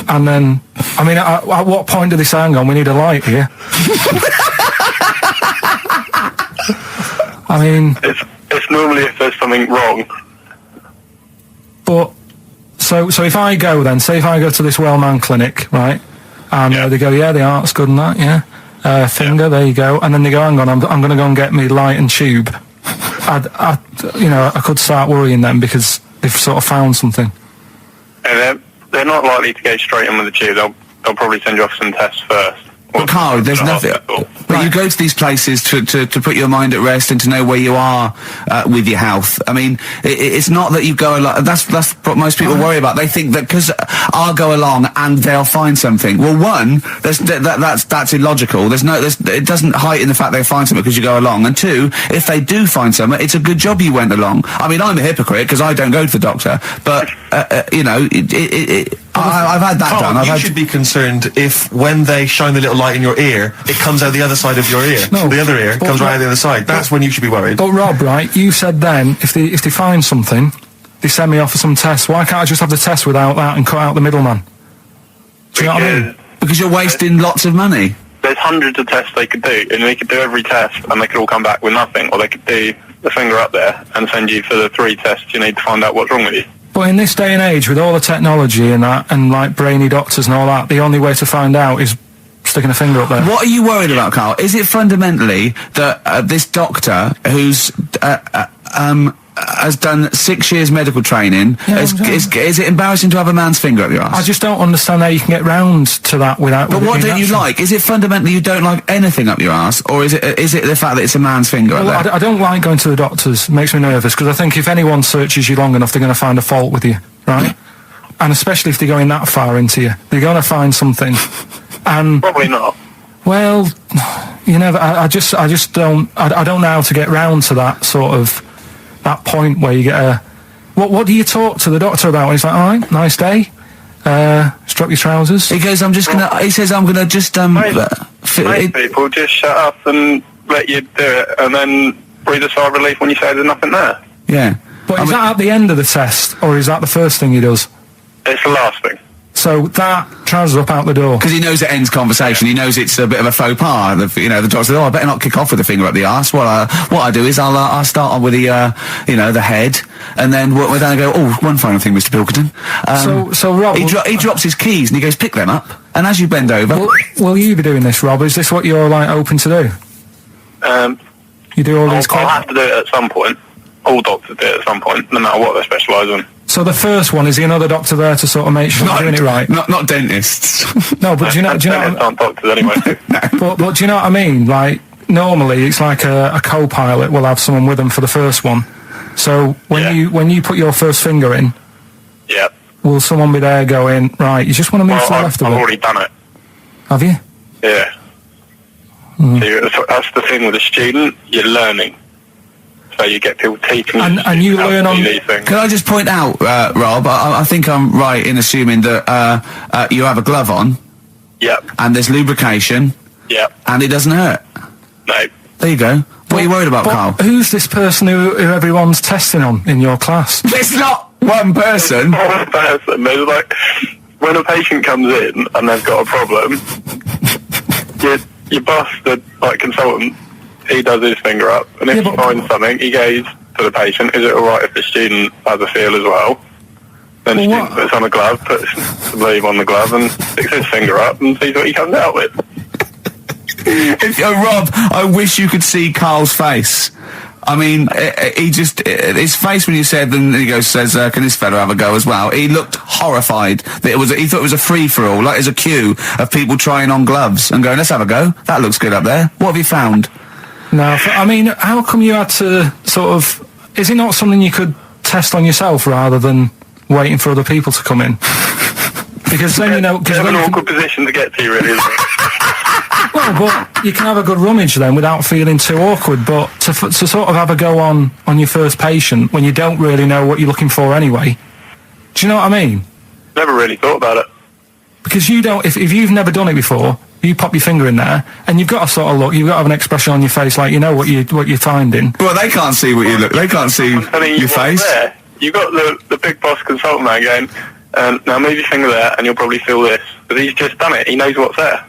Speaker 2: and then, I mean, at what point do they say, hang on, we need a light here? I mean...
Speaker 4: It's normally if there's something wrong.
Speaker 2: But, so if I go then, say if I go to this Wellman clinic, right, and they go, yeah, the art's good and that, yeah, finger, there you go, and then they go, hang on, I'm going to go and get me light and tube. I could start worrying then because they've sort of found something.
Speaker 4: And they're not likely to go straight in with the tube. They'll probably send you off some tests first.
Speaker 1: But Carl, there's nothing. But you go to these places to put your mind at rest and to know where you are with your health. I mean, it's not that you go along. That's what most people worry about. They think that because I'll go along and they'll find something. Well, one, that's illogical. It doesn't heighten the fact they find something because you go along. And two, if they do find something, it's a good job you went along. I mean, I'm a hypocrite because I don't go to the doctor, but I've had that done.
Speaker 3: You should be concerned if when they shine the little light in your ear, it comes out the other side of your ear.
Speaker 2: No,
Speaker 3: the other ear comes right out the other side. That's when you should be worried.
Speaker 2: But Rob, right, you said then, if they find something, they send me off for some tests. Why can't I just have the test without that and cut out the middleman? Do you know what I mean?
Speaker 1: Because you're wasting lots of money.
Speaker 4: There's hundreds of tests they could do, and they could do every test, and they could all come back with nothing, or they could do the finger up there and send you for the 3 tests you need to find out what's wrong with you.
Speaker 2: But in this day and age, with all the technology and that, and like brainy doctors and all that, the only way to find out is sticking a finger up there.
Speaker 1: What are you worried about, Carl? Is it fundamentally that this doctor who's has done 6 years medical training, is it embarrassing to have a man's finger up your ass?
Speaker 2: I just don't understand how you can get round to that without...
Speaker 1: But what don't you like? Is it fundamentally you don't like anything up your ass, or is it the fact that it's a man's finger up there?
Speaker 2: I don't like going to the doctors. It makes me nervous, because I think if anyone searches you long enough, they're going to find a fault with you, right? And especially if they're going that far into you. They're going to find something. And
Speaker 4: probably not.
Speaker 2: Well, you never... I just don't... I don't know how to get round to that sort of... that point where you get a... What do you talk to the doctor about? He's like, all right, nice day. Strap your trousers.
Speaker 1: He goes, he says, I'm gonna just,
Speaker 4: Most people just shut up and let you do it, and then breathe a sigh of relief when you say there's nothing there.
Speaker 1: Yeah.
Speaker 2: But is that at the end of the test, or is that the first thing he does?
Speaker 4: It's the last thing.
Speaker 2: So that trousers up out the door.
Speaker 1: Because he knows it ends conversation. He knows it's a bit of a faux pas. The doctor says, I better not kick off with the finger up the arse. What I do is I'll start on with the, the head, and then we're then go, one final thing, Mr. Pilkington.
Speaker 2: So Rob...
Speaker 1: He drops his keys and he goes, pick them up. And as you bend over...
Speaker 2: Will you be doing this, Rob? Is this what you're, open to do? You do all these...
Speaker 4: I'll have to do it at some point. all doctors do it at some point, no matter what they specialise in.
Speaker 2: So the first one, is the another doctor there to sort of make sure you're doing it right?
Speaker 1: Not dentists.
Speaker 2: No, but do you know?
Speaker 4: Aren't doctors anyway.
Speaker 2: But do you know what I mean? Like, normally it's like a co-pilot will have someone with them for the first one. So when you put your first finger in,
Speaker 4: Yeah.
Speaker 2: will someone be there going, right, you just want to move to the left of
Speaker 4: I've
Speaker 2: it?
Speaker 4: already done it.
Speaker 2: Have you?
Speaker 4: Yeah. So that's the thing with a student, you're learning. So you get people teaching
Speaker 2: And you learn
Speaker 4: how to
Speaker 2: on...
Speaker 4: do these things.
Speaker 1: Can I just point out, Rob, I think I'm right in assuming that you have a glove on,
Speaker 4: Yep.
Speaker 1: and there's lubrication,
Speaker 4: Yep.
Speaker 1: and it doesn't hurt.
Speaker 4: No.
Speaker 1: There you go. What are you worried about,
Speaker 2: But
Speaker 1: Carl?
Speaker 2: who's this person who everyone's testing on in your class?
Speaker 1: It's not one person.
Speaker 4: One person. There's like, when a patient comes in and they've got a problem, your boss, the consultant, he does his finger up, and if he finds something, he goes to the patient, is it alright if the student has a feel as well? Then the student puts on a glove, puts the bleed on the glove, and sticks his finger up and sees what he comes out with.
Speaker 1: Rob, I wish you could see Carl's face. I mean, his face when you said, and he says, can this fella have a go as well? He looked horrified. That he thought it was a free-for-all, like there's a queue of people trying on gloves and going, let's have a go. That looks good up there. What have you found?
Speaker 2: No, I mean, how come you had to sort of... Is it not something you could test on yourself rather than waiting for other people to come in? Because then, you know...
Speaker 4: It's an awkward position to get to, really, isn't it?
Speaker 2: Well, but you can have a good rummage then without feeling too awkward, but to sort of have a go on your first patient when you don't really know what you're looking for anyway, do you know what I mean?
Speaker 4: Never really thought about it.
Speaker 2: Because you don't... If you've never done it before... You pop your finger in there, and you've got to sort of look. You've got to have an expression on your face, like you know what you're finding.
Speaker 1: Well, they can't see what you look. They can't see your face.
Speaker 4: There. You got the big boss consultant man going, now move your finger there, and you'll probably feel this. But he's just done it. He knows what's there.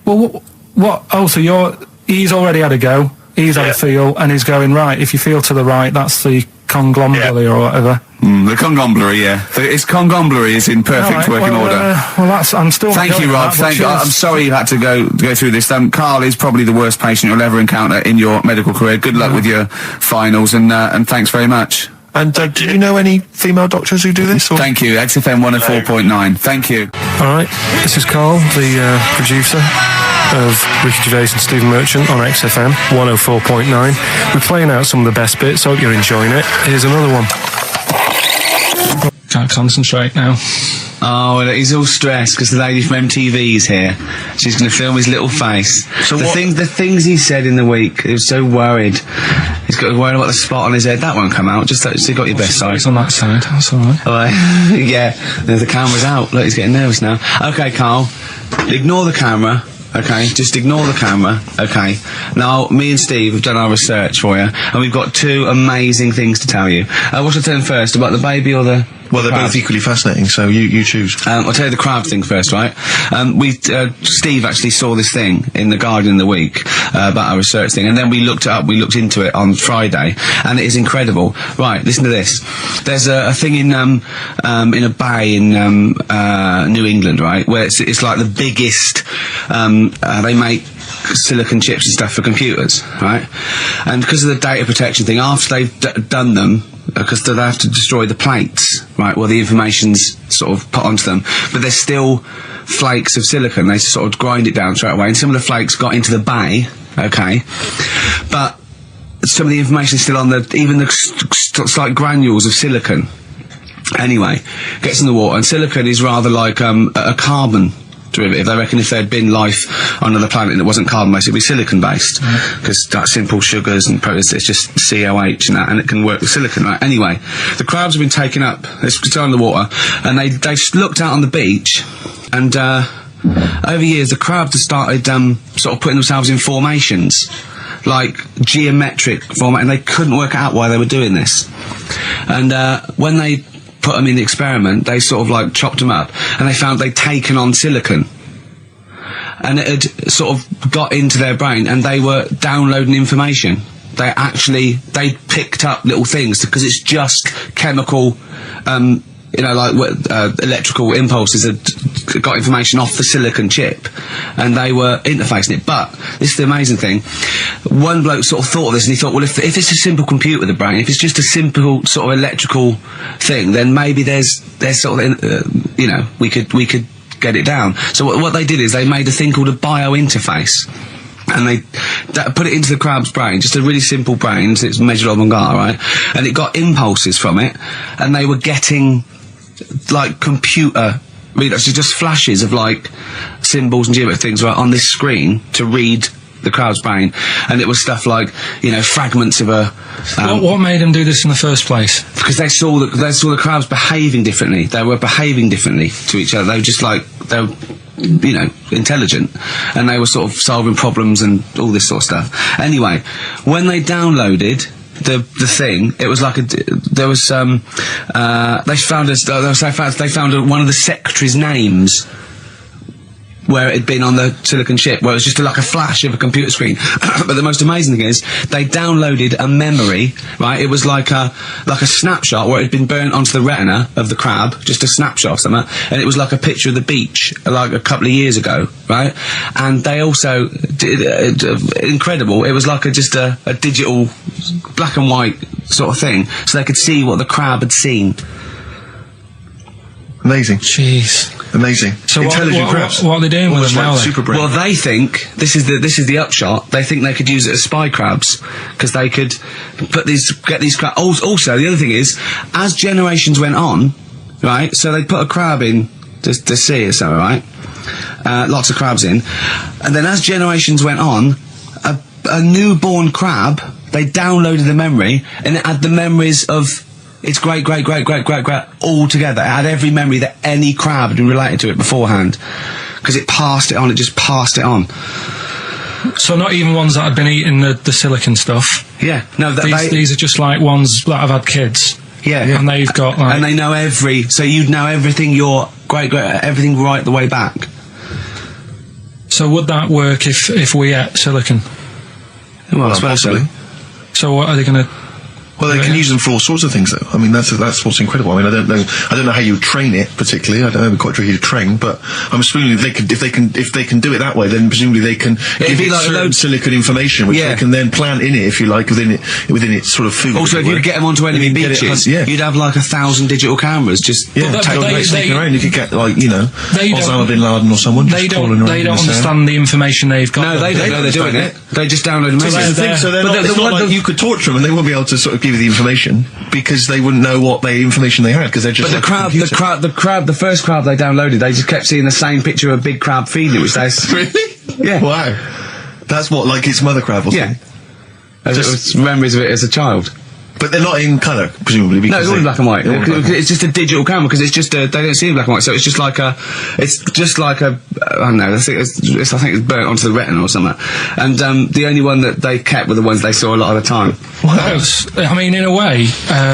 Speaker 2: Well, what? Oh, so he's already had a go. He's had a feel, and he's going right. If you feel to the right, that's the conglomeracy or whatever.
Speaker 1: The conglomeracy, yeah. Its conglomeracy is in perfect working order.
Speaker 2: Well, that's. I'm still.
Speaker 1: Thank you, Rob. Thank you. I'm sorry you had to go through this. Carl is probably the worst patient you'll ever encounter in your medical career. Good luck with your finals, and thanks very much.
Speaker 3: And do you know any female doctors who do this? Or?
Speaker 1: Thank you. XFM 104.9. Thank you.
Speaker 2: All right. This is Carl, the producer of Ricky Gervais and Stephen Merchant on XFM 104.9. We're playing out some of the best bits. Hope you're enjoying it. Here's another one. Can't concentrate now.
Speaker 5: Oh, well, he's all stressed because the lady from MTV is here. She's going to film his little face. So the things he said in the week, he was so worried. He's got worried about the spot on his head. That won't come out. Just so you got your best side.
Speaker 2: It's on that side. That's all right.
Speaker 5: Oh, yeah, the camera's out. Look, he's getting nervous now. Okay, Carl, ignore the camera. Okay, just ignore the camera. Okay, now me and Steve have done our research for you, and we've got two amazing things to tell you. What should I tell him first, about the baby or the...
Speaker 3: Well, they're both equally fascinating, so you choose.
Speaker 5: I'll tell you the crab thing first, right? Steve actually saw this thing in The Guardian in the week about our research thing, and then we looked it up, we looked into it on Friday, and it is incredible. Right, listen to this. There's a thing in a bay in New England, right, where it's like the biggest, they make silicon chips and stuff for computers, right? And because of the data protection thing, after they've done them, because they have to destroy the plates, right, well, the information's sort of put onto them, but there's still flakes of silicon. They sort of grind it down straight away, and some of the flakes got into the bay, okay, but some of the information is still on even the slight granules of silicon. Anyway, gets in the water, and silicon is rather like a carbon derivative. They reckon if there had been life on another planet that wasn't carbon-based, it'd be silicon-based, because that simple sugars and proteins, it's just COH and that, and it can work with silicon, right? Anyway, the crabs have been taken up, they're still in the water, and they looked out on the beach, and over years the crabs have started sort of putting themselves in formations, like geometric format, and they couldn't work out why they were doing this. And when they put them in the experiment, they sort of like chopped them up, and they found they'd taken on silicon, and it had sort of got into their brain, and they were downloading information. They picked up little things, because it's just chemical you know, like electrical impulses had got information off the silicon chip, and they were interfacing it. But this is the amazing thing. One bloke sort of thought of this, and he thought, well, if it's a simple computer with a brain, if it's just a simple sort of electrical thing, then maybe there's sort of, you know, we could get it down. So what they did is they made a thing called a biointerface. And they put it into the crab's brain, just a really simple brain, so it's measured avant-garde, right? And it got impulses from it, and they were getting, like, computer readouts, so just flashes of, like, symbols and geometric things, right, on this screen to read the crab's brain. And it was stuff like, you know, fragments of a...
Speaker 2: what made them do this in the first place?
Speaker 5: Because they saw the crabs behaving differently. They were behaving differently to each other. They were just like... They were, you know, intelligent, and they were sort of solving problems and all this sort of stuff. Anyway, when they downloaded the thing, it was like there was they found one of the secretary's names where it had been on the silicon chip, where it was just like a flash of a computer screen. But the most amazing thing is, they downloaded a memory, right? It was like a snapshot where it had been burnt onto the retina of the crab, just a snapshot or something, and it was like a picture of the beach, like a couple of years ago, right? And they also did, incredible, it was like just a digital black and white sort of thing, so they could see what the crab had seen.
Speaker 3: Amazing.
Speaker 2: Jeez.
Speaker 3: Amazing.
Speaker 2: So
Speaker 3: intelligent crabs.
Speaker 2: What are they doing with them now?
Speaker 3: Super brain.
Speaker 5: Well, they think this is the upshot. They think they could use it as spy crabs, because they could get these crabs. Also, the other thing is, as generations went on, right? So they put a crab in the sea or something, right? Lots of crabs in, and then as generations went on, a newborn crab, they downloaded the memory, and it had the memories of its great all together. It had every memory that any crab had been related to it beforehand, because it passed it on. It just passed it on.
Speaker 2: So not even ones that had been eating the silicon stuff.
Speaker 5: Yeah, no.
Speaker 2: These are just like ones that have had kids.
Speaker 5: Yeah,
Speaker 2: and they've got like,
Speaker 5: and they know so you'd know everything. Your everything right the way back.
Speaker 2: So would that work if we ate silicon?
Speaker 5: Well, I suppose so.
Speaker 2: So what are they going to?
Speaker 3: Well, they can use them for all sorts of things, though. I mean, that's what's incredible. I mean, I don't know how you train it particularly. I don't know, it'd be quite tricky to train, but I'm assuming if they can do it that way, then presumably they can give it like certain silicon information, which they can then plant in it, if you like, within its sort of food.
Speaker 5: Also, if you get them onto enemy beaches, you'd have like 1,000 digital cameras just
Speaker 3: sneaking around. You could get like, you know, Osama bin Laden or someone just crawling around.
Speaker 2: They don't understand the information they've got.
Speaker 5: No, they don't know they're doing it. They just download them.
Speaker 3: So it's not like you could torture them and they won't be able to sort of give you the information, because they wouldn't know what information they had, because they're just.
Speaker 5: But the first crab they downloaded, they just kept seeing the same picture of a big crab feeding it, which they
Speaker 3: really.
Speaker 5: Yeah.
Speaker 3: Wow. That's what, like its mother crab or something.
Speaker 5: Yeah. Just memories of it as a child.
Speaker 3: But they're not in colour, presumably.
Speaker 5: No, it's all in black and white. It's just a digital camera, because it's just they don't see in black and white, so it's just like a I don't know. I think it's burnt onto the retina or something. And the only one that they kept were the ones they saw a lot of the time.
Speaker 2: Wow. I mean, in a way,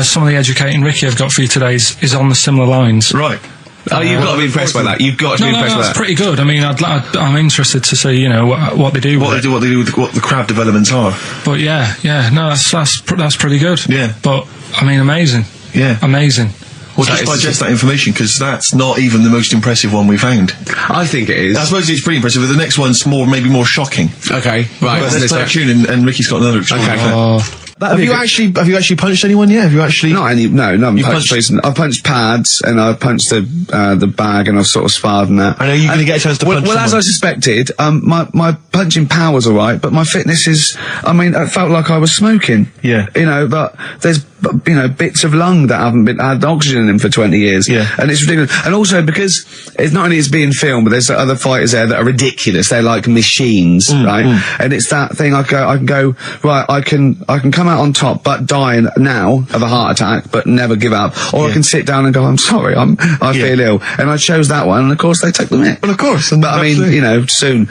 Speaker 2: some of the educating Ricky I've got for you today is on the similar lines.
Speaker 3: Right.
Speaker 5: Oh, you've got to be impressed by that. You've got to be impressed by that.
Speaker 2: That's pretty good. I mean, I'm interested to see, you know, what they do.
Speaker 3: What they do with what the crab developments are.
Speaker 2: But yeah, no, that's pretty good.
Speaker 3: Yeah.
Speaker 2: But I mean, amazing.
Speaker 3: Yeah.
Speaker 2: Amazing.
Speaker 3: Well, just digest that information, because that's not even the most impressive one we found.
Speaker 5: I think it is.
Speaker 3: I suppose it's pretty impressive, but the next one's maybe more shocking.
Speaker 5: Okay, right.
Speaker 3: But let's play a tune, and Ricky's got another extraordinary fact. Have you actually punched anyone yet? Have you actually?
Speaker 1: No, I've punched pads, and I've punched the bag, and I've sort of sparred and that.
Speaker 3: I know you're going to get a chance to punch
Speaker 1: Well, as I suspected, my punching power's alright, but my fitness is, I mean, it felt like I was smoking.
Speaker 3: Yeah.
Speaker 1: You know, but there's, you know, bits of lung that haven't had oxygen in them for 20 years.
Speaker 3: Yeah.
Speaker 1: And it's ridiculous. And also because it's not only it's being filmed, but there's other fighters there that are ridiculous. They're like machines, right? And it's that thing, I can go, right, I can come out on top, but die now of a heart attack, but never give up. Or I can sit down and go, I'm sorry, I feel ill. And I chose that one, and of course they took the mick.
Speaker 3: Well, of course.
Speaker 1: But I mean, you know, soon,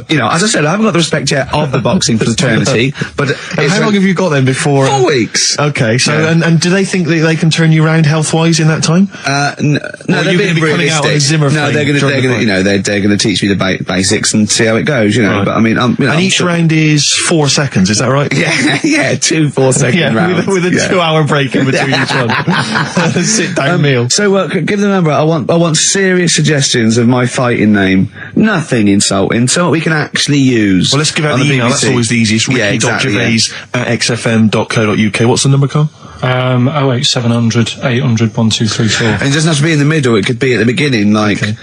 Speaker 1: you know, as I said, I haven't got the respect yet of the boxing fraternity, but
Speaker 3: how long have you got then before?
Speaker 1: 4 weeks.
Speaker 3: Okay, so, and do they think that they can turn you around health-wise in that time?
Speaker 1: No, they're being realistic. No, they're going to, you know, they're going to teach me the basics and see how it goes, you know. Right. But I mean, you know,
Speaker 3: and each round is 4 seconds, is that right?
Speaker 1: Yeah, 2
Speaker 5: 2 4-second rounds.
Speaker 3: with a 2-hour break in between each one. Sit down meal.
Speaker 5: So give the number. I want serious suggestions of my fighting name. Nothing insulting. So we can actually use.
Speaker 3: Well, let's give out
Speaker 5: on
Speaker 3: the email.
Speaker 5: BBC.
Speaker 3: That's always the easiest. Ricky.gervais@xfm.co.uk. What's the number, Carl?
Speaker 2: 08700 800 1234.
Speaker 5: And it doesn't have to be in the middle. It could be at the beginning, like the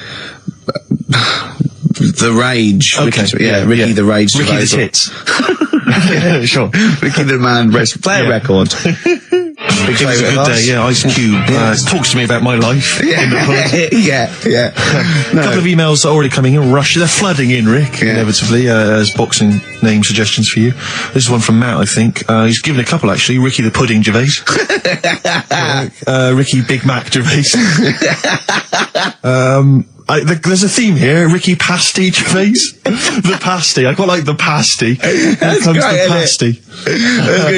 Speaker 5: Rage.
Speaker 3: Okay.
Speaker 5: Ricky the Rage.
Speaker 3: Ricky the
Speaker 5: Gervais.
Speaker 3: Tits. Yeah, sure.
Speaker 5: Ricky the Man play a record. Big
Speaker 3: It was a good day, Ice Cube talks to me about my life in the pub.
Speaker 5: yeah.
Speaker 3: A couple of emails are already coming in. They're flooding in, Rick, inevitably, as boxing name suggestions for you. This is one from Matt, I think. He's given a couple, actually. Ricky the Pudding Gervais. Ricky Big Mac Gervais. There's a theme here. Ricky Pasty Gervais. The pasty. I quite like the pasty. Here comes
Speaker 5: great,
Speaker 3: the pasty.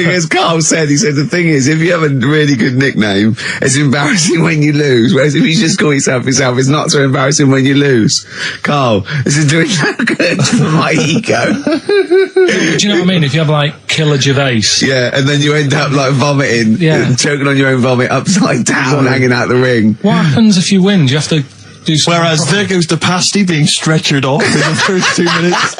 Speaker 5: As Carl said, he said the thing is, if you have a really good nickname, it's embarrassing when you lose. Whereas if you just call yourself, it's not so embarrassing when you lose. Carl, this is doing no good for my ego.
Speaker 2: Do you know what I mean? If you have like Killer Gervais.
Speaker 5: Yeah, and then you end up like vomiting, choking on your own vomit upside down, hanging out the ring.
Speaker 2: What happens if you win? Do you have to do something?
Speaker 3: Whereas there goes the pasty being stretchered off in the first 2 minutes.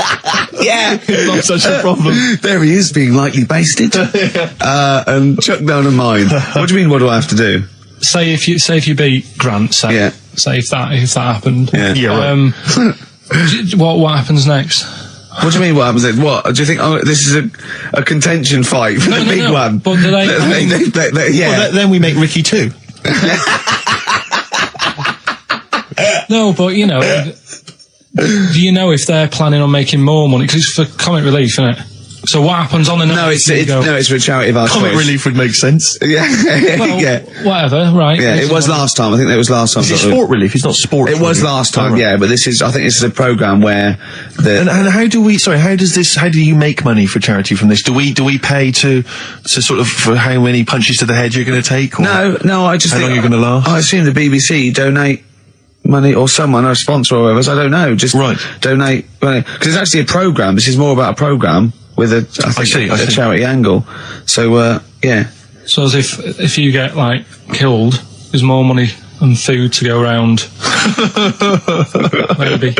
Speaker 5: Yeah.
Speaker 3: Not such a problem.
Speaker 5: There he is, being lightly basted. And chucked down a mine. What do you mean, what do I have to do?
Speaker 2: Say if you beat Grant, say if that happened.
Speaker 3: Yeah.
Speaker 2: What happens next?
Speaker 5: What do you mean, what happens next? What? Do you think this is a contention fight for the big one?
Speaker 2: But do they...
Speaker 3: Well, then we make Ricky 2.
Speaker 2: No, but do you know if they're planning on making more money? Because it's for comic relief, isn't it? So what happens on the night?
Speaker 5: No, it's for a charity of our
Speaker 3: Comic
Speaker 5: choice.
Speaker 3: relief would make sense.
Speaker 5: Yeah.
Speaker 2: Well, whatever, right.
Speaker 5: Yeah, it was last time. I think it was last time.
Speaker 3: Is it sport relief? It's not sport.
Speaker 5: It was last time, but I think this is a programme where
Speaker 3: and how do you make money for charity from this? Do we pay to sort of for how many punches to the head you're going to take? Or
Speaker 5: No, I just
Speaker 3: how
Speaker 5: think
Speaker 3: long you're going to last?
Speaker 5: I assume the BBC donate money, or someone, or a sponsor or whatever, I don't know, just donate money. Because it's actually a programme. This is more about a programme with a charity angle. So,
Speaker 2: So as if you get, like, killed, there's more money and food to go around. Maybe.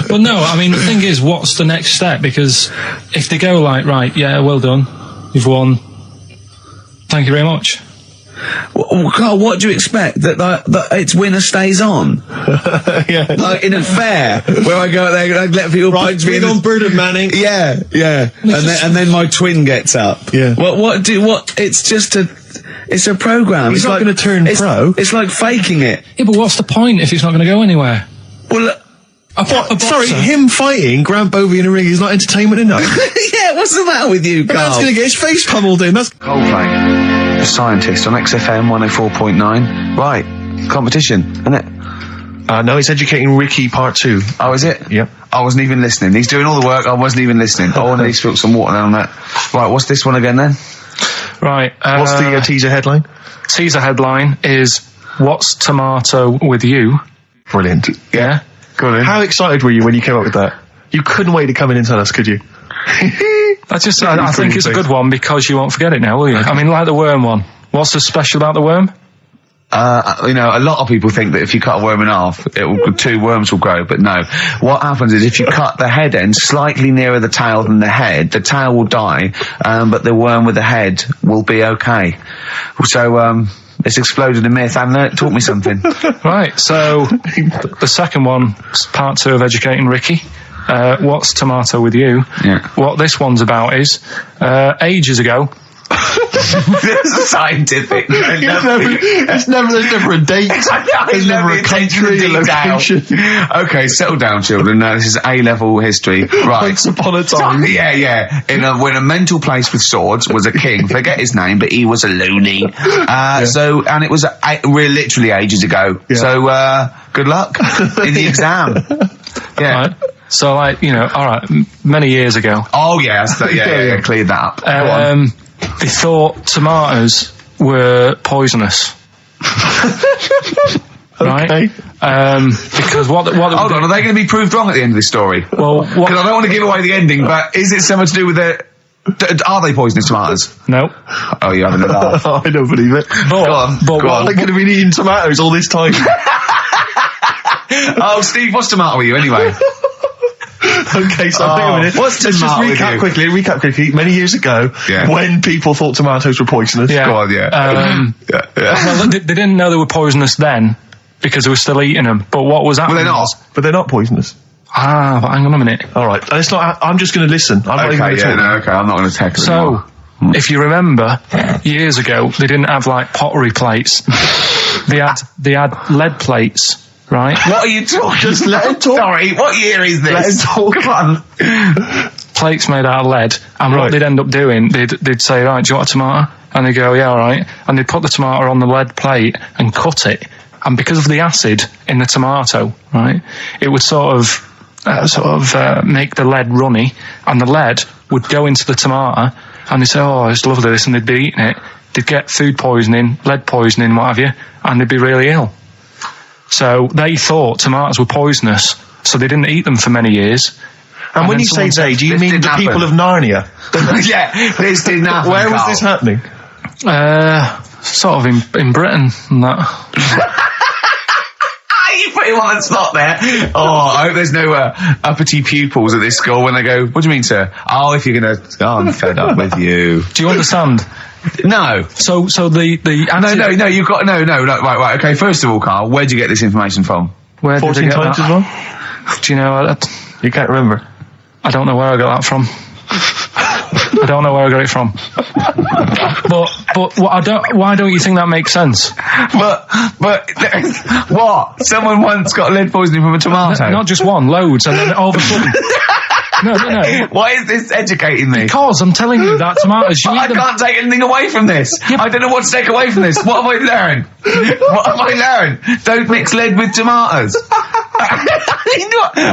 Speaker 2: But no, I mean, the thing is, what's the next step? Because if they go like, right, yeah, well done, you've won, thank you very much.
Speaker 5: Well, Carl, what do you expect? That it's winner stays on?
Speaker 3: Yeah.
Speaker 5: Like in a fair, where I go out there and I let people punch me.
Speaker 3: On Bird of Manning.
Speaker 5: Yeah. And then my twin gets up.
Speaker 3: Yeah.
Speaker 5: It's just it's a programme.
Speaker 3: He's not going to turn pro.
Speaker 5: It's like faking it.
Speaker 2: Yeah, but what's the point if it's not going to go anywhere?
Speaker 5: Well,
Speaker 3: sorry, him fighting Grant Bovey in a ring is not entertainment enough.
Speaker 5: Yeah, what's the matter with you, Carl?
Speaker 3: That's going to get his face pummeled in. That's
Speaker 1: Coldplay, The Scientist on XFM 104.9. Right, competition, isn't it?
Speaker 3: No, it's Educating Ricky Part 2.
Speaker 1: Oh, is it?
Speaker 3: Yep.
Speaker 1: I wasn't even listening. He's doing all the work, I wasn't even listening. I want to spill some water on that. Right, what's this one again then?
Speaker 2: Right.
Speaker 3: What's the teaser headline?
Speaker 2: Teaser headline is, What's Tomato With You?
Speaker 3: Brilliant.
Speaker 2: Yeah?
Speaker 1: Go on.
Speaker 3: How excited were you when you came up with that? You couldn't wait to come in and tell us, could you?
Speaker 2: I think it's a good one because you won't forget it now, will you? I mean, like the worm one. What's so special about the worm?
Speaker 1: A lot of people think that if you cut a worm in half, 2 worms will grow, but no. What happens is if you cut the head end slightly nearer the tail than the tail will die, but the worm with the head will be okay. So, it's exploded a myth, and it taught me something.
Speaker 2: Right, so the second one, part 2 of Educating Ricky. What's Tomato With You?
Speaker 5: Yeah.
Speaker 2: What this one's about is, ages ago...
Speaker 1: It's scientific.
Speaker 3: There's never a date. There's never a country, a location.
Speaker 1: Okay, settle down, children. No, this is A-level history. Right.
Speaker 3: Once upon a time.
Speaker 1: Yeah. When a mental place with swords was a king, forget his name, but he was a loony. So, and it was literally ages ago. Yeah. So, good luck in the exam. Yeah.
Speaker 2: Right. So, alright, many years ago.
Speaker 1: Oh, yeah, cleared that up.
Speaker 2: They thought tomatoes were poisonous. Right?
Speaker 3: Okay.
Speaker 2: Because what
Speaker 1: hold on, are they going to be proved wrong at the end of this story?
Speaker 2: Well,
Speaker 1: because I don't want to give away the ending, but is it so much to do with
Speaker 5: Are they poisonous tomatoes?
Speaker 2: No.
Speaker 5: Oh, you having a laugh?
Speaker 3: I don't believe it. Go on. They could have been eating tomatoes all this time.
Speaker 5: Oh, Steve, what's tomato with you anyway?
Speaker 3: Okay, so let's just recap quickly. Many years ago, when people thought tomatoes were poisonous.
Speaker 2: Yeah.
Speaker 5: Go on,
Speaker 2: Well, they didn't know they were poisonous then because they were still eating them. But what was happening?
Speaker 3: But they're not poisonous.
Speaker 2: But hang on a minute.
Speaker 3: All right, it's not. I'm just going to listen. I'm not even going to talk.
Speaker 5: I'm not going to tackle it.
Speaker 2: So, if you remember, years ago they didn't have like pottery plates. They had lead plates. Right?
Speaker 5: What are you talking?
Speaker 3: Just let him talk.
Speaker 5: Sorry, what year is this?
Speaker 3: Let him talk.
Speaker 5: Come on.
Speaker 2: Plates made out of lead, and what they'd end up doing, they'd say, right, do you want a tomato? And they'd go, yeah, all right. And they'd put the tomato on the lead plate and cut it. And because of the acid in the tomato, right, it would sort of make the lead runny, and the lead would go into the tomato, and they'd say, oh, it's lovely this, and they'd be eating it. They'd get food poisoning, lead poisoning, what have you, and they'd be really ill. So they thought tomatoes were poisonous, so they didn't eat them for many years.
Speaker 3: And when you say they, do you mean the people of Narnia?
Speaker 5: Yeah, this didn't happen.
Speaker 3: Where was this happening?
Speaker 2: Sort of in Britain and that.
Speaker 5: You put him on the spot there. Oh, I hope there's no uppity pupils at this school when they go, what do you mean, sir? Oh, if you're going to... Oh, I'm fed up with you.
Speaker 2: Do you understand?
Speaker 5: No.
Speaker 2: So the
Speaker 5: No, you've got... No, right, okay, first of all, Carl, where'd you get this information from?
Speaker 2: Where
Speaker 3: 14
Speaker 2: did I get
Speaker 3: times
Speaker 2: that?
Speaker 3: as well?
Speaker 2: Do you know...
Speaker 3: You can't remember?
Speaker 2: I don't know where I got that from. I don't know where I got it from. But why don't you think that makes sense?
Speaker 5: But what? Someone once got lead poisoning from a tomato?
Speaker 2: Not just one, loads, and then all of a sudden... No.
Speaker 5: Why is this educating me?
Speaker 2: Because I'm telling you that tomatoes...
Speaker 5: I can't take anything away from this. Yeah, I don't know what to take away from this. What have I learned? Don't mix lead with tomatoes.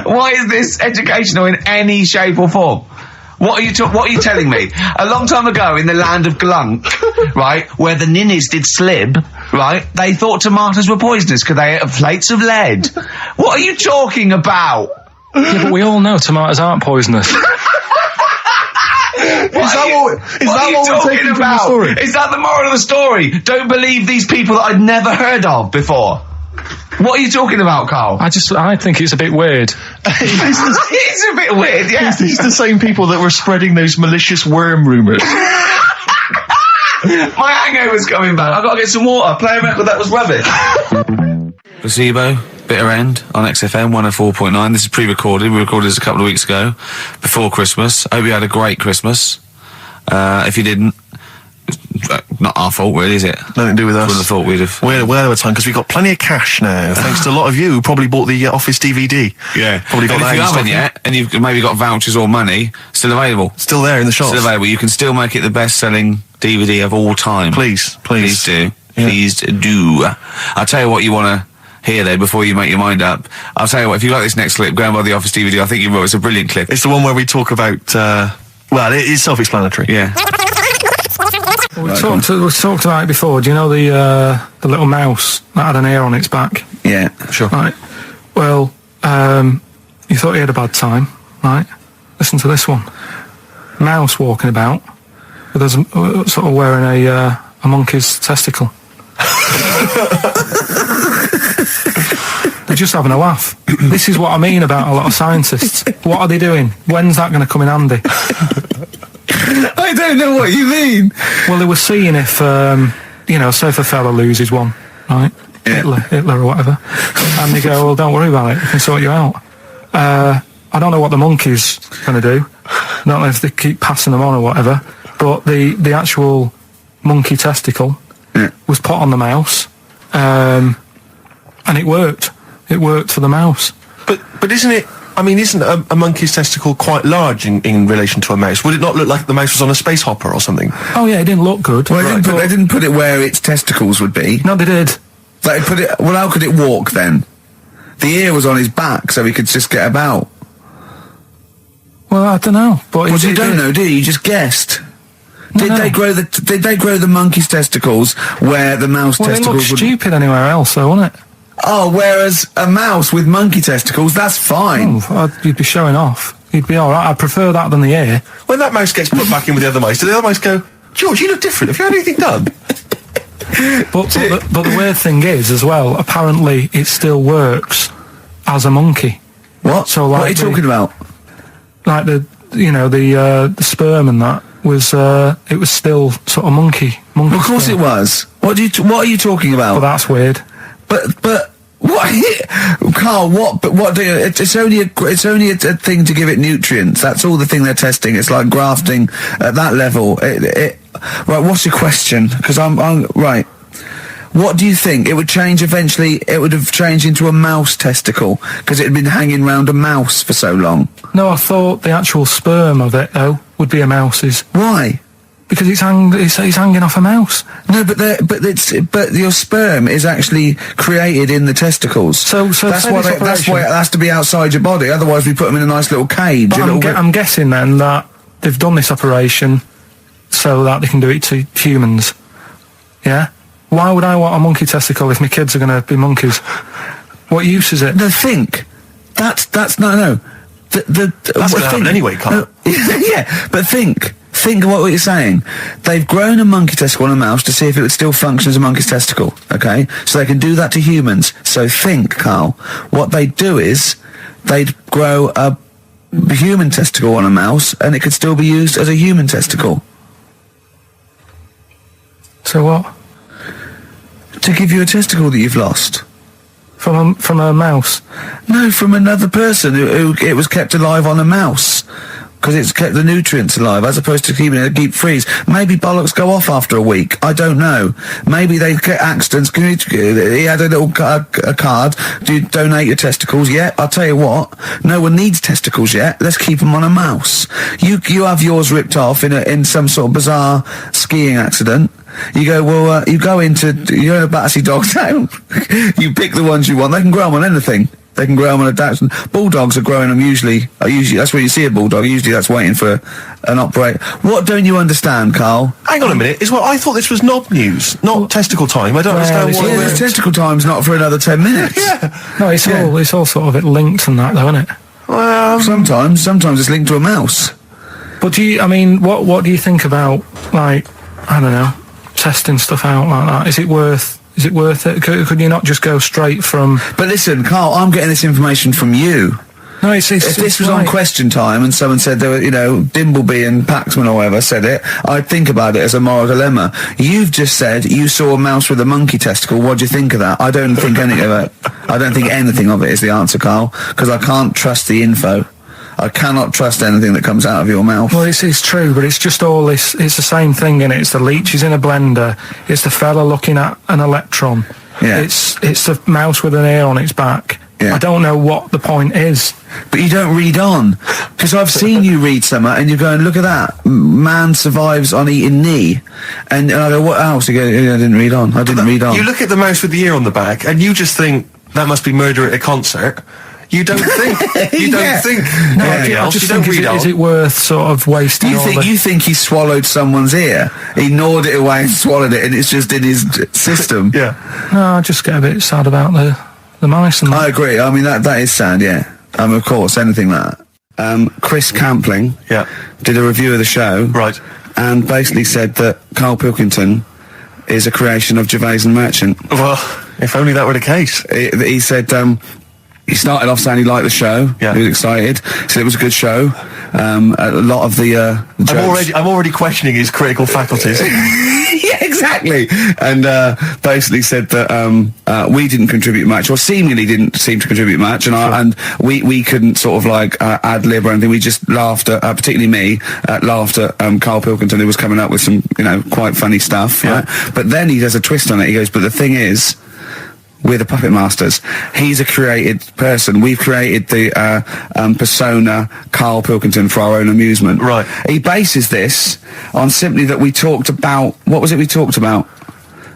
Speaker 5: Why is this educational in any shape or form? What are you telling me? A long time ago in the land of Glunk, right, where the ninnies did slib, right, they thought tomatoes were poisonous because they ate plates of lead. What are you talking about?
Speaker 2: Yeah, but we all know tomatoes aren't poisonous.
Speaker 3: Is that what we're taking from the story?
Speaker 5: Is that the moral of the story? Don't believe these people that I'd never heard of before. What are you talking about, Carl? I
Speaker 2: think it's a bit weird.
Speaker 5: It's a bit weird, yeah.
Speaker 3: These are the same people that were spreading those malicious worm rumours.
Speaker 5: My hangover's coming back. I've got to get some water. Play a record that was rubbish. Placebo, Bitter End on XFM 104.9. This is pre-recorded. We recorded this a couple of weeks ago, before Christmas. Hope you had a great Christmas. If you didn't, not our fault, really, is it?
Speaker 3: Nothing to do with us.
Speaker 5: Wouldn't have thought we'd have.
Speaker 3: We're out of time because we've got plenty of cash now, thanks to a lot of you who probably bought the Office DVD.
Speaker 5: Yeah.
Speaker 3: Probably got
Speaker 5: and
Speaker 3: that.
Speaker 5: If you haven't yet, and you've maybe got vouchers or money, still available.
Speaker 3: Still there in the shops.
Speaker 5: Still available. You can still make it the best-selling DVD of all time.
Speaker 3: Please do.
Speaker 5: Yeah. Please do. I'll tell you what you want to hear there before you make your mind up. I'll tell you what, if you like this next clip, go and buy the Office DVD. I think you will. It's a brilliant clip.
Speaker 3: It's the one where we talk about, well, it's self-explanatory.
Speaker 5: Yeah.
Speaker 2: We talked about it before. Do you know the little mouse that had an ear on its back?
Speaker 5: Yeah, sure.
Speaker 2: Right. Well, you thought he had a bad time, right? Listen to this one. Mouse walking about with us, sort of wearing a monkey's testicle. They're just having a laugh. This is what I mean about a lot of scientists. What are they doing? When's that going to come in handy?
Speaker 5: I don't know what you mean.
Speaker 2: Well, they were seeing if, say if a fella loses one, right? Yeah. Hitler or whatever. And they go, well, don't worry about it. We can sort you out. I don't know what the monkey's going to do. I don't know if they keep passing them on or whatever. But the actual monkey testicle was put on the mouse. And it worked. It worked for the mouse.
Speaker 3: But isn't it... I mean, isn't a monkey's testicle quite large in relation to a mouse? Would it not look like the mouse was on a space hopper or something?
Speaker 2: Oh, yeah, it didn't look good.
Speaker 1: Well, they didn't put it where its testicles would be.
Speaker 2: No, they did.
Speaker 1: Well, how could it walk then? The ear was on his back, so he could just get about.
Speaker 2: Well, I don't know. But
Speaker 1: you don't know, do you? You just guessed. Did they grow the monkey's testicles where the mouse testicles
Speaker 2: would... Well, it looked stupid anywhere else, though, wouldn't it?
Speaker 1: Oh, whereas a mouse with monkey testicles, that's fine.
Speaker 2: Oh, you'd be showing off. He'd be all right. I prefer that than the ear.
Speaker 3: When that mouse gets put back in with the other mice, do the other mice go, George, you look different. Have you had anything done?
Speaker 2: But the weird thing is, as well, apparently it still works as a monkey.
Speaker 1: What?
Speaker 2: So, like,
Speaker 1: what are you talking about?
Speaker 2: Like the sperm and that was it was still sort of monkey.
Speaker 1: Of course
Speaker 2: sperm.
Speaker 1: it was. What are you talking about?
Speaker 2: But that's weird.
Speaker 1: But what, Carl? What do you? It's only a thing to give it nutrients. That's all the thing they're testing. It's like grafting at that level. Right. What's your question? Because I'm right. What do you think? It would change eventually. It would have changed into a mouse testicle because it had been hanging round a mouse for so long.
Speaker 2: No, I thought the actual sperm of it though would be a mouse's.
Speaker 1: Why?
Speaker 2: Because it's hanging off a mouse.
Speaker 1: No, but your sperm is actually created in the testicles.
Speaker 2: So
Speaker 1: that's why it has to be outside your body. Otherwise, we put them in a nice little cage.
Speaker 2: But I'm guessing then that they've done this operation so that they can do it to humans. Yeah. Why would I want a monkey testicle if my kids are going to be monkeys? What use is it?
Speaker 1: No, think. That's no.
Speaker 3: That's going to happen anyway, Carl.
Speaker 1: Yeah, but think. Think of what you're saying. They've grown a monkey testicle on a mouse to see if it would still function as a monkey's testicle, okay? So they can do that to humans. So think, Carl. What they'd do is they'd grow a human testicle on a mouse and it could still be used as a human testicle.
Speaker 2: So what?
Speaker 1: To give you a testicle that you've lost.
Speaker 2: From a mouse?
Speaker 1: No, from another person who it was kept alive on a mouse. Because it's kept the nutrients alive, as opposed to keeping it deep freeze. Maybe bollocks go off after a week. I don't know. Maybe they get accidents. He had a little a card. Do you donate your testicles? Yeah, I'll tell you what. No one needs testicles yet. Let's keep them on a mouse. You have yours ripped off in some sort of bizarre skiing accident. You go, well, you're in a Battersea Dog Town. You pick the ones you want. They can grow them on anything. They can grow them on a Dachshund. Bulldogs are growing them usually, that's where you see a bulldog. Usually that's waiting for an operator. What don't you understand, Carl?
Speaker 3: Hang on a minute. I thought this was knob news, not testicle time. I don't understand why.
Speaker 1: Yeah, this testicle time's not for another 10 minutes.
Speaker 3: Yeah.
Speaker 2: No, it's all sort of linked and that, though, isn't it?
Speaker 1: Well, sometimes it's linked to a mouse.
Speaker 2: But what do you think about, like, I don't know, testing stuff out like that? Is it worth it? Could you not just go straight from...
Speaker 1: But listen, Carl, I'm getting this information from you.
Speaker 2: No,
Speaker 1: if this was on Question Time and someone said there were, Dimbleby and Paxman or whatever said it, I'd think about it as a moral dilemma. You've just said you saw a mouse with a monkey testicle. What do you think of that? I don't think anything of it. I don't think anything of it is the answer, Carl, because I can't trust the info. I cannot trust anything that comes out of your mouth.
Speaker 2: Well, it's true, but it's just all this. It's the same thing, innit? It's the leeches in a blender. It's the fella looking at an electron.
Speaker 1: Yeah.
Speaker 2: It's the mouse with an ear on its back.
Speaker 1: Yeah.
Speaker 2: I don't know what the point is.
Speaker 1: But you don't read on. Because I've seen you read something and you're going, look at that. Man survives on eating knee. And I go, what else? You go, yeah, I didn't read on.
Speaker 3: You look at the mouse with the ear on the back and you just think, that must be murder at a concert. You don't think. You don't think.
Speaker 2: No, I just think, is it worth sort of wasting
Speaker 1: You think he swallowed someone's ear? He gnawed it away and swallowed it and it's just in his system?
Speaker 3: Yeah.
Speaker 2: No, I just get a bit sad about the mice and that.
Speaker 1: I agree. I mean, that is sad, yeah. Of course, anything like that. Chris Campling did a review of the show.
Speaker 3: Right.
Speaker 1: And basically said that Karl Pilkington is a creation of Gervais and Merchant.
Speaker 3: Well, if only that were the case.
Speaker 1: He said... he started off saying he liked the show.
Speaker 3: Yeah.
Speaker 1: He was excited. Said it was a good show. A lot of the jokes...
Speaker 3: I'm already questioning his critical faculties.
Speaker 1: Yeah, exactly. And basically said that we didn't contribute much, or seemingly didn't seem to contribute much, and we couldn't sort of like ad lib or anything. We just laughed at, particularly me, laughed at Karl Pilkington, who was coming up with some quite funny stuff.
Speaker 3: Yeah.
Speaker 1: Right? But then he does a twist on it. He goes, but the thing is, we're the puppet masters. He's a created person. We've created the persona Karl Pilkington for our own amusement.
Speaker 3: Right.
Speaker 1: He bases this on simply that we talked about... What was it we talked about?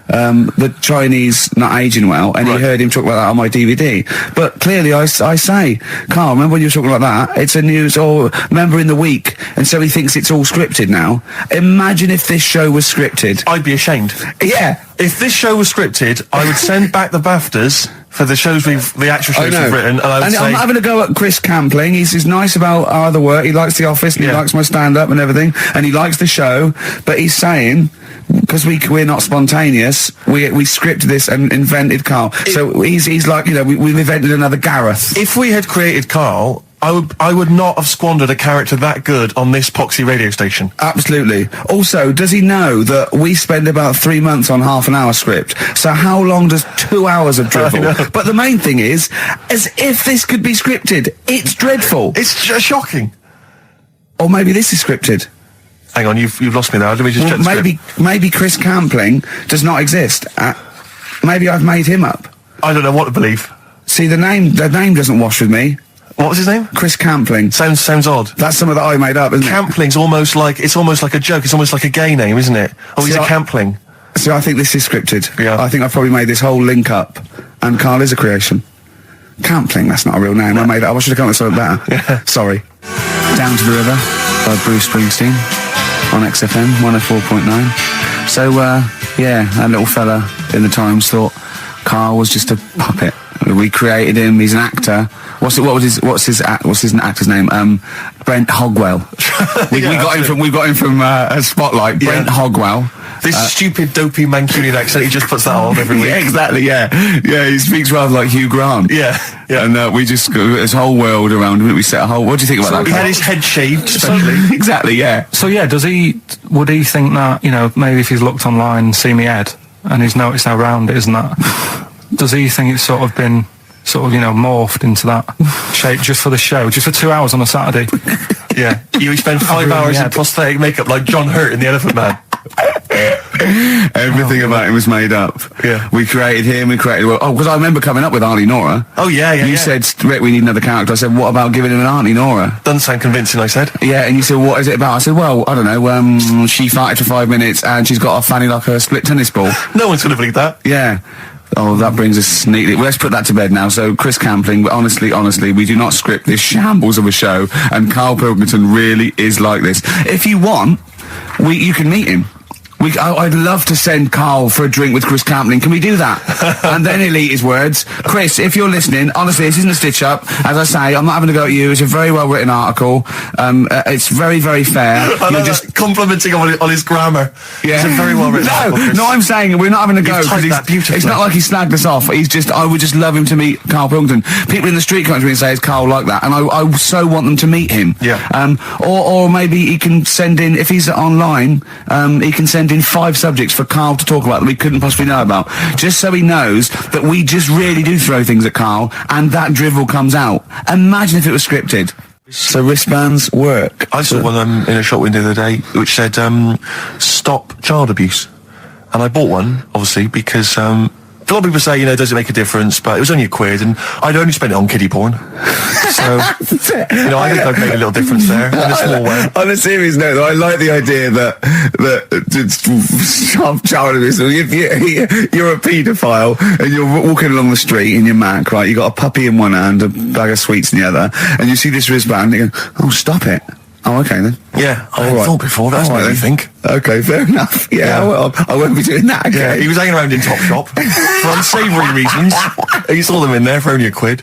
Speaker 1: The Chinese not aging well, and he heard him talk about that on my DVD. But clearly I say, Carl, remember when you were talking about that? It's a news, or remember in the week, and so he thinks it's all scripted now. Imagine if this show was scripted.
Speaker 3: I'd be ashamed.
Speaker 1: Yeah.
Speaker 3: If this show was scripted, I would send back the BAFTAs for the shows the actual shows we've written, and I would say...
Speaker 5: I'm having a go at Chris Campling. He's nice about our other work. He likes The Office, and he likes my stand-up and everything, and he likes the show, but he's saying, because we're not spontaneous, we scripted this and invented Karl. So he's like, we've invented another Gareth.
Speaker 3: If we had created Karl, I would not have squandered a character that good on this poxy radio station.
Speaker 5: Absolutely. Also, does he know that we spend about 3 months on half an hour script? So how long does 2 hours of drivel? But the main thing is, as if this could be scripted, it's dreadful.
Speaker 3: It's shocking.
Speaker 5: Or maybe this is scripted.
Speaker 3: Hang on, you've lost me now. Let me just check the script.
Speaker 5: Maybe Chris Campling does not exist. Maybe I've made him up.
Speaker 3: I don't know what to believe.
Speaker 5: See, the name doesn't wash with me.
Speaker 3: What was his name?
Speaker 5: Chris Campling.
Speaker 3: Sounds odd.
Speaker 5: That's something that I made up, isn't it?
Speaker 3: Campling's almost like a joke. It's almost like a gay name, isn't it? Oh, he's a Campling.
Speaker 5: See, I think this is scripted.
Speaker 3: Yeah.
Speaker 5: I think I've probably made this whole link up, and Karl is a creation. Campling, that's not a real name. I made it up. I should have come up with something better.
Speaker 3: Yeah.
Speaker 5: Sorry. Down to the River by Bruce Springsteen on XFM 104.9. So, that little fella in the Times thought Karl was just a puppet. We created him. He's an actor. What's his actor's name? Brent Hogwell. We got him from Spotlight. Brent Hogwell.
Speaker 3: This stupid, dopey Mancunian accent, he just puts that on every week.
Speaker 5: Yeah, exactly, yeah. Yeah, he speaks rather like Hugh Grant.
Speaker 3: Yeah.
Speaker 5: And we just got this whole world around him. We set a whole... What do you think about that?
Speaker 3: He had his head shaved, especially.
Speaker 5: Exactly, yeah.
Speaker 2: So, yeah, would he think that, maybe if he's looked online and seen me head, and he's noticed how round it is and that, does he think it's sort of been... morphed into that shape just for the show, just for 2 hours on a Saturday?
Speaker 3: Yeah. You spend 5 hours in prosthetic makeup like John Hurt in The Elephant Man.
Speaker 5: Everything about him was made up.
Speaker 3: Yeah.
Speaker 5: We created him, because I remember coming up with Auntie Nora.
Speaker 3: Oh, yeah.
Speaker 5: You said, Rick, we need another character. I said, what about giving him an Auntie Nora?
Speaker 3: Doesn't sound convincing, I said.
Speaker 5: Yeah, and you said, what is it about? I said, well, I don't know, she farted for 5 minutes and she's got a fanny like a split tennis ball.
Speaker 3: No one's going to believe that.
Speaker 5: Yeah. Oh, that brings us neatly. Well, let's put that to bed now. So, Chris Campling, honestly, we do not script this shambles of a show, and Karl Pilkington really is like this. If you want, you can meet him. I'd love to send Karl for a drink with Chris Campling. Can we do that? And then he'll eat his words. Chris, if you're listening, honestly, this isn't a stitch-up. As I say, I'm not having a go at you. It's a very well-written article. It's very, very fair.
Speaker 3: You're just complimenting on his grammar.
Speaker 5: Yeah.
Speaker 3: It's a very well-written article.
Speaker 5: No, I'm saying we're not having a go.
Speaker 3: Because
Speaker 5: it's not like he snagged us off. I would just love him to meet Karl Pilkington. People in the street come to me and say, is Karl like that? And I so want them to meet him.
Speaker 3: Yeah.
Speaker 5: Or maybe he can send in, if he's online, he can send in 5 subjects for Karl to talk about that we couldn't possibly know about, just so he knows that we just really do throw things at Karl, and that drivel comes out. Imagine if it was scripted. So wristbands work.
Speaker 3: I saw one in a shop window the other day which said, stop child abuse. And I bought one, obviously, because a lot of people say, does it make a difference? But it was only £1, and I'd only spent it on kiddie porn. So, I think I've made a little difference there in a small way.
Speaker 5: On a serious note, though, I like the idea that child abuse. If you're a paedophile and you're walking along the street in your Mac, right? You got a puppy in one hand, a bag of sweets in the other, and you see this wristband, and you go, "Oh, stop it." Oh, okay then.
Speaker 3: Yeah, I hadn't thought before. That's what I think.
Speaker 5: Okay, fair enough. Yeah. Well, I won't be doing that again.
Speaker 3: Yeah, he was hanging around in Topshop for unsavoury reasons. He saw them in there for only £1.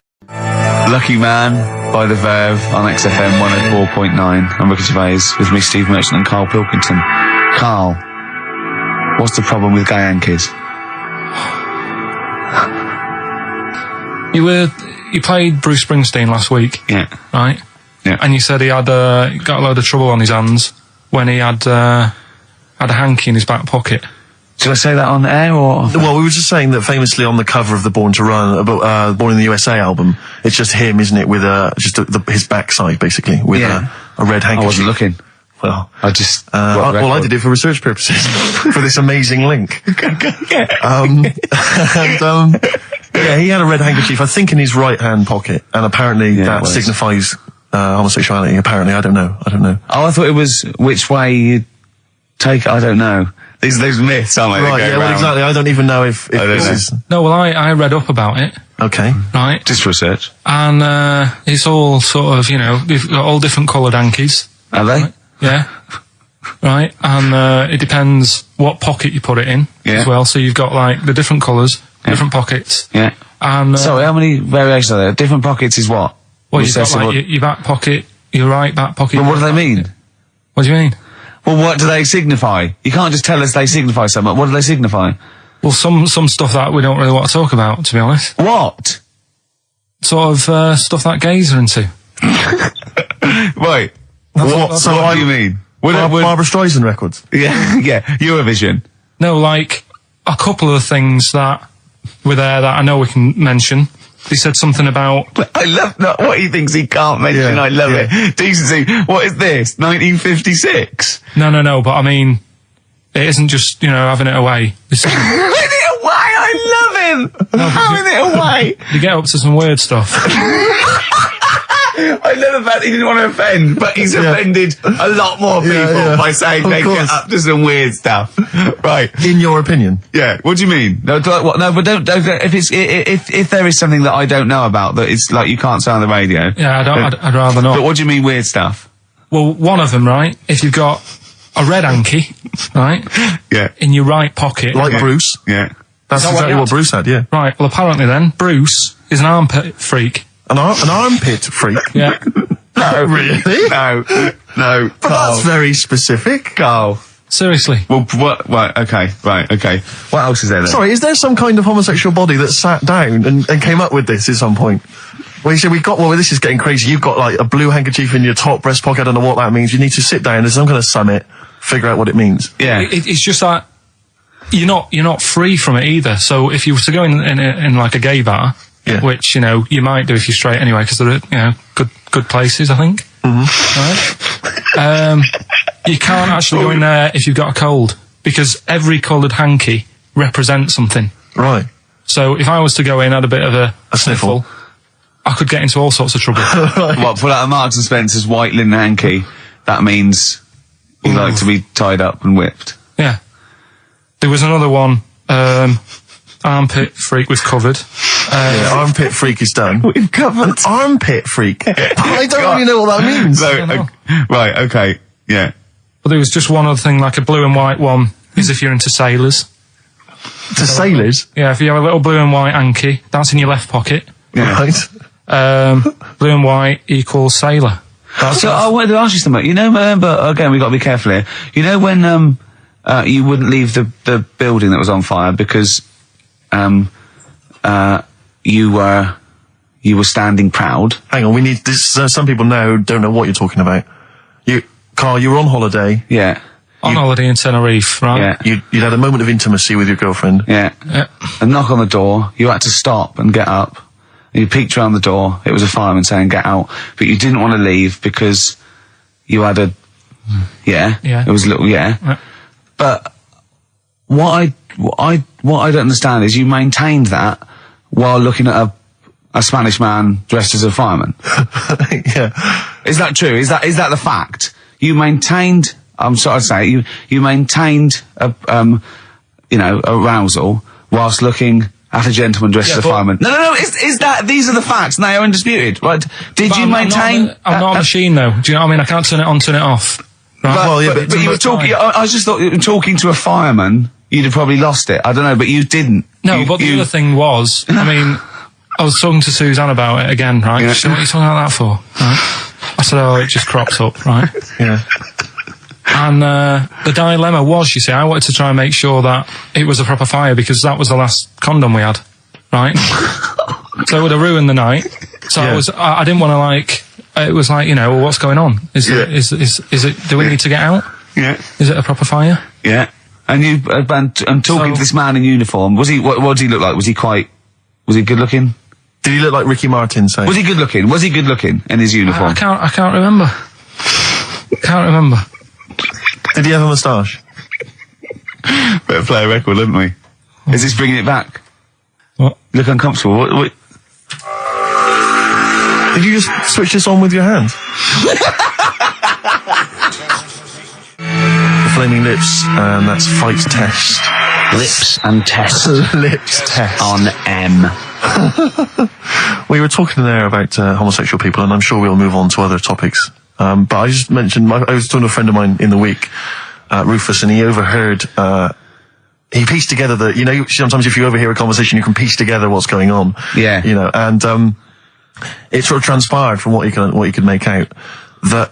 Speaker 5: Lucky Man by The Verve on XFM 104.9. I'm Ricky Gervais with me, Steve Merchant, and Karl Pilkington. Karl, what's the problem with gay Yankees?
Speaker 2: You played Bruce Springsteen last week.
Speaker 5: Yeah.
Speaker 2: Right?
Speaker 5: Yeah.
Speaker 2: And you said he had got a load of trouble on his hands when he had a hanky in his back pocket.
Speaker 5: Should I say that on air or?
Speaker 3: Well, we were just saying that famously on the cover of the Born to Run, Born in the USA album, it's just him, isn't it, with his backside basically with a red handkerchief.
Speaker 5: I wasn't looking.
Speaker 3: Well,
Speaker 5: I just.
Speaker 3: I did it for research purposes for this amazing link. Yeah, he had a red handkerchief, I think, in his right hand pocket, and apparently that signifies homosexuality. Apparently, I don't know.
Speaker 5: Oh, I thought it was which way you take it. I don't know. These myths, aren't they?
Speaker 3: Right, yeah, well, exactly. I don't even know if this is...
Speaker 2: No, well, I read up about it.
Speaker 3: Okay.
Speaker 2: Right.
Speaker 5: Just research.
Speaker 2: And it's all sort of, they've got all different coloured hankies.
Speaker 5: Are they?
Speaker 2: Right? Yeah. Right. And it depends what pocket you put it in as well. So you've got, like, the different colours, different pockets.
Speaker 5: Yeah.
Speaker 2: And
Speaker 5: Sorry, how many variations are there? Different pockets is what?
Speaker 2: well, you've got like your back pocket, your right back pocket.
Speaker 5: But what do they mean?
Speaker 2: What do you mean?
Speaker 5: Well, what do they signify? You can't just tell us they signify something. What do they signify?
Speaker 2: Well, some stuff that we don't really want to talk about, to be honest.
Speaker 5: What?
Speaker 2: Sort of stuff that gays are into.
Speaker 5: Wait. What do you mean?
Speaker 3: Barbara Streisand records.
Speaker 5: Yeah, yeah. Eurovision.
Speaker 2: No, like a couple of the things that were there that I know we can mention. They said something about...
Speaker 5: I love what he thinks he can't mention.
Speaker 3: Yeah,
Speaker 5: I love it. Decency. What is this? 1956?
Speaker 2: No, but I mean, it isn't just, having it away. This is,
Speaker 5: Having it away! I love him! Having it away!
Speaker 2: you get up to some weird stuff.
Speaker 5: I love the fact he didn't want to offend, but he's offended a lot more people by saying they get up to some weird stuff. Right.
Speaker 3: In your opinion?
Speaker 5: Yeah. What do you mean? No, but don't. If there is something that I don't know about that it's like you can't say on the radio.
Speaker 2: Yeah, I'd rather not.
Speaker 5: But what do you mean weird stuff?
Speaker 2: Well, one of them, right? If you've got a red hanky, right?
Speaker 5: Yeah.
Speaker 2: In your right pocket.
Speaker 3: Like Bruce?
Speaker 5: Yeah.
Speaker 3: That's
Speaker 2: Is that
Speaker 3: exactly
Speaker 2: what
Speaker 3: what Bruce had, yeah.
Speaker 2: Right, well, apparently then, Bruce is an armpit freak.
Speaker 3: An armpit freak?
Speaker 2: Yeah.
Speaker 5: No.
Speaker 3: Really?
Speaker 5: No.
Speaker 3: But that's very specific.
Speaker 5: Carl.
Speaker 2: Seriously.
Speaker 5: Well, what? Right. Okay. What else is there then?
Speaker 3: Sorry, is there some kind of homosexual body that sat down and came up with this at some point? Well, you said this is getting crazy. You've got like a blue handkerchief in your top breast pocket. I don't know what that means. You need to sit down. There's some kind of summit, figure out what it means.
Speaker 5: Yeah.
Speaker 2: It's just that you're not free from it either. So if you were to go in like a gay bar, which, you might do if you're straight anyway, because they're, good places, I think. Mm-hmm. Right? You can't actually go in there if you've got a cold, because every coloured hanky represents something.
Speaker 3: Right.
Speaker 2: So if I was to go in, had a bit of a
Speaker 3: sniffle,
Speaker 2: I could get into all sorts of trouble.
Speaker 3: Right.
Speaker 5: What, pull out a Marks and Spencer's white linen hanky, that means you like to be tied up and whipped.
Speaker 2: Yeah. There was another one, armpit freak was covered.
Speaker 3: Armpit freak is done.
Speaker 5: We've covered.
Speaker 3: An armpit freak? I don't really know what that means.
Speaker 5: Right, okay, yeah.
Speaker 2: But there was just one other thing, like a blue and white one, is if you're into sailors.
Speaker 3: To sailors?
Speaker 2: Yeah, if you have a little blue and white hanky, that's in your left pocket.
Speaker 5: Yeah.
Speaker 3: Right.
Speaker 2: Blue and white equals sailor.
Speaker 5: So I wanted to ask you something. But again, we've got to be careful here. When you wouldn't leave the building that was on fire because you were standing proud.
Speaker 3: Hang on, we need this. Some people now don't know what you're talking about. Carl, you were on holiday.
Speaker 5: Yeah.
Speaker 2: On holiday in Tenerife, right?
Speaker 5: Yeah.
Speaker 3: You'd had a moment of intimacy with your girlfriend.
Speaker 5: Yeah. A knock on the door. You had to stop and get up. And you peeked around the door. It was a fireman saying, "Get out." But you didn't want to leave because you had a. Yeah. It was a little. Yeah. But what I don't understand is you maintained that while looking at a Spanish man dressed as a fireman.
Speaker 3: Yeah.
Speaker 5: Is that true? Is that the fact? You maintained. I'm sorry to say you maintained arousal whilst looking at a gentleman dressed as a fireman. No. Is that these are the facts? And they are undisputed, right? Did you maintain?
Speaker 2: I'm not a machine, though. Do you know what I mean? I can't turn it on, turn it off. Right?
Speaker 5: But you were talking. I just thought you were talking to a fireman. You'd have probably lost it. I don't know, but you didn't.
Speaker 2: No, but the other thing was, I was talking to Suzanne about it again, right?
Speaker 5: Yeah.
Speaker 2: She said, "What are you talking about that for?" Right? I said, "Oh, it just crops up, right?"
Speaker 3: Yeah.
Speaker 2: And the dilemma was, you see, I wanted to try and make sure that it was a proper fire because that was the last condom we had, right? So it would have ruined the night. So I didn't want to it was like, well, what's going on? Is it, do we need to get out?
Speaker 5: Yeah.
Speaker 2: Is it a proper fire?
Speaker 5: Yeah. And I'm talking to this man in uniform. Was he, what did he look like? Was he good looking?
Speaker 3: Did he look like Ricky Martin, say?
Speaker 5: Was he good looking? Was he good looking in his uniform?
Speaker 2: I can't remember.
Speaker 3: Did he have a moustache?
Speaker 5: Better play a record, haven't we? Is this bringing it back?
Speaker 2: What?
Speaker 5: You look uncomfortable. What?
Speaker 3: Did you just switch this on with your hands? The Flaming Lips, and that's Fight Test.
Speaker 7: Lips and test.
Speaker 3: Lips Test.
Speaker 7: On M.
Speaker 3: We were talking there about homosexual people, and I'm sure we'll move on to other topics. But I just mentioned, I was talking to a friend of mine in the week, Rufus, and he overheard he pieced together sometimes if you overhear a conversation, you can piece together what's going on.
Speaker 5: Yeah.
Speaker 3: And it sort of transpired from what he could make out that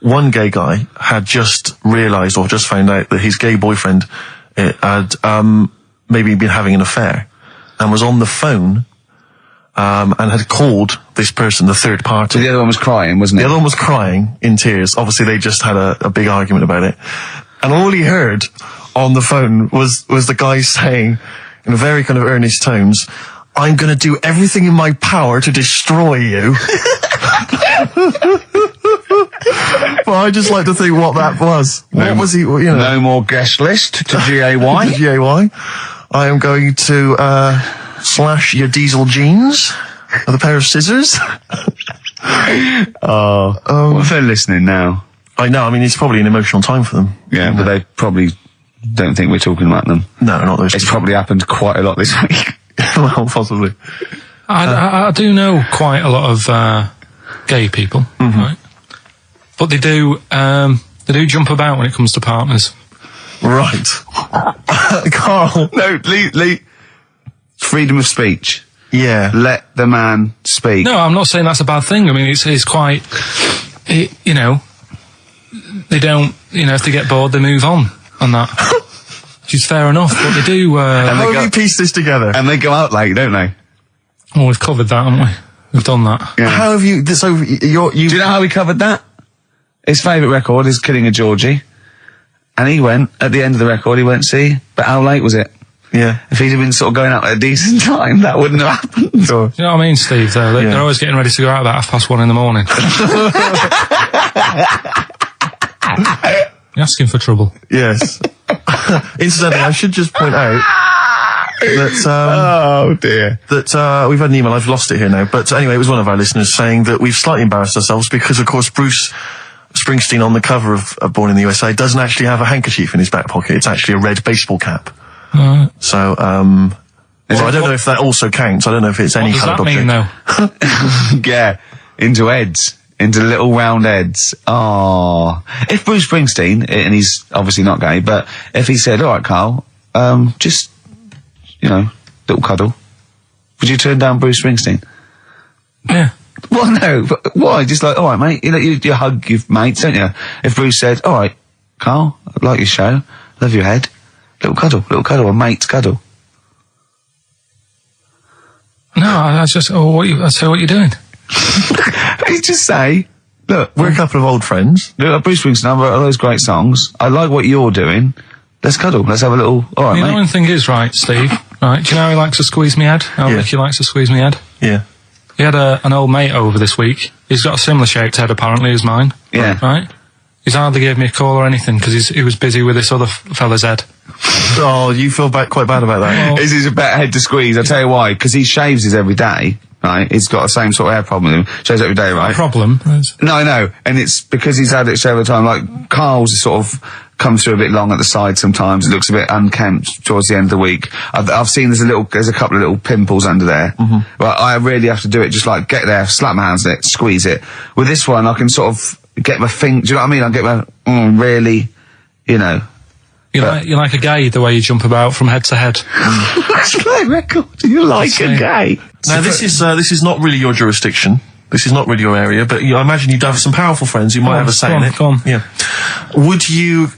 Speaker 3: one gay guy had just realised or just found out that his gay boyfriend had maybe been having an affair and was on the phone and had called this person, the third party.
Speaker 5: So the other one was crying, wasn't it?
Speaker 3: The other one was crying in tears. Obviously, they just had a big argument about it. And all he heard on the phone was the guy saying, in very kind of earnest tones, "I'm going to do everything in my power to destroy you." But I just like to think what that was. What was he,
Speaker 5: No more guest list to GAY.
Speaker 3: To GAY. I am going to slash your diesel jeans with a pair of scissors.
Speaker 5: What if they're listening now?
Speaker 3: I know, I mean, it's probably an emotional time for them.
Speaker 5: Yeah, but they probably don't think we're talking about them.
Speaker 3: No, not those.
Speaker 5: It's probably happened quite a lot this week.
Speaker 3: Well, possibly.
Speaker 2: I do know quite a lot of gay people, right? But they do jump about when it comes to partners.
Speaker 3: Right. Carl.
Speaker 5: No, Lee. Freedom of speech.
Speaker 3: Yeah.
Speaker 5: Let the man speak.
Speaker 2: No, I'm not saying that's a bad thing. I mean, it's quite, they don't, if they get bored, they move on that. Which is fair enough, but they do...
Speaker 3: How have you pieced this together?
Speaker 5: And they go out late, don't they?
Speaker 2: Well, we've covered that, haven't we? We've done that.
Speaker 5: Yeah.
Speaker 3: How have you... So,
Speaker 5: Do you know how we covered that? His favourite record is Killing a Georgie. And he went, at the end of the record, he went, see, but how late was it?
Speaker 3: Yeah.
Speaker 5: If he'd have been sort of going out at a decent time, that wouldn't have happened.
Speaker 3: Or,
Speaker 2: Do you know what I mean, Steve, though? They're always getting ready to go out about 1:30 in the morning. You're asking for trouble.
Speaker 3: yes. Incidentally, I should just point out that...
Speaker 5: Oh, dear.
Speaker 3: That we've had an email, I've lost it here now, but anyway, it was one of our listeners saying that we've slightly embarrassed ourselves because, of course, Bruce Springsteen on the cover of Born in the USA doesn't actually have a handkerchief in his back pocket. It's actually a red baseball cap. So, I don't know if that also counts. I don't know if it's any kind of object.
Speaker 2: What does that mean, though?
Speaker 5: Yeah, into heads. Into little round heads. Oh. If Bruce Springsteen, and he's obviously not gay, but if he said, all right, Carl, just, little cuddle, would you turn down Bruce Springsteen?
Speaker 2: Yeah.
Speaker 5: Well, no, but why? Just like, all right, mate, you hug your mates, don't you? If Bruce said, all right, Carl, I like your show, love your head, little cuddle, a mate's cuddle.
Speaker 2: No, I just, I say what you're doing.
Speaker 5: You just say, look,
Speaker 3: We're a couple of old friends.
Speaker 5: look, Bruce Springsteen, I've wrote all those great songs, I like what you're doing, let's cuddle, let's have a little, all right,
Speaker 2: You know,
Speaker 5: mate.
Speaker 2: one thing is, right, Steve, right, do you know how he likes to squeeze me head? How
Speaker 3: Yeah.
Speaker 2: Ricky likes to squeeze me head?
Speaker 3: Yeah.
Speaker 2: He had an old mate over this week. He's got a similar shaped head, apparently, as mine.
Speaker 5: Yeah.
Speaker 2: Right? He's hardly gave me a call or anything, because he was busy with this other fella's head.
Speaker 3: Oh, you feel quite bad about that.
Speaker 2: Well,
Speaker 5: This is a better head to squeeze, I'll tell you why, because he shaves his every day, right? He's got the same sort of hair problem with him, shaves every day, right?
Speaker 2: problem.
Speaker 5: No, I know, and it's because he's had it shaved all the time, like, Carl's is sort of comes through a bit long at the side sometimes, it looks a bit unkempt towards the end of the week. I've seen there's a couple of little pimples under there, but I really have to do it, just like, get there, slap my hands on it, squeeze it. With this one, I can sort of get my finger, do you know what I mean? I get my, really,
Speaker 2: You're like a gay, the way you jump about from head to head.
Speaker 5: That's my record. You're like a gay.
Speaker 3: Now, this is not really your jurisdiction. This is not really your area, but I imagine you'd have some powerful friends who might have a say in it.
Speaker 2: Go on.
Speaker 3: Yeah. What would you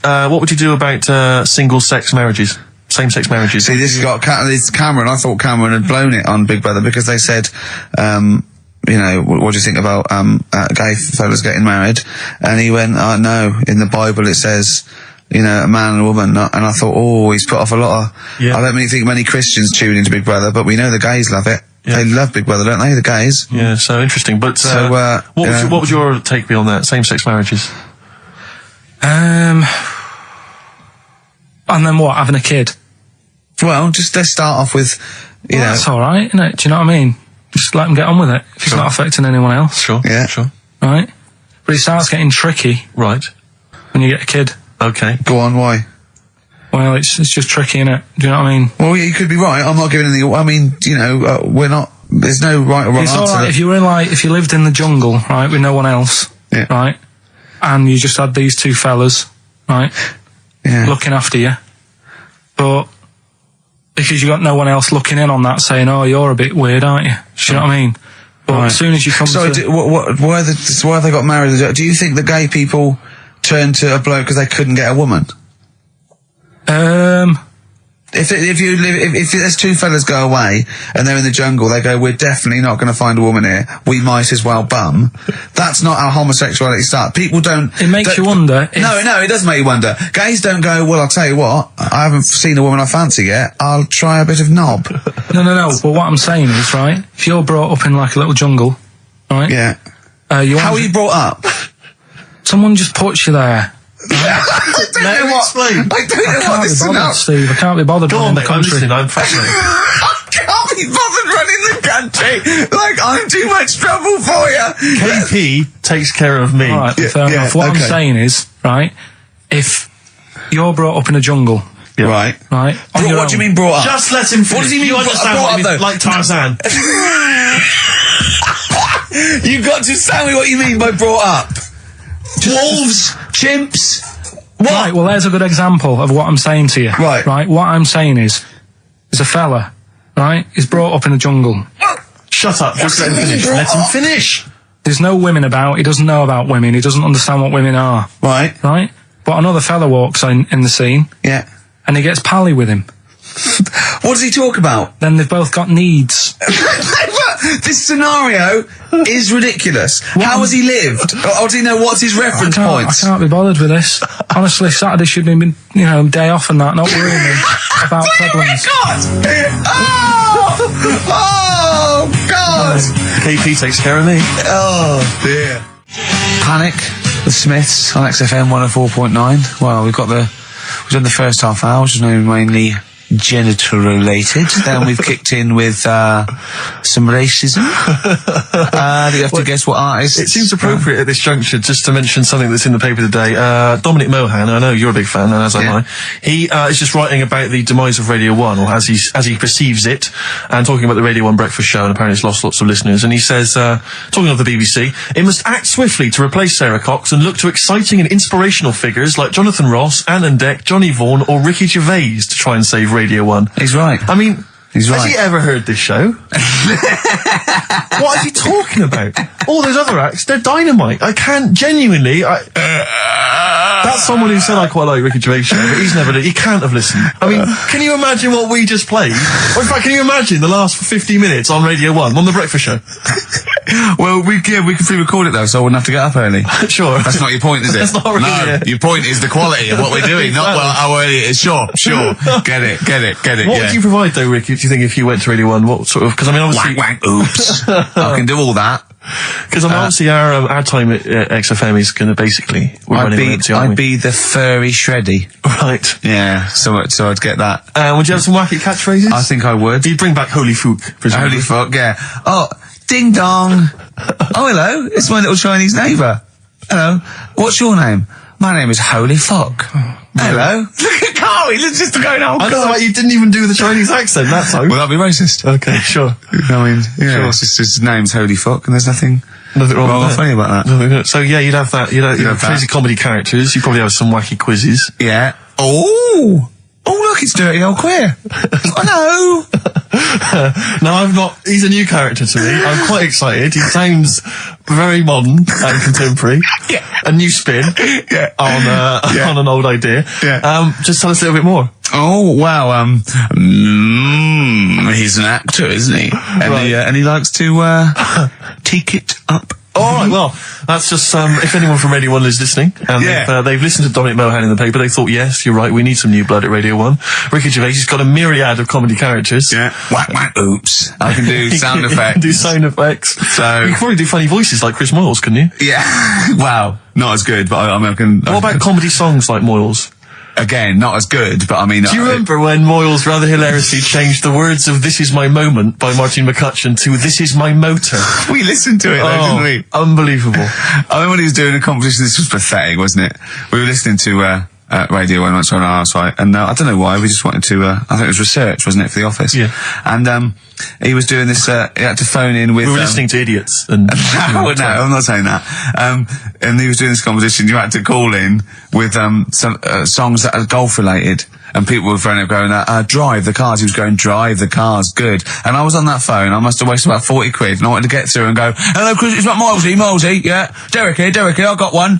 Speaker 3: do about single-sex marriages? Same-sex marriages?
Speaker 5: See, this has got this Cameron. I thought Cameron had blown it on Big Brother because they said, what do you think about gay fellas getting married? And he went, no, in the Bible it says, a man and a woman. And I thought, he's put off a lot of...
Speaker 3: Yeah.
Speaker 5: I don't think many Christians tune into Big Brother, but we know the gays love it.
Speaker 3: Yeah.
Speaker 5: They love Big Brother, don't they, the gays?
Speaker 3: Yeah, so interesting. But what would your take be on that? Same-sex marriages?
Speaker 2: And then what? Having a kid?
Speaker 5: Well, just let's start off with,
Speaker 2: That's all right, isn't it? Do you know what I mean? Just let them get on with it. If it's not affecting anyone else.
Speaker 3: Sure.
Speaker 5: Yeah.
Speaker 3: Sure.
Speaker 2: Right? But it starts getting tricky
Speaker 3: Right.
Speaker 2: when you get a kid.
Speaker 3: Okay.
Speaker 5: Go on, why?
Speaker 2: Well, it's just tricky, innit? Do you know what I mean?
Speaker 5: Well, yeah, you could be right. I'm not giving anything. I mean, we're not. There's no right or wrong
Speaker 2: It's
Speaker 5: answer.
Speaker 2: all right if you were if you lived in the jungle, right, with no one else,
Speaker 5: Yeah.
Speaker 2: right, and you just had these two fellas, right,
Speaker 5: Yeah.
Speaker 2: looking after you. But because you got no one else looking in on that saying, "Oh, you're a bit weird, aren't you?" Do you know what I mean? But as soon as you come
Speaker 1: why have they got married? Do you think the gay people turned to a bloke because they couldn't get a woman? If there's two fellas go away and they're in the jungle, they go, we're definitely not going to find a woman here. We might as well bum. That's not how homosexuality starts. People don't.
Speaker 2: It makes you wonder.
Speaker 1: No, it does make you wonder. Gays don't go, well, I'll tell you what, I haven't seen a woman I fancy yet. I'll try a bit of knob.
Speaker 2: No. But what I'm saying is, right, if you're brought up in like a little jungle, right?
Speaker 1: Yeah. How are you brought up?
Speaker 2: Someone just puts you there.
Speaker 3: I don't know what
Speaker 1: this is about.
Speaker 2: Steve, I can't be bothered running the country.
Speaker 3: I'm fascinated.
Speaker 1: I can't be bothered running the country. Like, I'm too much trouble for you.
Speaker 3: KP takes care of me.
Speaker 2: All right, fair enough. What I'm saying is, right, if you're brought up in a jungle,
Speaker 1: right.
Speaker 2: What
Speaker 1: do you mean brought up?
Speaker 3: Just let him finish.
Speaker 1: What does he mean?
Speaker 3: You understand what I mean? Like Tarzan.
Speaker 1: You've got to tell me what you mean by brought up. Wolves, chimps. What?
Speaker 2: Right, well, there's a good example of what I'm saying to you.
Speaker 1: Right.
Speaker 2: What I'm saying is, there's a fella, right, he's brought up in the jungle.
Speaker 3: Shut up, just let him finish. Let him finish.
Speaker 2: There's no women about, he doesn't know about women, he doesn't understand what women are.
Speaker 1: Right.
Speaker 2: Right? But another fella walks in the scene.
Speaker 1: Yeah.
Speaker 2: And he gets pally with him.
Speaker 1: What does he talk about?
Speaker 2: Then they've both got needs.
Speaker 1: This scenario is ridiculous. How has he lived? Or does he know what's his reference points?
Speaker 2: I can't be bothered with this. Honestly, Saturday should have been, day off and that, not worrying me about problems.
Speaker 1: Oh, God!
Speaker 3: KP takes care of me.
Speaker 1: Oh, dear. Panic, the Smiths on XFM 104.9. Well, we've done the first half hour, which is mainly genital related. Then we've kicked in with some racism. You have to guess what artist.
Speaker 3: It seems appropriate at this juncture just to mention something that's in the paper today. Dominic Mohan, I know you're a big fan, and as am I. He is just writing about the demise of Radio 1, or as he perceives it, and talking about the Radio 1 breakfast show, and apparently it's lost lots of listeners. And he says, talking of the BBC, it must act swiftly to replace Sarah Cox and look to exciting and inspirational figures like Jonathan Ross, Anne and Dec, Johnny Vaughan, or Ricky Gervais to try and save Radio 1.
Speaker 1: He's right.
Speaker 3: I mean,
Speaker 1: he's right.
Speaker 3: Has he ever heard this show? What is he talking about? All those other acts, they're dynamite. I can't genuinely. That's someone who said I quite like Ricky Gervais show, but he can't have listened. I mean, can you imagine what we just played? Or in fact, can you imagine the last 50 minutes on Radio 1 on the breakfast show?
Speaker 1: Well, we can pre-record it though, so I wouldn't have to get up early.
Speaker 3: Sure.
Speaker 1: That's not your point, is it?
Speaker 3: That's not really
Speaker 1: No, your point is the quality of what we're doing, not how early it is. Sure. Get it.
Speaker 3: What would you provide though, Ricky, do you think, if you went to Radio 1? What sort of, because I mean, obviously...
Speaker 1: Wank, oops. I can do all that.
Speaker 3: Because I mean, obviously our time at XFM is going to basically...
Speaker 1: I'd be the furry shreddy.
Speaker 3: Right.
Speaker 1: Yeah, so I'd get that.
Speaker 3: Would you have some wacky catchphrases?
Speaker 1: I think I would.
Speaker 3: You'd bring back Holy Fook, presumably.
Speaker 1: Holy fuck, yeah. Oh, ding dong. Oh, hello, it's my little Chinese neighbour. Hello, what's your name? My name is Holy Fuck. Hello. Look at Carl, he's just going, oh,
Speaker 3: I don't know why you didn't even do the Chinese accent that time.
Speaker 1: Well, that'd be racist.
Speaker 3: Okay, sure.
Speaker 1: I mean, yeah,
Speaker 3: Sure.
Speaker 1: his name's Holy Fuck, and there's nothing
Speaker 3: wrong
Speaker 1: or funny about that.
Speaker 3: So yeah, you'd have that. You'd have crazy comedy characters. You'd probably have some wacky quizzes.
Speaker 1: Yeah. Oh, look, it's Dirty Old Queer. Hello.
Speaker 3: No, I'm not. He's a new character to me. I'm quite excited. He sounds very modern and contemporary.
Speaker 1: Yeah.
Speaker 3: A new spin on an old idea.
Speaker 1: Yeah.
Speaker 3: Just tell us a little bit more.
Speaker 1: Oh, wow, he's an actor, isn't he? And he likes to take it up.
Speaker 3: All right, well, that's just, if anyone from Radio 1 is listening, and they've listened to Dominic Mohan in the paper, they thought, yes, you're right, we need some new blood at Radio 1. Ricky Gervais, he's got a myriad of comedy characters.
Speaker 1: Yeah. Whack, oops. I can do sound effects.
Speaker 3: Do sound effects.
Speaker 1: So...
Speaker 3: You could probably do funny voices like Chris Moyles, couldn't you?
Speaker 1: Yeah. Wow. Not as good, but I can...
Speaker 3: What about comedy songs like Moyles?
Speaker 1: Again, not as good, but I mean...
Speaker 3: Do you remember when Moyles rather hilariously changed the words of This Is My Moment by Martin McCutcheon to This Is My Motor?
Speaker 1: We listened to it though, didn't we?
Speaker 3: Unbelievable.
Speaker 1: I remember when he was doing a competition, this was pathetic, wasn't it? We were listening to Radio 1 once on our site, and I don't know why, we just wanted to... I think it was research, wasn't it, for the office?
Speaker 3: Yeah.
Speaker 1: And he was doing this... he had to phone in with...
Speaker 3: We were listening to idiots. And
Speaker 1: no, I'm not saying that. And he was doing this competition. You had to call in with some songs that are golf related,
Speaker 5: and people were phoning up going, drive the cars. He was going, drive the cars, good. And I was on that phone, I must have wasted about 40 quid, and I wanted to get through and go, hello, Chris, it's not Milesy, yeah. Derek here, I got one.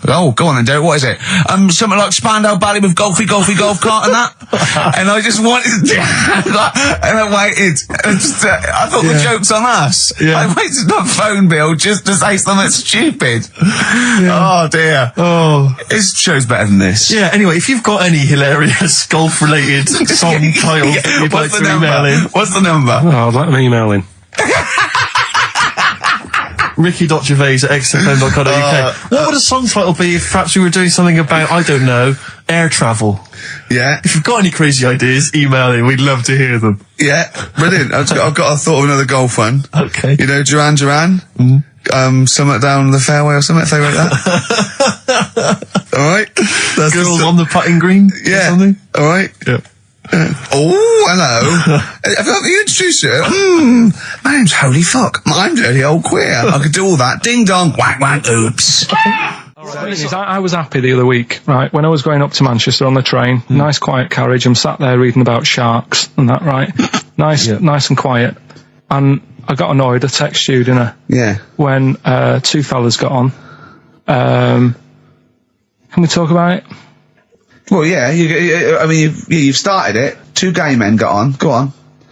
Speaker 5: Oh, go on then, Derek, what is it? Something like Spandau Ballet with golfy golf cart and that. And I just wanted to, and I waited, and just, I thought the joke's on us.
Speaker 3: Yeah.
Speaker 5: I waited on the phone bill just to say something stupid. Oh dear.
Speaker 3: Oh.
Speaker 5: This show's better than this.
Speaker 3: Yeah, anyway, if you've got any hilarious golf-related song titles that you'd like to email in.
Speaker 5: What's the number?
Speaker 2: Oh, I'd like them email in.
Speaker 3: ricky.gervais@xfm.co.uk. What would a song title be if perhaps we were doing something about, I don't know, air travel?
Speaker 5: Yeah.
Speaker 3: If you've got any crazy ideas, email in. We'd love to hear them.
Speaker 5: Yeah. Brilliant. I've got a thought of another golf one.
Speaker 3: Okay.
Speaker 5: You know, Duran Duran? Something down the fairway or something, something like that. Alright?
Speaker 3: Girls on the putting green?
Speaker 5: Yeah.
Speaker 3: Or something?
Speaker 5: Alright?
Speaker 3: Yeah.
Speaker 5: Oh, hello. Have you introduced you? My name's Holy Fuck. I'm Dirty Old Queer. I could do all that. Ding dong, whack whack, oops.
Speaker 2: I was happy the other week, right, when I was going up to Manchester on the train, nice quiet carriage, I'm sat there reading about sharks and that, right? Nice and quiet. And I got annoyed, I text you, didn't I?
Speaker 5: Yeah.
Speaker 2: When two fellas got on. Can we talk about it?
Speaker 5: Well, yeah, you've started it. Two gay men got on. Go on.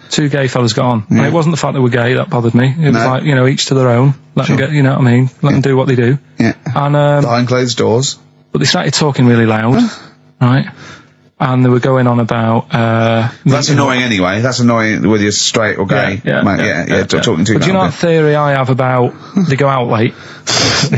Speaker 2: Two gay fellas got on. And it wasn't the fact they were gay that bothered me. It was like, you know, each to their own. Let them get, you know what I mean? Let them do what they do.
Speaker 5: Yeah.
Speaker 2: And,
Speaker 5: behind closed doors.
Speaker 2: But they started talking really loud, right? And they were going on about,
Speaker 5: that's annoying anyway. That's annoying whether you're straight or gay. Talking to you.
Speaker 2: But do you know that theory I have about they go out late?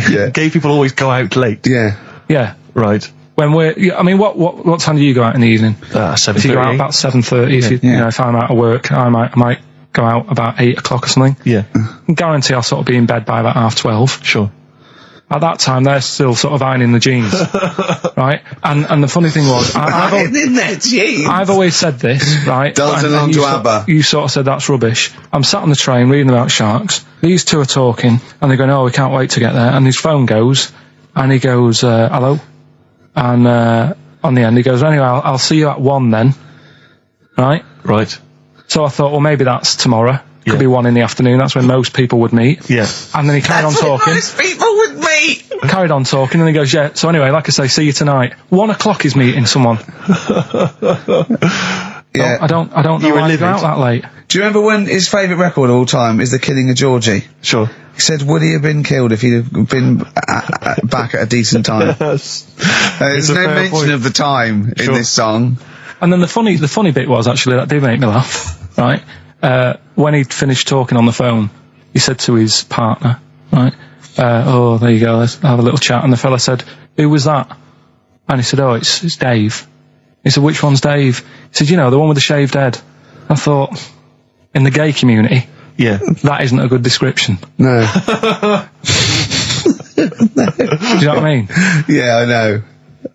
Speaker 5: Yeah.
Speaker 3: Gay people always go out late.
Speaker 5: Yeah.
Speaker 2: Yeah.
Speaker 3: Right.
Speaker 2: When I mean, what time do you go out in the evening?
Speaker 3: 7:30.
Speaker 2: If you go out about 7:30, you know, if I'm out of work, I might go out about 8 o'clock or something.
Speaker 3: Yeah.
Speaker 2: I guarantee I'll sort of be in bed by about 12:30.
Speaker 3: Sure.
Speaker 2: At that time, they're still sort of ironing the jeans, right? And the funny thing was, I've always said this, right?
Speaker 5: Dancing along to ABBA.
Speaker 2: You sort of said that's rubbish. I'm sat on the train reading about sharks. These two are talking, and they're going, "Oh, we can't wait to get there." And his phone goes, and he goes, "Hello," and on the end he goes, "Anyway, I'll see you at 1 then," right?
Speaker 3: Right.
Speaker 2: So I thought, well, maybe that's tomorrow. Could be 1 in the afternoon. That's when most people would meet.
Speaker 3: Yeah.
Speaker 2: And then he carried on talking.
Speaker 5: Most people would meet.
Speaker 2: Carried on talking, and he goes, "Yeah. So anyway, like I say, see you tonight. 1 o'clock is meeting someone."
Speaker 5: Yeah.
Speaker 2: I don't know why you go out that late.
Speaker 5: Do you remember when his favourite record of all time is The Killing of Georgie?
Speaker 3: Sure.
Speaker 5: He said, would he have been killed if he'd have been back at a decent time? There's no mention of the time in this song.
Speaker 2: And then the funny bit was, actually, that did make me laugh, right? When he'd finished talking on the phone, he said to his partner, right, "Oh, there you go, let's have a little chat." And the fella said, "Who was that?" And he said, "Oh, it's Dave." He said, "Which one's Dave?" He said, "You know, the one with the shaved head." I thought, in the gay community, that isn't a good description.
Speaker 5: No.
Speaker 2: Do you know what I mean?
Speaker 5: Yeah, I know.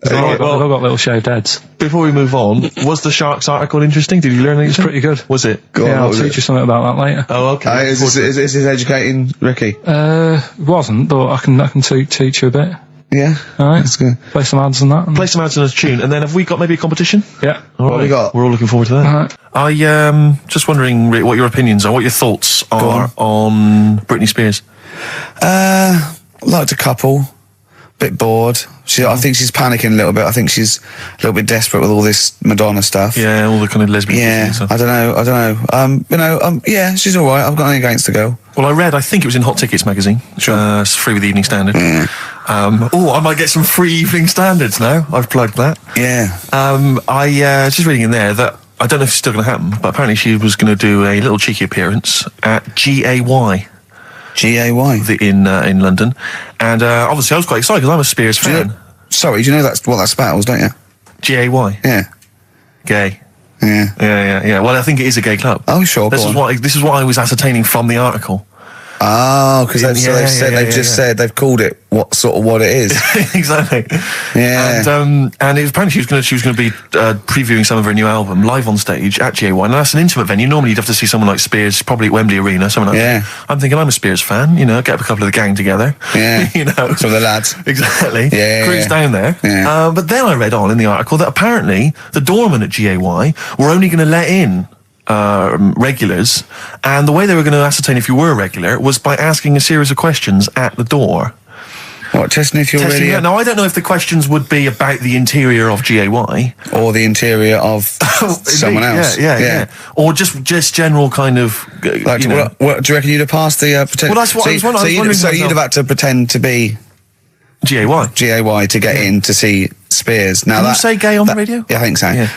Speaker 2: They've all got little shaved heads.
Speaker 3: Before we move on, was the Sharks article interesting? Did you learn anything?
Speaker 2: It's pretty good.
Speaker 3: Was it?
Speaker 2: I'll teach you something about that later.
Speaker 3: Oh, okay.
Speaker 5: Is this educating Ricky?
Speaker 2: It wasn't, but I can teach you a bit.
Speaker 5: Yeah.
Speaker 2: Alright.
Speaker 5: That's good.
Speaker 2: Play some ads and that.
Speaker 3: Play some ads and a tune, and then have we got maybe a competition?
Speaker 2: Yeah.
Speaker 3: All
Speaker 5: What have we got?
Speaker 3: We're all looking forward to that.
Speaker 2: Alright.
Speaker 3: I just wondering, Rick, what your opinions are, what your thoughts are on Britney Spears.
Speaker 1: Liked a couple. Bit bored. I think she's panicking a little bit. I think she's a little bit desperate with all this Madonna stuff.
Speaker 3: Yeah, all the kind of lesbian stuff.
Speaker 1: I don't know. Yeah, she's all right. I've got nothing against the girl.
Speaker 3: Well, I think it was in Hot Tickets magazine. Sure. It's free with the Evening Standard.
Speaker 1: Yeah.
Speaker 3: I might get some free Evening Standards now. I've plugged that.
Speaker 1: Yeah.
Speaker 3: I just reading in there that I don't know if it's still going to happen, but apparently she was going to do a little cheeky appearance at GAY.
Speaker 1: GAY.
Speaker 3: In London. And obviously I was quite excited because I'm a Spears fan.
Speaker 1: Do you know that's what that spells, don't you?
Speaker 3: GAY?
Speaker 1: Yeah.
Speaker 3: Gay.
Speaker 1: Yeah.
Speaker 3: Yeah. Well, I think it is a gay club.
Speaker 1: Oh, sure.
Speaker 3: This is what I was ascertaining from the article.
Speaker 1: Oh, because they've said they've called it what it is.
Speaker 3: Exactly.
Speaker 1: Yeah.
Speaker 3: And it was apparently she was going to be previewing some of her new album live on stage at GAY. And that's an intimate venue. Normally you'd have to see someone like Spears, probably at Wembley Arena, someone like that. I'm thinking, I'm a Spears fan, get up a couple of the gang together.
Speaker 1: Yeah. Some of the lads.
Speaker 3: Exactly.
Speaker 1: Yeah.
Speaker 3: Cruise down there.
Speaker 1: Yeah.
Speaker 3: But then I read on in the article that apparently the doorman at GAY were only going to let in regulars, and the way they were going to ascertain if you were a regular was by asking a series of questions at the door.
Speaker 1: What, testing if you're really...
Speaker 3: Now, I don't know if the questions would be about the interior of GAY.
Speaker 1: Or the interior of someone else.
Speaker 3: Yeah. Or just general kind of...
Speaker 1: what do you reckon you'd have passed the...
Speaker 3: Well, that's what I was wondering.
Speaker 1: So you'd have had to pretend to be...
Speaker 3: GAY
Speaker 1: to get in to see Spears. Now,
Speaker 3: Can you say gay on the radio?
Speaker 1: Yeah, I think so.
Speaker 3: Yeah.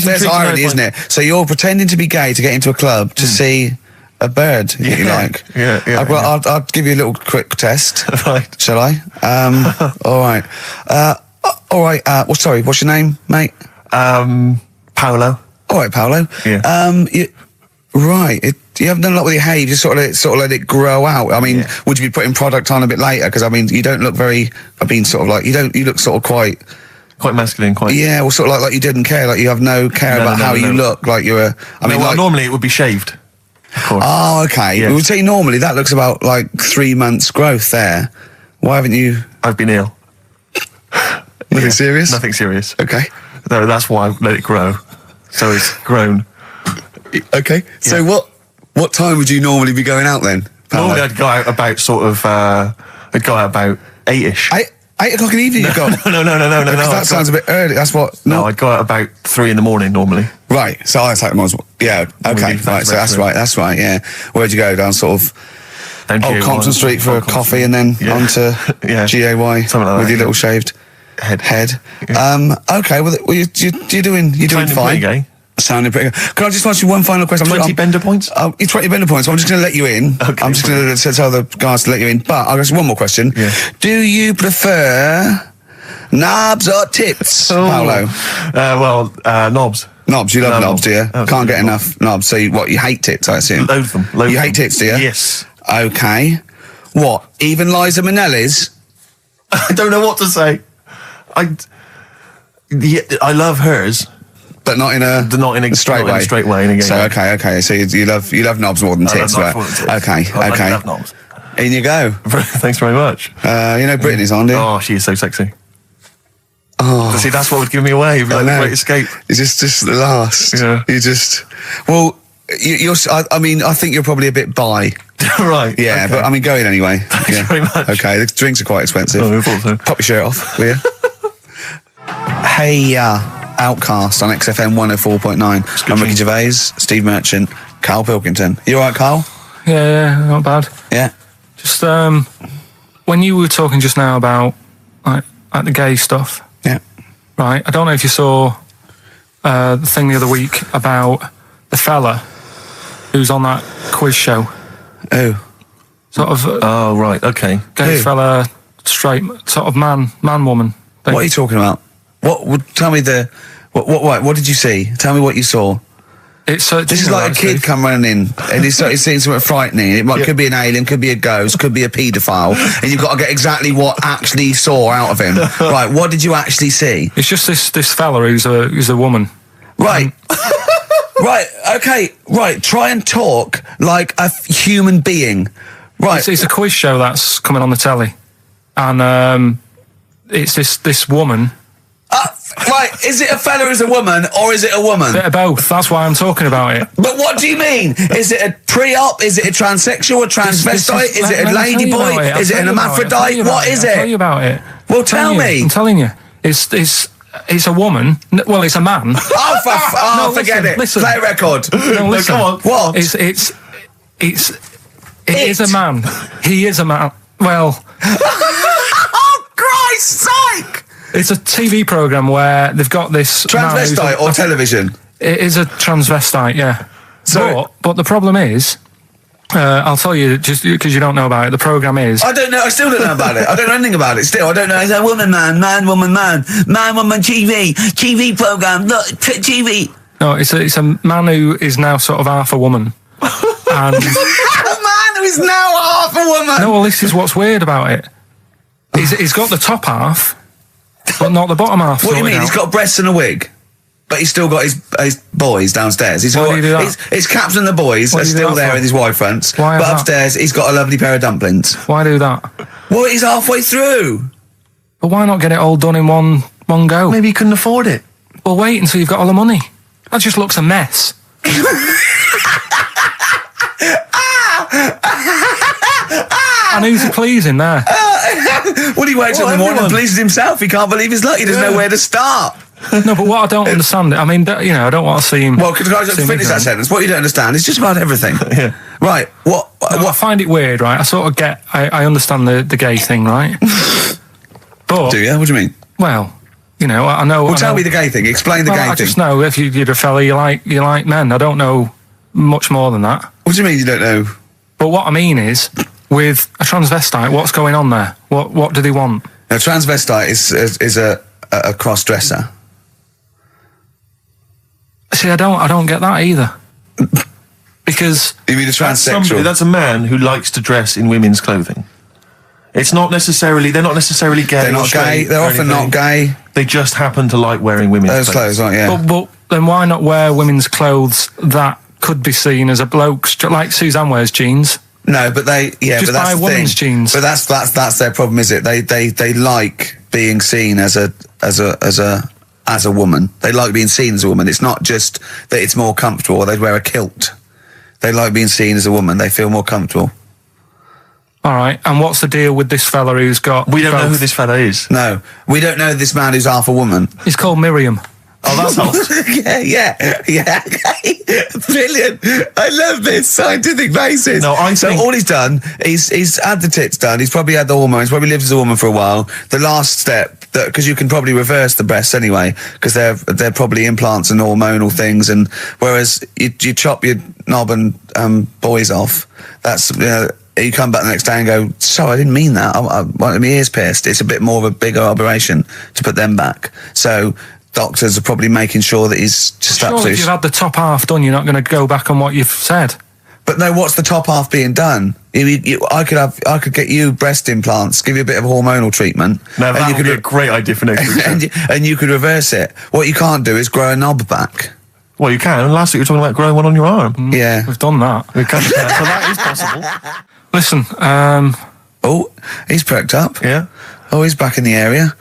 Speaker 1: There's irony, isn't it? So you're pretending to be gay to get into a club to see a bird that you like. I'll give you a little quick test.
Speaker 3: Right.
Speaker 1: Shall I? All right. All right. Sorry, what's your name, mate?
Speaker 3: Paolo.
Speaker 1: All right, Paolo.
Speaker 3: Yeah.
Speaker 1: You haven't done a lot with your hair. You just sort of let it grow out. I mean, would you be putting product on a bit later? Because I mean, you don't look very. You look sort of quite
Speaker 3: masculine, quite.
Speaker 1: Yeah, well, sort of like you didn't care. Like you have no care about how you look. Like you're.
Speaker 3: Normally it would be shaved. Of course.
Speaker 1: Oh, okay.
Speaker 3: Yes.
Speaker 1: We would say normally that looks about like 3 months growth there. Why haven't you?
Speaker 3: I've been ill.
Speaker 1: Nothing serious?
Speaker 3: Nothing serious.
Speaker 1: Okay.
Speaker 3: No, that's why I let it grow. So it's grown.
Speaker 1: Okay. Yeah. So what time would you normally be going out then?
Speaker 3: Normally I'd go out about I'd go out about 8ish.
Speaker 1: 8 o'clock in the evening?
Speaker 3: No.
Speaker 1: That sounds a bit early. That's what.
Speaker 3: No, I'd go out about 3 in the morning normally.
Speaker 1: Right. So I take them on. Yeah. Okay. Right. So that's right. That's right. Yeah. Where'd you go? Down sort of Compton Street for a coffee and then onto GAY
Speaker 3: something like that,
Speaker 1: with your little shaved head.
Speaker 3: Yeah.
Speaker 1: Okay. Well, you're doing fine.
Speaker 3: Gay.
Speaker 1: Sounding pretty good. Can I just ask you one final question?
Speaker 3: 20 bender points?
Speaker 1: 20 bender points. I'm just going to let you in.
Speaker 3: Okay.
Speaker 1: I'm just going to tell the guys to let you in. But I'll ask you one more question.
Speaker 3: Yeah.
Speaker 1: Do you prefer knobs or tits, Paolo?
Speaker 3: Knobs.
Speaker 1: Knobs. You love knobs, do you?
Speaker 3: Absolutely.
Speaker 1: Can't get enough knobs. So you hate tits, I assume?
Speaker 3: Loathe them.
Speaker 1: You hate tits, do you?
Speaker 3: Yes.
Speaker 1: Okay. What? Even Liza Minnelli's?
Speaker 3: I don't know what to say. I love hers.
Speaker 1: But not in a straight way.
Speaker 3: In a straight way.
Speaker 1: So okay. So you love knobs more than tits, right? Okay.
Speaker 3: I love knobs.
Speaker 1: In you go.
Speaker 3: Thanks very much.
Speaker 1: Brittany's on, do you?
Speaker 3: Oh, she is so sexy.
Speaker 1: Oh,
Speaker 3: see, that's what would give me away. It'd be like a great escape.
Speaker 1: It's just the last.
Speaker 3: Yeah.
Speaker 1: You just. Well, you're. I think you're probably a bit bi.
Speaker 3: Right.
Speaker 1: Yeah,
Speaker 3: okay.
Speaker 1: but I mean, go in anyway.
Speaker 3: Thanks very much.
Speaker 1: Okay, the drinks are quite expensive.
Speaker 3: Oh, I thought so.
Speaker 1: Pop your shirt off, will you? Hey, Outcast on XFM 104.9. I'm Ricky Gervais, Steve Merchant, Karl Pilkington. You all right, Karl?
Speaker 2: Yeah, not bad.
Speaker 1: Yeah.
Speaker 2: Just when you were talking just now about like the gay stuff.
Speaker 1: Yeah.
Speaker 2: Right. I don't know if you saw the thing the other week about the fella who's on that quiz show.
Speaker 1: Oh.
Speaker 2: Sort of.
Speaker 3: Oh right. Okay.
Speaker 2: Gay fella, straight sort of man, woman thing.
Speaker 1: What are you talking about? Tell me what did you see? Tell me what you saw.
Speaker 2: This
Speaker 1: is like a kid come running in and he's seeing something frightening. It could be an alien, could be a ghost, could be a paedophile, and you've got to get exactly what actually you saw out of him. Right, what did you actually see?
Speaker 2: It's just this fella who's a woman.
Speaker 1: Right. Right, okay, right, try and talk like a human being. Right.
Speaker 2: It's a quiz show that's coming on the telly. And it's this woman.
Speaker 1: Right, is it a fella who's a woman, or is it a woman?
Speaker 2: Bit of both, that's why I'm talking about it.
Speaker 1: But what do you mean? Is it a pre-op? Is it a transsexual, a transvestite? Is it a lady boy? Is it an hermaphrodite? What is it?
Speaker 2: I'll tell you about it.
Speaker 1: Well, tell me.
Speaker 2: I'm telling you. It's a woman. Well, it's a man.
Speaker 1: Forget it.
Speaker 2: Listen.
Speaker 1: Play a record.
Speaker 2: No, listen.
Speaker 1: Come on. What?
Speaker 2: It is a man. He is a man. Well.
Speaker 1: Oh, Christ's sake!
Speaker 2: It's a TV programme where they've got this...
Speaker 1: Transvestite or television?
Speaker 2: It is a transvestite, yeah. But the problem is... I'll tell you, just because you don't know about it, the programme is...
Speaker 1: I don't know, I still don't know about it. I don't know anything about it still. I don't know. It's a woman, man, woman, TV programme, look, TV.
Speaker 2: No, it's a man who is now sort of half a woman. And
Speaker 1: a man who is now half a woman.
Speaker 2: no, well, this is what's weird about it. He's got the top half, but not the bottom half.
Speaker 1: What do you mean?
Speaker 2: out.
Speaker 1: He's got breasts and a wig, but he's still got his boys downstairs. He's
Speaker 2: Why
Speaker 1: got
Speaker 2: do you do that?
Speaker 1: his caps and the boys
Speaker 2: What
Speaker 1: are
Speaker 2: do you do
Speaker 1: still
Speaker 2: that
Speaker 1: there
Speaker 2: for?
Speaker 1: with his wide fronts.
Speaker 2: Why is
Speaker 1: but
Speaker 2: that?
Speaker 1: upstairs, he's got a lovely pair of dumplings.
Speaker 2: Why do that?
Speaker 1: Well, he's halfway through.
Speaker 2: But why not get it all done in one go?
Speaker 3: Maybe he couldn't afford it.
Speaker 2: Well, wait until you've got all the money. That just looks a mess. And who's he pleasing there?
Speaker 1: Well, he wakes up in the morning and pleases himself. He can't believe his luck. He doesn't know where to start.
Speaker 2: No, but what I don't understand, I mean, I don't want to see him...
Speaker 1: Well, can I just finish that sentence? What you don't understand is just about everything.
Speaker 3: Yeah.
Speaker 1: Right, what...
Speaker 2: I find it weird, right? I sort of get... I understand the gay thing, right? But...
Speaker 1: Do you? What do you mean?
Speaker 2: Well, I know...
Speaker 1: Well, tell me the gay thing. Explain the gay
Speaker 2: I
Speaker 1: thing.
Speaker 2: just know if you're a fella, you like men. I don't know much more than that.
Speaker 1: What do you mean you don't know?
Speaker 2: But what I mean is, with a transvestite, what's going on there? What do they want?
Speaker 1: A transvestite is a cross-dresser.
Speaker 2: See, I don't get that either. Because...
Speaker 1: You mean a transsexual?
Speaker 3: That's a man who likes to dress in women's clothing. It's not necessarily... They're not necessarily gay.
Speaker 1: They're not gay. They're often not gay.
Speaker 3: They just happen to like wearing women's
Speaker 1: Those clothes, aren't yeah.
Speaker 2: But then why not wear women's clothes that could be seen as a bloke's... Like Suzanne wears jeans.
Speaker 1: No, but they... Yeah,
Speaker 2: Just
Speaker 1: but that's
Speaker 2: buy
Speaker 1: the
Speaker 2: women's
Speaker 1: thing.
Speaker 2: jeans.
Speaker 1: But that's their problem, is it? They like being seen as a woman. They like being seen as a woman. It's not just that it's more comfortable or they'd wear a kilt. They like being seen as a woman. They feel more comfortable.
Speaker 2: All right, and what's the deal with this fella who's got...
Speaker 3: We don't know
Speaker 2: both?
Speaker 3: who this fella is.
Speaker 1: No, we don't know this man who's half a woman.
Speaker 2: He's called Miriam.
Speaker 3: Oh, that's hot.
Speaker 1: yeah. Brilliant. I love this scientific basis.
Speaker 3: No, I
Speaker 1: so
Speaker 3: think-
Speaker 1: all he's done, he's had the tits done. He's probably had the hormones. Probably lived as a woman for a while. The last step, because you can probably reverse the breasts anyway, because they're probably implants and hormonal things. And whereas you chop your knob and boys off, that's you come back the next day and go, sorry, I didn't mean that. I wanted my ears pierced. It's a bit more of a bigger operation to put them back. So doctors are probably making sure that he's just
Speaker 2: Surely
Speaker 1: absolutely...
Speaker 2: if you've had the top half done, you're not going to go back on what you've said.
Speaker 1: But no, what's the top half being done? I could get you breast implants, give you a bit of hormonal treatment.
Speaker 3: Now, that would be a great idea for next week.
Speaker 1: and you could reverse it. What you can't do is grow a knob back.
Speaker 3: Well, you can. Last week you were talking about growing one on your arm.
Speaker 1: Yeah.
Speaker 2: We've done that.
Speaker 3: We can, so that is possible.
Speaker 2: Listen,
Speaker 1: Oh, he's perked up.
Speaker 3: Yeah.
Speaker 1: Oh, he's back in the area.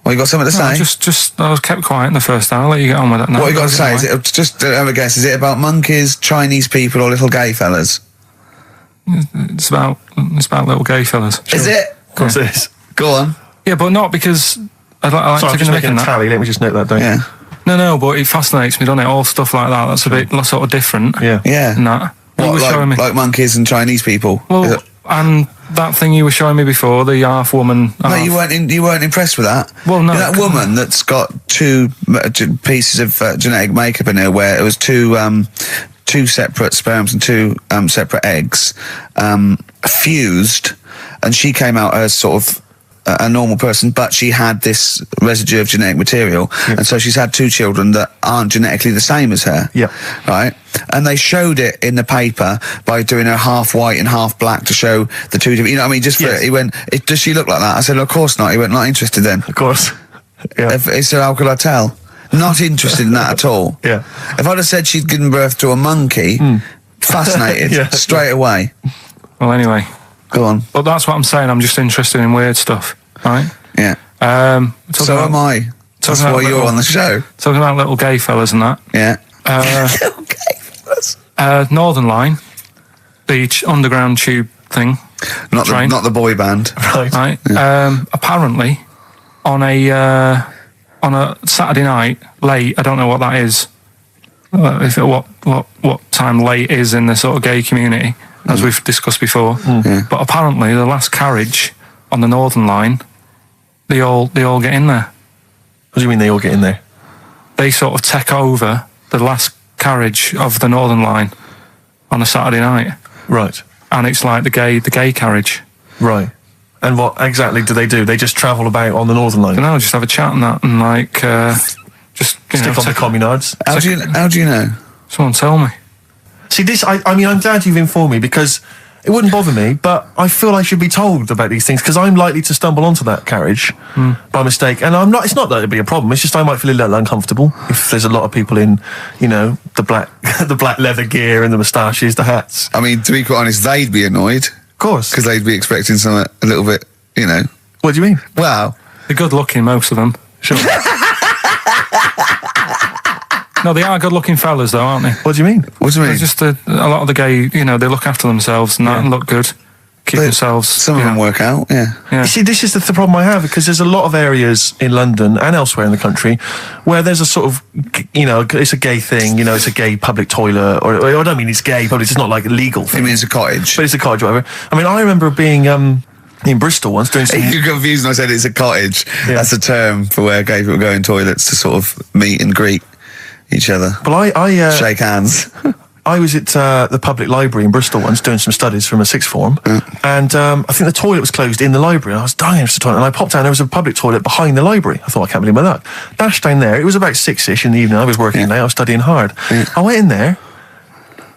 Speaker 1: Well, you got something to
Speaker 2: no,
Speaker 1: say?
Speaker 2: I was kept quiet in the first hour. I'll let you get on with it now.
Speaker 1: What you got to say? Is it just have a guess? Is it about monkeys, Chinese people, or little gay fellas?
Speaker 2: It's about little gay fellas.
Speaker 1: Is it?
Speaker 3: Of course it is.
Speaker 1: Go on.
Speaker 2: Yeah, but not because I like
Speaker 3: Sorry, I'm
Speaker 2: taking
Speaker 3: just
Speaker 2: the mick
Speaker 3: making
Speaker 2: in
Speaker 3: a
Speaker 2: that.
Speaker 3: tally. Let me just note that down.
Speaker 1: Yeah.
Speaker 2: No, but it fascinates me, doesn't it? All stuff like that. That's a bit sort of different.
Speaker 3: Yeah.
Speaker 1: Yeah.
Speaker 2: And that. You were showing me.
Speaker 1: Like monkeys and Chinese people?
Speaker 2: Well, and that thing you were showing me before, the half woman.
Speaker 1: No,
Speaker 2: half.
Speaker 1: you weren't impressed with that.
Speaker 2: Well, no.
Speaker 1: You know that woman that's got two pieces of genetic makeup in her, where it was two separate sperms and two separate eggs fused, and she came out as sort of a normal person, but she had this residue of genetic material, and so she's had two children that aren't genetically the same as her.
Speaker 3: Yeah.
Speaker 1: Right? And they showed it in the paper by doing her half white and half black to show the two different, you know what I mean? Just for,
Speaker 3: Yes.
Speaker 1: he went, does she look like that? I said, of course not. He went, not interested then.
Speaker 3: Of course. Yeah.
Speaker 1: He said, how could I tell? Not interested in that at all.
Speaker 3: Yeah.
Speaker 1: If I'd have said she'd given birth to a monkey, fascinated,
Speaker 3: Yeah.
Speaker 1: straight away.
Speaker 2: Well, anyway.
Speaker 1: Go on.
Speaker 2: But that's what I'm saying. I'm just interested in weird stuff, right?
Speaker 1: Yeah. So am I. That's why you're on the show.
Speaker 2: Talking about little gay fellas and that.
Speaker 1: Yeah.
Speaker 2: Northern Line, the underground tube thing.
Speaker 1: Not
Speaker 2: train.
Speaker 1: the boy band.
Speaker 3: Right.
Speaker 2: Right. Apparently, on a Saturday night late, I don't know what that is. What time late is in the sort of gay community, as we've discussed before.
Speaker 1: Yeah.
Speaker 2: But apparently, the last carriage on the Northern Line, they all get in there.
Speaker 3: What do you mean they all get in there?
Speaker 2: They sort of take over the last carriage of the Northern Line on a Saturday night,
Speaker 3: Right.
Speaker 2: and it's like the gay carriage.
Speaker 3: Right. And what exactly do? They just travel about on the Northern Line?
Speaker 2: I don't know, just have a chat and that, and like just
Speaker 3: Stick on the communards?
Speaker 1: How do you know?
Speaker 2: Someone tell me.
Speaker 3: See, this, I mean, I'm glad you've informed me, because it wouldn't bother me, but I feel I should be told about these things, because I'm likely to stumble onto that carriage by mistake. And it's not that it'd be a problem, it's just I might feel a little uncomfortable if there's a lot of people in, you know, the black leather gear and the moustaches, the hats.
Speaker 1: I mean, to be quite honest, they'd be annoyed.
Speaker 3: Of course.
Speaker 1: Because they'd be expecting something a little bit, you know.
Speaker 3: What do you mean?
Speaker 1: Wow.
Speaker 2: They're good looking, most of them.
Speaker 3: Sure.
Speaker 2: No, they are good looking fellas, though, aren't they?
Speaker 3: What do you mean?
Speaker 1: What do you mean?
Speaker 2: They're just a lot of the gay, you know, they look after themselves and that and look good. Keep themselves.
Speaker 1: Some of them work out, yeah.
Speaker 3: You see, this is the problem I have, because there's a lot of areas in London and elsewhere in the country where there's a sort of, you know, it's a gay thing, you know, it's a gay public toilet, or I don't mean it's gay, but it's not like a legal thing.
Speaker 1: I mean, it's a cottage.
Speaker 3: But it's a cottage, whatever. I mean, I remember being in Bristol once doing some...
Speaker 1: You're confused when I said it's a cottage. Yeah. That's a term for where gay people go in toilets to sort of meet and greet each other.
Speaker 3: Well, I
Speaker 1: shake hands.
Speaker 3: I was at the public library in Bristol once doing some studies from a sixth form, and I think the toilet was closed in the library, and I was dying for the toilet, and I popped down, there was a public toilet behind the library. I thought, I can't believe my luck. Dashed down there, it was about 6-ish in the evening, I was working late, I was studying hard. I went in there,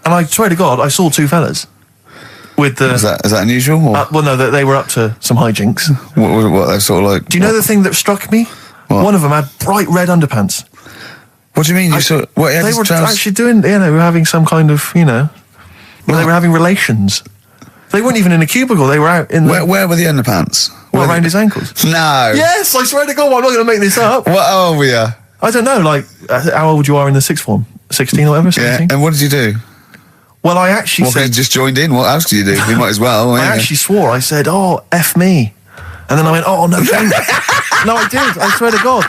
Speaker 3: and I swear to God, I saw two fellas. With the... Is
Speaker 1: that unusual? Or?
Speaker 3: Well, no, they were up to some hijinks.
Speaker 1: What they're sort of like...
Speaker 3: Do you know the thing that struck me?
Speaker 1: What?
Speaker 3: One of them had bright red underpants.
Speaker 1: What do you mean? They
Speaker 3: were actually doing, you know, having some kind of, you know, they were having relations. They weren't even in a cubicle. They were out in the...
Speaker 1: Where were the underpants?
Speaker 3: Around his ankles?
Speaker 1: No.
Speaker 3: Yes, I swear to God, I'm not going to make this up.
Speaker 1: What were you?
Speaker 3: I don't know, like, how old you are in the sixth form? 16 or whatever, 17?
Speaker 1: Yeah, and what did you do?
Speaker 3: Well, I actually said...
Speaker 1: you just joined in. What else did you do? You might as well.
Speaker 3: I actually swore. I said, oh, F me. And then I went, oh, no, don't. No, I did. I swear to God.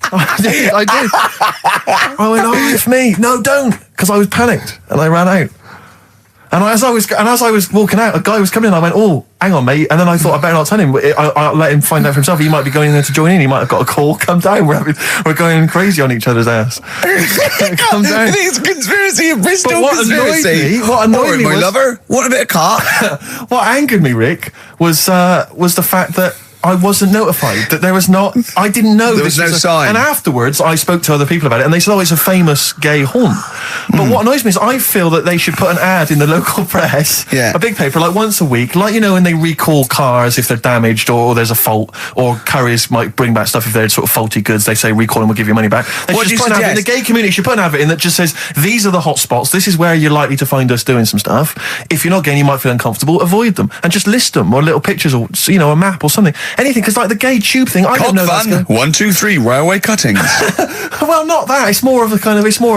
Speaker 3: I did. I went, oh, F me. No, don't. Because I was panicked and I ran out. And as I was walking out, a guy was coming in. I went, oh, hang on, mate. And then I thought I better not tell him. I'll let him find out for himself. He might be going in there to join in. He might have got a call. Come down. We're going crazy on each other's ass. Come down.
Speaker 1: It's conspiracy of Bristol.
Speaker 3: But what annoyed me
Speaker 1: my
Speaker 3: was,
Speaker 1: lover. Want a bit of car?
Speaker 3: What angered me, Rick, was the fact that I wasn't notified, that there was not... I didn't know
Speaker 1: there was no sign.
Speaker 3: And afterwards, I spoke to other people about it, and they said, oh, it's a famous gay haunt. But what annoys me is I feel that they should put an ad in the local press, a big paper, like once a week, like, you know, when they recall cars if they're damaged or there's a fault, or couriers might bring back stuff if they're sort of faulty goods, they say recall and we'll give you money back. They should put an ad in the gay community, should put an advert in that just says, these are the hot spots, this is where you're likely to find us doing some stuff. If you're not gay and you might feel uncomfortable, avoid them. And just list them, or little pictures, or, you know, a map or something. Anything, because like the gay tube thing, I don't know.
Speaker 1: Fun. 1, 2, 3 railway cuttings.
Speaker 3: Well, not that. It's more of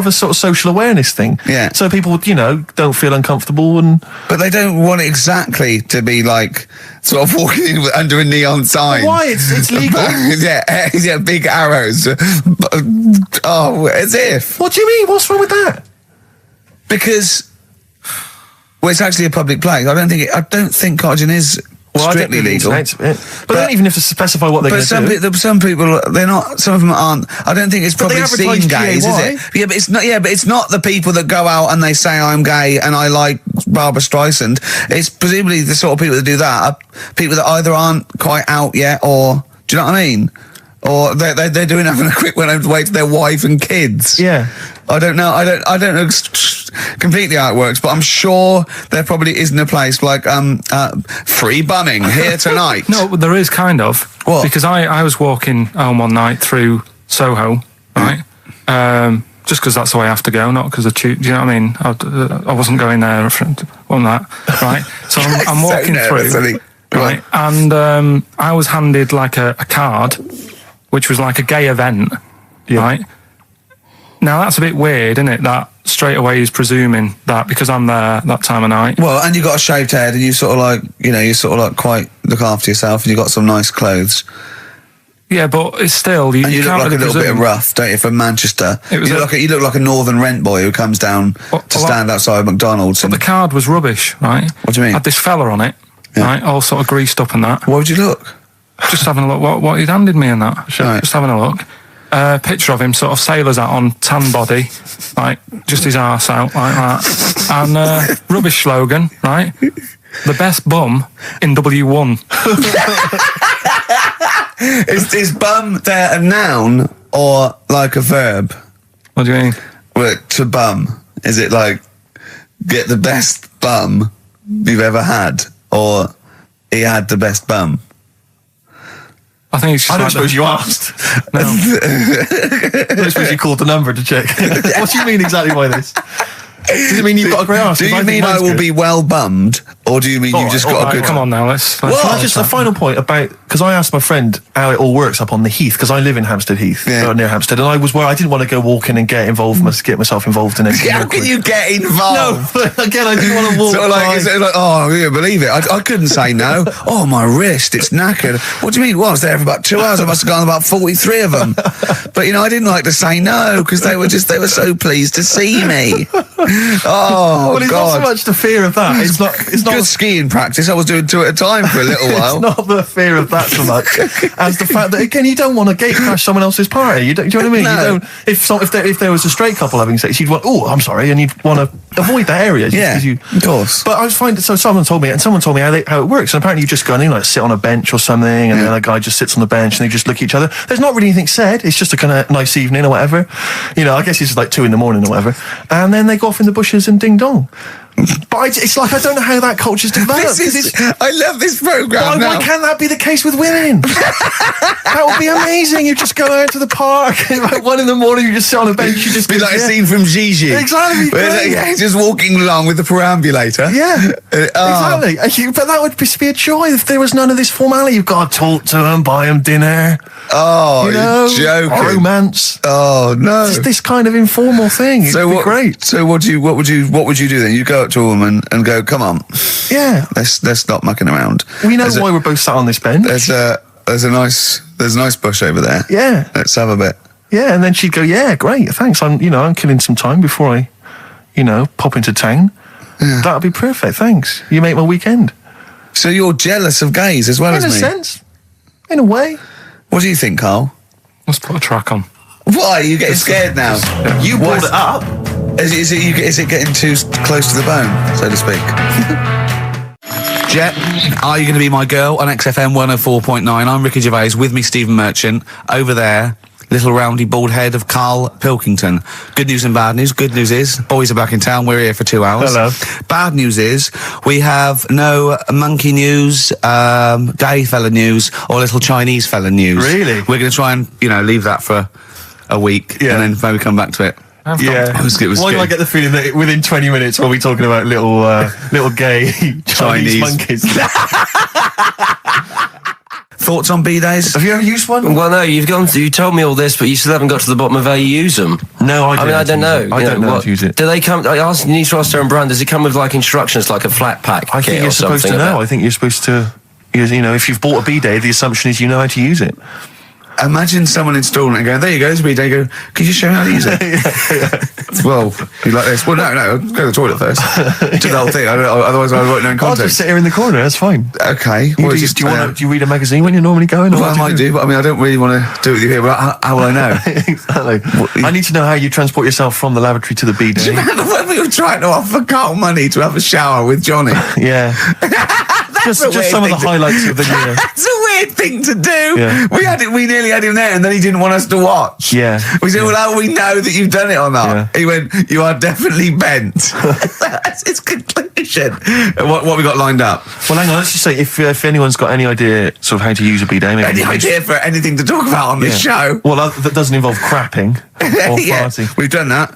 Speaker 3: a sort of social awareness thing.
Speaker 1: Yeah.
Speaker 3: So people, you know, don't feel uncomfortable and.
Speaker 1: But they don't want it exactly to be like sort of walking in under a neon sign.
Speaker 3: Why? It's legal.
Speaker 1: yeah, big arrows. Oh, as if.
Speaker 3: What do you mean? What's wrong with that?
Speaker 1: Because, well, it's actually a public place. I don't think cottaging is.
Speaker 3: Well,
Speaker 1: strictly legal,
Speaker 3: but they don't even have to specify what they're going to do.
Speaker 1: Some people, they're not. Some of them aren't. I don't think it's probably seen gays, is it? Yeah, but it's not. Yeah, but it's not the people that go out and they say I'm gay and I like Barbara Streisand. It's presumably the sort of people that do that are people that either aren't quite out yet, or do you know what I mean? Or they're doing having a quick way to their wife and kids.
Speaker 3: Yeah.
Speaker 1: I don't know. I don't know completely how it works, but I'm sure there probably isn't a place like free bumming here tonight.
Speaker 2: No, there is kind of.
Speaker 1: What?
Speaker 2: Because I was walking home one night through Soho, right? Just because that's the way I have to go, not because of do you know what I mean? I wasn't going there on that, right? So I'm walking through, right? And I was handed like a card, which was like a gay event, right? Now that's a bit weird, isn't it? That straight away he's presuming that because I'm there that time of night.
Speaker 1: Well, and you got a shaved head, and you sort of like, you know, you sort of like quite look after yourself, and you got some nice clothes.
Speaker 2: Yeah, but it's still you
Speaker 1: look
Speaker 2: can't
Speaker 1: like
Speaker 2: really
Speaker 1: a little bit rough, don't you? From Manchester, you look like a northern rent boy who comes down to stand outside McDonald's.
Speaker 2: But the card was rubbish, right?
Speaker 1: What do you mean?
Speaker 2: Had this fella on it, right? All sort of greased up and that.
Speaker 1: Why would you look?
Speaker 2: Just having a look what he'd handed me and that. Right. Just having a look. Picture of him, sort of sailor's hat on, tan body, like just his arse out like that, and rubbish slogan, right? The best bum in W1.
Speaker 1: Is bum there a noun or like a verb?
Speaker 2: What do you mean?
Speaker 1: Well, to bum, is it like get the best bum you've ever had, or he had the best bum?
Speaker 2: I think it's just
Speaker 3: I don't
Speaker 2: like
Speaker 3: suppose you asked.
Speaker 2: No.
Speaker 3: I don't suppose you called the number to check. What do you mean exactly by this? Does it mean you've got a great ass?
Speaker 1: Do you mean I will be well bummed, or do you mean you've just got a good...
Speaker 2: Come on now, let's
Speaker 3: Well, just a final point about, because I asked my friend how it all works up on the Heath, because I live in Hampstead Heath, near Hampstead, and I was where I didn't want to go walking and get myself involved in it.
Speaker 1: How can you get involved?
Speaker 3: No, again, I didn't want to walk.
Speaker 1: Sort of like, oh, you believe it. I couldn't say no. Oh, my wrist, it's knackered. What do you mean? Well, I was there for about 2 hours. I must have gone about 43 of them. But, you know, I didn't like to say no, because they were so pleased to see me. Oh,
Speaker 3: well, it's
Speaker 1: God.
Speaker 3: not so much the fear of that. It's not
Speaker 1: good skiing practice. I was doing 2 at a time for a little while.
Speaker 3: It's not the fear of that so much as the fact that, again, you don't want to gate crash someone else's party. Do you know what I mean?
Speaker 1: No.
Speaker 3: You don't. If there was a straight couple having sex, you'd want, oh, I'm sorry, and you'd want to avoid that area.
Speaker 1: Of course.
Speaker 3: But I was finding, so someone told me how it works, and apparently you just go and like sit on a bench or something, and then a guy just sits on the bench and they just look at each other. There's not really anything said. It's just a kind of nice evening or whatever. You know, I guess it's like 2 a.m. or whatever, and then they go off in the bushes and ding dong. But it's like, I don't know how that culture's developed.
Speaker 1: I love this programme.
Speaker 3: Why can't that be the case with women? That would be amazing. You just go out to the park, and like 1 a.m, you just sit on a bench. You just
Speaker 1: be like a scene from Gigi.
Speaker 3: Exactly.
Speaker 1: Just walking along with the perambulator.
Speaker 3: Yeah, exactly. But that would be a joy if there was none of this formality. You've got to talk to them, buy them dinner.
Speaker 1: Oh, you know, you're joking.
Speaker 3: Romance.
Speaker 1: Oh no,
Speaker 3: just this kind of informal thing. It'd be great.
Speaker 1: So what would you do then? You go up to a woman and go, "Come on, let's stop mucking around."
Speaker 3: We know why we're both sat on this bench.
Speaker 1: There's a nice bush over there.
Speaker 3: Yeah,
Speaker 1: let's have a bit.
Speaker 3: Yeah, and then she'd go, "Yeah, great, thanks. I'm killing some time before I, pop into town. Yeah. That'd be perfect. Thanks. You make my weekend."
Speaker 1: So you're jealous of gays as well as me?
Speaker 3: In a sense, in a way.
Speaker 1: What do you think, Carl?
Speaker 2: Let's put a track on.
Speaker 1: Why are you getting scared now?
Speaker 3: You brought it up.
Speaker 1: Is it getting too close to the bone, so to speak? Jet, are you going to be my girl on XFM 104.9? I'm Ricky Gervais, with me Stephen Merchant. Over there, little roundy bald head of Karl Pilkington. Good news and bad news. Good news is, boys are back in town. We're here for 2 hours.
Speaker 3: Hello.
Speaker 1: Bad news is, we have no monkey news, gay fella news, or little Chinese fella news.
Speaker 3: Really?
Speaker 1: We're going to try and, leave that for a week, and then maybe come back to it.
Speaker 3: Yeah. Why do I get the feeling that within 20 minutes we'll be talking about little gay Chinese monkeys?
Speaker 1: Thoughts on B-days?
Speaker 3: Have you ever used one?
Speaker 8: Well, no, you told me all this, but you still haven't got to the bottom of how you use them.
Speaker 3: No, I
Speaker 8: don't know.
Speaker 3: I don't know how to use it.
Speaker 8: Do they come? You need to ask their own brand. Does it come with like instructions, like a flat pack?
Speaker 3: I think you're supposed to know. I think you're supposed to. If you've bought a B-day, the assumption is you know how to use it.
Speaker 1: Imagine someone installing it and going, there you go, it's a B-day. Go, could you show me how to use it? Well, you like this? Well, no, go to the toilet first. Do the whole thing. Otherwise I won't know in context.
Speaker 3: I'll just sit here in the corner, that's fine.
Speaker 1: Okay.
Speaker 3: Do you read a magazine when you're normally going?
Speaker 1: Well, I might do, but I don't really want to do it with you here, but how will I know?
Speaker 3: Exactly. I need to know how you transport yourself from the lavatory to the B-day.
Speaker 1: Do you remember when we were trying to offer Carl money to have a shower with Johnny?
Speaker 3: Yeah. Just some of the highlights of the year.
Speaker 1: That's a weird thing to do.
Speaker 3: Yeah.
Speaker 1: We nearly had him there, and then he didn't want us to watch.
Speaker 3: Yeah.
Speaker 1: We said, well, how do we know that you've done it or not?
Speaker 3: Yeah.
Speaker 1: He went, you are definitely bent. That's his conclusion. What we got lined up?
Speaker 3: Well, hang on, let's just say, if anyone's got any idea sort of how to use a bidet...
Speaker 1: Any idea for anything to talk about on this show?
Speaker 3: Well, that doesn't involve crapping or farting.
Speaker 1: We've done that.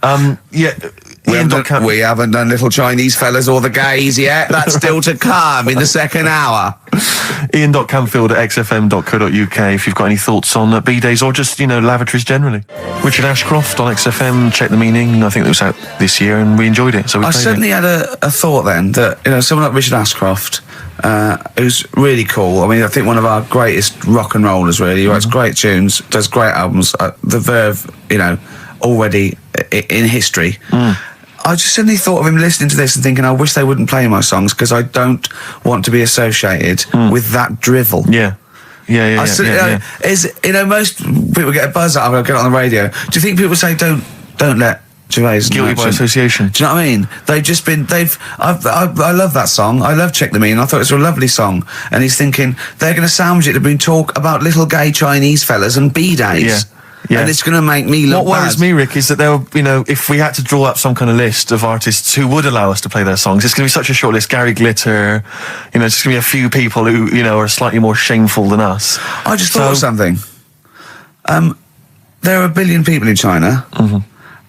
Speaker 3: We
Speaker 1: haven't done little Chinese fellas or the gays yet. That's still to come in the second hour.
Speaker 3: Ian.Camfield@xfm.co.uk if you've got any thoughts on B-days or just, lavatories generally. Richard Ashcroft on XFM, Check the Meaning. I think it was out this year and we enjoyed it. So I
Speaker 1: certainly had a thought then that, someone like Richard Ashcroft, who's really cool. I mean, I think one of our greatest rock and rollers, really. He writes great tunes, does great albums. The Verve, already in history. I just suddenly thought of him listening to this and thinking, I wish they wouldn't play my songs because I don't want to be associated with that drivel.
Speaker 3: Yeah.
Speaker 1: Most people get a buzz out of it, get it on the radio. Do you think people say, don't let Gervais
Speaker 3: guilty by association?
Speaker 1: Do you know what I mean? I love that song. I love Check the Meaning. I thought it was a lovely song. And he's thinking, they're going to sandwich it to bring talk about little gay Chinese fellas and B-days.
Speaker 3: Yeah.
Speaker 1: and it's going to make me look
Speaker 3: What worries
Speaker 1: bad.
Speaker 3: me, Rick, is that if we had to draw up some kind of list of artists who would allow us to play their songs, it's going to be such a short list. Gary Glitter, it's just going to be a few people who, are slightly more shameful than us.
Speaker 1: I just thought of something. There are 1 billion people in China,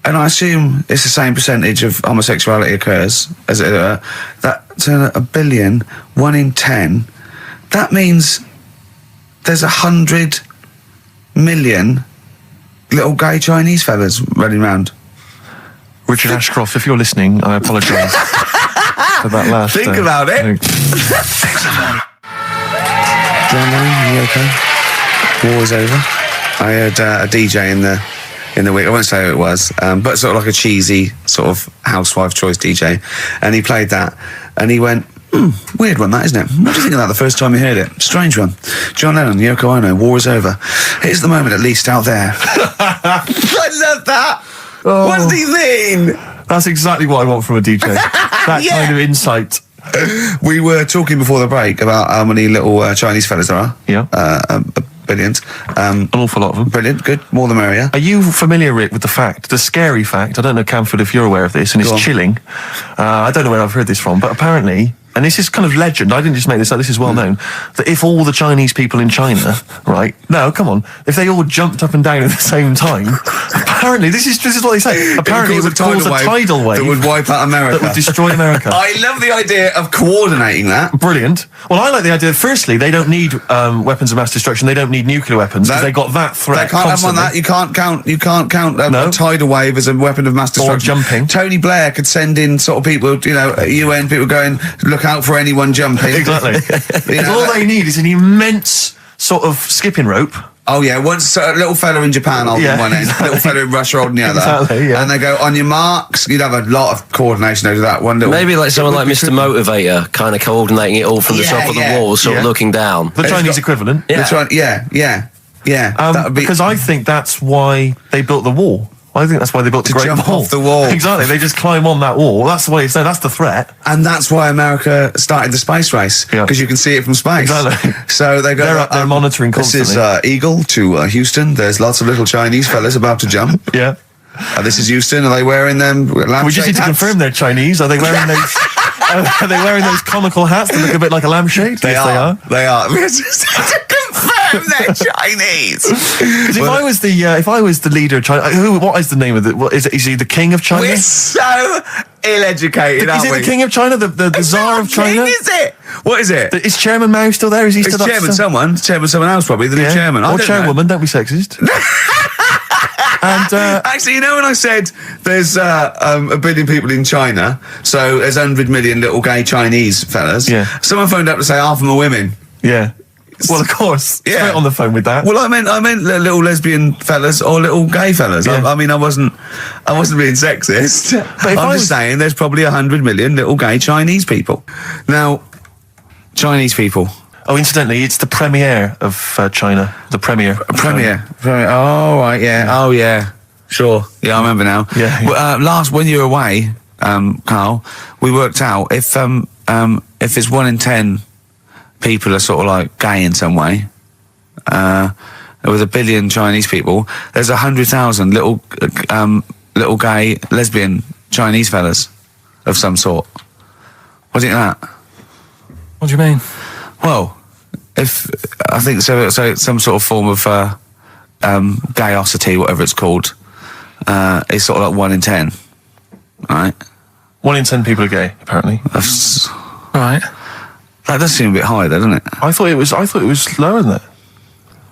Speaker 1: and I assume it's the same percentage of homosexuality occurs as that to 1 billion, 1 in 10. That means there's 100 million little gay Chinese fellas running around.
Speaker 3: Richard Ashcroft, if you're listening, I apologise for that last.
Speaker 1: Think about it. John Lennon, are you okay? War is over. I heard a DJ in the week. I won't say who it was, but sort of like a cheesy sort of housewife choice DJ, and he played that, and he went, weird one, that, isn't it? What do you think of that the first time you heard it? Strange one. John Lennon, Yoko Ono, war is over. Here's the moment, at least, out there. I love that. Oh. What does he mean?
Speaker 3: That's exactly what I want from a DJ. That kind of insight.
Speaker 1: We were talking before the break about how many little Chinese fellas there are.
Speaker 3: Yeah.
Speaker 1: Billions.
Speaker 3: An awful lot of them.
Speaker 1: Brilliant, good, more the merrier.
Speaker 3: Are you familiar, Rick, with the scary fact, I don't know, Camford, if you're aware of this, and it's chilling. I don't know where I've heard this from, but apparently, and this is kind of legend, I didn't just make this up, this is well known, that if all the Chinese people in China, right, no, come on, if they all jumped up and down at the same time, apparently, this is what they say, apparently it would cause a tidal wave
Speaker 1: that would wipe out America.
Speaker 3: That would destroy America.
Speaker 1: I love the idea of coordinating that.
Speaker 3: Brilliant. Well, I like the idea, firstly, they don't need weapons of mass destruction, they don't need nuclear weapons, because they got that threat.
Speaker 1: They can't
Speaker 3: constantly.
Speaker 1: have on that, you can't count a tidal wave as a weapon of mass destruction.
Speaker 3: Or jumping.
Speaker 1: Tony Blair could send in sort of people, UN people going, look out for anyone jumping.
Speaker 3: Exactly. Because all they need is an immense sort of skipping rope.
Speaker 1: Oh yeah, once a little fella in Japan holding one end, a little fella in Russia holding the other.
Speaker 3: Exactly, yeah.
Speaker 1: And they go, on your marks, you'd have a lot of coordination over that one little...
Speaker 8: Maybe like someone like Mr. Motivator, kind of coordinating it all from the top of the wall, sort of looking down.
Speaker 3: The Chinese equivalent.
Speaker 1: Yeah. That would be...
Speaker 3: Because I think that's why they built the wall. I think that's why they built the Great Wall.
Speaker 1: To jump off the wall.
Speaker 3: Exactly, they just climb on that wall. That's the way it's there, that's the threat.
Speaker 1: And that's why America started the space race, because you can see it from space.
Speaker 3: Exactly.
Speaker 1: So they go...
Speaker 3: They're up there monitoring constantly.
Speaker 1: This is Eagle to Houston. There's lots of little Chinese fellas about to jump.
Speaker 3: Yeah.
Speaker 1: This is Houston. Are they wearing them lampshade
Speaker 3: We just need to confirm they're Chinese. Are they wearing those... are they wearing those comical hats that look a bit like a lampshade?
Speaker 1: They are. They are. We just have to confirm they're Chinese.
Speaker 3: Because if I was the leader of China, what is the name of it? Is he the king of China?
Speaker 1: We're so ill-educated, aren't we?
Speaker 3: Is it the king of China? The Tsar of China?
Speaker 1: King, is it? What is it?
Speaker 3: Is Chairman Mao still there? Is he still
Speaker 1: chairman? Someone else probably. The new chairman.
Speaker 3: Or chairwoman. Don't be sexist. And
Speaker 1: actually, when I said there's 1 billion people in China, so there's 100 million little gay Chinese fellas. Yeah. Someone phoned up to say half of them are women.
Speaker 3: Yeah. Well, of course.
Speaker 1: Yeah.
Speaker 3: Straight on the phone with that.
Speaker 1: Well, I meant little lesbian fellas or little gay fellas. Yeah. I wasn't being sexist. But I'm just saying there's probably 100 million little gay Chinese people. Now, Chinese people.
Speaker 3: Oh, incidentally, it's the premiere of China. The premiere.
Speaker 1: Premiere. Oh, right, yeah. Oh, yeah. Sure. Yeah, I remember now.
Speaker 3: Yeah.
Speaker 1: Well, when you were away, Carl, we worked out if it's 1 in 10 people are sort of like gay in some way, with 1 billion Chinese people, there's 100,000 little gay lesbian Chinese fellas of some sort. What do you think of that?
Speaker 2: What do you mean?
Speaker 1: Well, if I think so some sort of form of gayosity, whatever it's called, is sort of like 1 in 10, right?
Speaker 3: 1 in 10 people are gay, apparently.
Speaker 1: That's
Speaker 2: right.
Speaker 1: That does seem a bit high, though, doesn't it?
Speaker 3: I thought it was lower than that.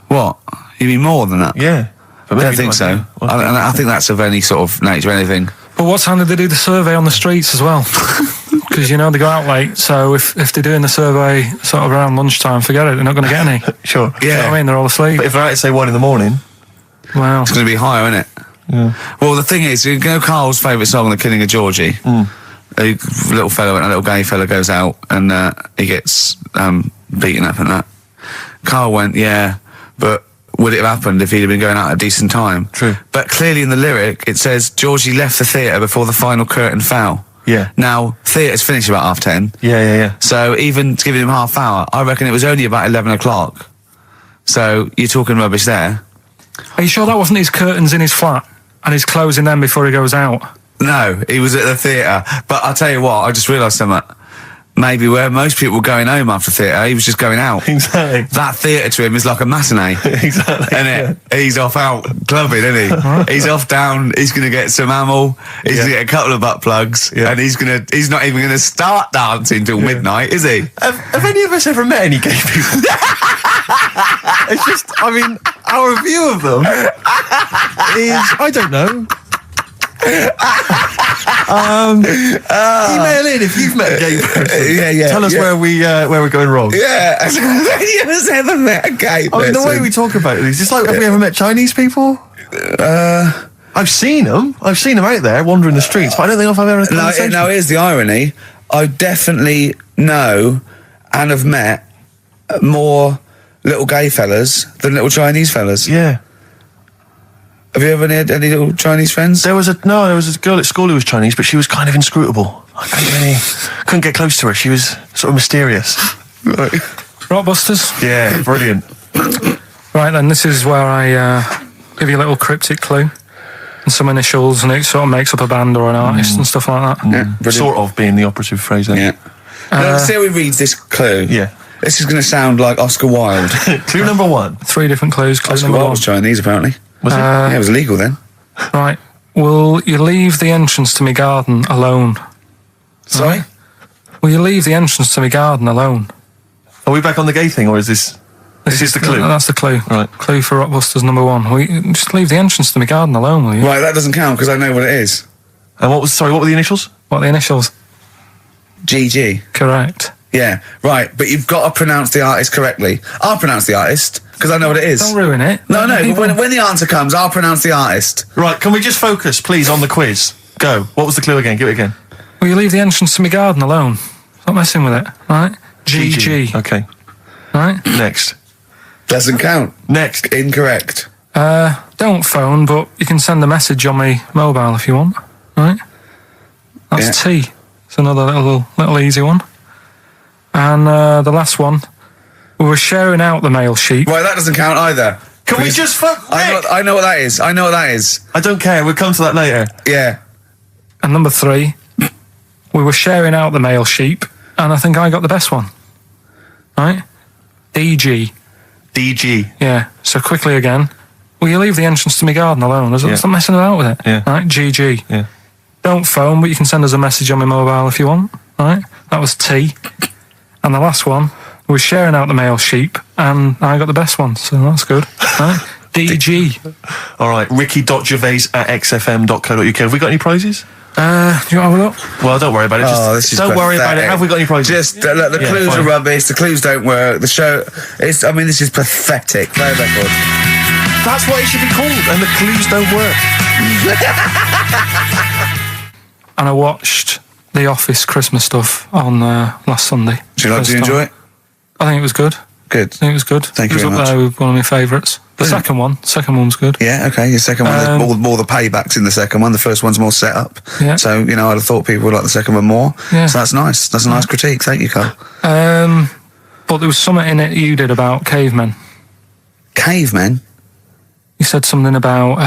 Speaker 1: What? You mean more than that?
Speaker 3: Yeah.
Speaker 1: I don't think so. I think that's of any sort of nature, anything.
Speaker 2: But what time did they do the survey on the streets as well? Because, they go out late, so if they're doing the survey sort of around lunchtime, forget it, they're not going to get any.
Speaker 3: Sure.
Speaker 2: Yeah. You know what I mean? They're all asleep.
Speaker 3: But if they're out at, say, 1 in the morning...
Speaker 2: Well...
Speaker 1: It's going to be higher, isn't it?
Speaker 3: Yeah.
Speaker 1: Well, the thing is, Carl's favourite song, The Killing of Georgie. A little fellow and a little gay fella goes out and he gets beaten up and that. Carl went, yeah, but would it have happened if he'd have been going out at a decent time?
Speaker 3: True.
Speaker 1: But clearly in the lyric it says Georgie left the theatre before the final curtain fell.
Speaker 3: Yeah.
Speaker 1: Now, theatre's finished about 10:30.
Speaker 3: Yeah.
Speaker 1: So even giving him half hour, I reckon it was only about 11 o'clock. So you're talking rubbish there.
Speaker 2: Are you sure that wasn't his curtains in his flat and he's closing them before he goes out?
Speaker 5: No, he was at the theatre. But I'll tell you what, I just realised something. Maybe where most people were going home after theatre, he was just going out.
Speaker 3: Exactly.
Speaker 5: That theatre to him is like a matinee.
Speaker 3: Exactly.
Speaker 5: Isn't it? He's off out clubbing, isn't he? He's off down, he's going to get some ammo, he's going to get a couple of butt plugs, and he's not even going to start dancing till midnight, is he?
Speaker 3: Have any of us ever met any gay people? It's just, I mean, our view of them is, I don't know. Email in if you've met a gay person. Tell us where we're going wrong.
Speaker 5: Yeah, have any of us ever met a gay person?
Speaker 3: I mean, the way we talk about it is just like, have we ever met Chinese people? I've seen them out there wandering the streets, but I don't think I've ever had a conversation.
Speaker 5: No, here's the irony. I definitely know and have met more little gay fellas than little Chinese fellas.
Speaker 3: Yeah.
Speaker 5: Have you ever had any little Chinese friends?
Speaker 3: There was a girl at school who was Chinese, but she was kind of inscrutable. I couldn't get close to her. She was sort of mysterious.
Speaker 5: Right.
Speaker 2: Rockbusters?
Speaker 3: Yeah, brilliant.
Speaker 2: Right then, this is where I give you a little cryptic clue and some initials, and it sort of makes up a band or an artist and stuff like that.
Speaker 5: Yeah, brilliant.
Speaker 3: Sort of being the operative phrase there.
Speaker 5: Yeah. Let's see how he reads this clue.
Speaker 3: Yeah.
Speaker 5: This is going to sound like Oscar Wilde.
Speaker 3: Clue number 1.
Speaker 2: 3 different clues. Clue
Speaker 5: Oscar
Speaker 2: number
Speaker 5: Wilde
Speaker 2: 1.
Speaker 5: was Chinese, apparently.
Speaker 3: Was it?
Speaker 5: Yeah, it was legal then.
Speaker 2: Right. Will you leave the entrance to my garden alone?
Speaker 5: Sorry?
Speaker 2: Right. Will you leave the entrance to my garden alone?
Speaker 3: Are we back on the gay thing, or is this... This is the clue?
Speaker 2: That's the clue.
Speaker 3: Right.
Speaker 2: Clue for Rockbusters number 1. Will you just leave the entrance to my garden alone, will you?
Speaker 5: Right, that doesn't count because I know what it is.
Speaker 3: And what were the initials?
Speaker 2: What are the initials?
Speaker 5: GG.
Speaker 2: Correct.
Speaker 5: Yeah, right, but you've got to pronounce the artist correctly. I'll pronounce the artist, because I know what it is.
Speaker 2: Don't ruin it.
Speaker 5: No, but when the answer comes, I'll pronounce the artist.
Speaker 3: Right, can we just focus, please, on the quiz? Go. What was the clue again? Give it again.
Speaker 2: Will you leave the entrance to my garden alone? Stop messing with it, right? GG.
Speaker 3: Okay.
Speaker 2: Right?
Speaker 3: Next.
Speaker 5: Doesn't count.
Speaker 3: Next.
Speaker 5: Incorrect.
Speaker 2: Don't phone, but you can send a message on my mobile if you want, right? That's T. It's another little easy one. And the last one, we were sharing out the mail sheet.
Speaker 5: Right, that doesn't count either.
Speaker 3: Can we just fuck
Speaker 5: I know what that is. I know what that is.
Speaker 3: I don't care. We'll come to that later.
Speaker 5: Yeah.
Speaker 2: And number 3, we were sharing out the mail sheet, and I think I got the best one. Right? DG.
Speaker 3: DG.
Speaker 2: Yeah. So quickly again, will you leave the entrance to my garden alone? Stop messing about with it.
Speaker 3: Yeah.
Speaker 2: Right? GG.
Speaker 3: Yeah.
Speaker 2: Don't phone, but you can send us a message on my mobile if you want. Right? That was T. And the last one, we were sharing out the mail sheep, and I got the best one, so that's good. Right? DG.
Speaker 3: All right, ricky.gervais@xfm.co.uk. Have we got any prizes?
Speaker 2: Do you want to have a look?
Speaker 3: Well, don't worry about it.
Speaker 5: This is
Speaker 3: don't worry about it.
Speaker 5: pathetic.
Speaker 3: Have we got any prizes?
Speaker 5: Just look, the clues are rubbish. The clues don't work. The show is. I mean, this is pathetic. Play a record.
Speaker 3: That's what it should be called. And the clues don't work.
Speaker 2: And I watched The Office Christmas stuff on last Sunday.
Speaker 5: Do you enjoy it?
Speaker 2: I think it was good.
Speaker 5: Good.
Speaker 2: I think it was good.
Speaker 5: Thank you very
Speaker 2: It was
Speaker 5: much.
Speaker 2: up there with one of my favourites. The second one's good.
Speaker 5: Yeah, okay. Your second one, there's more the paybacks in the second one. The first one's more set up.
Speaker 2: Yeah.
Speaker 5: So, I'd have thought people would like the second one more.
Speaker 2: Yeah.
Speaker 5: So that's nice. That's a nice critique. Thank you, Carl.
Speaker 2: But there was something in it you did about cavemen.
Speaker 5: Cavemen?
Speaker 2: You said something about,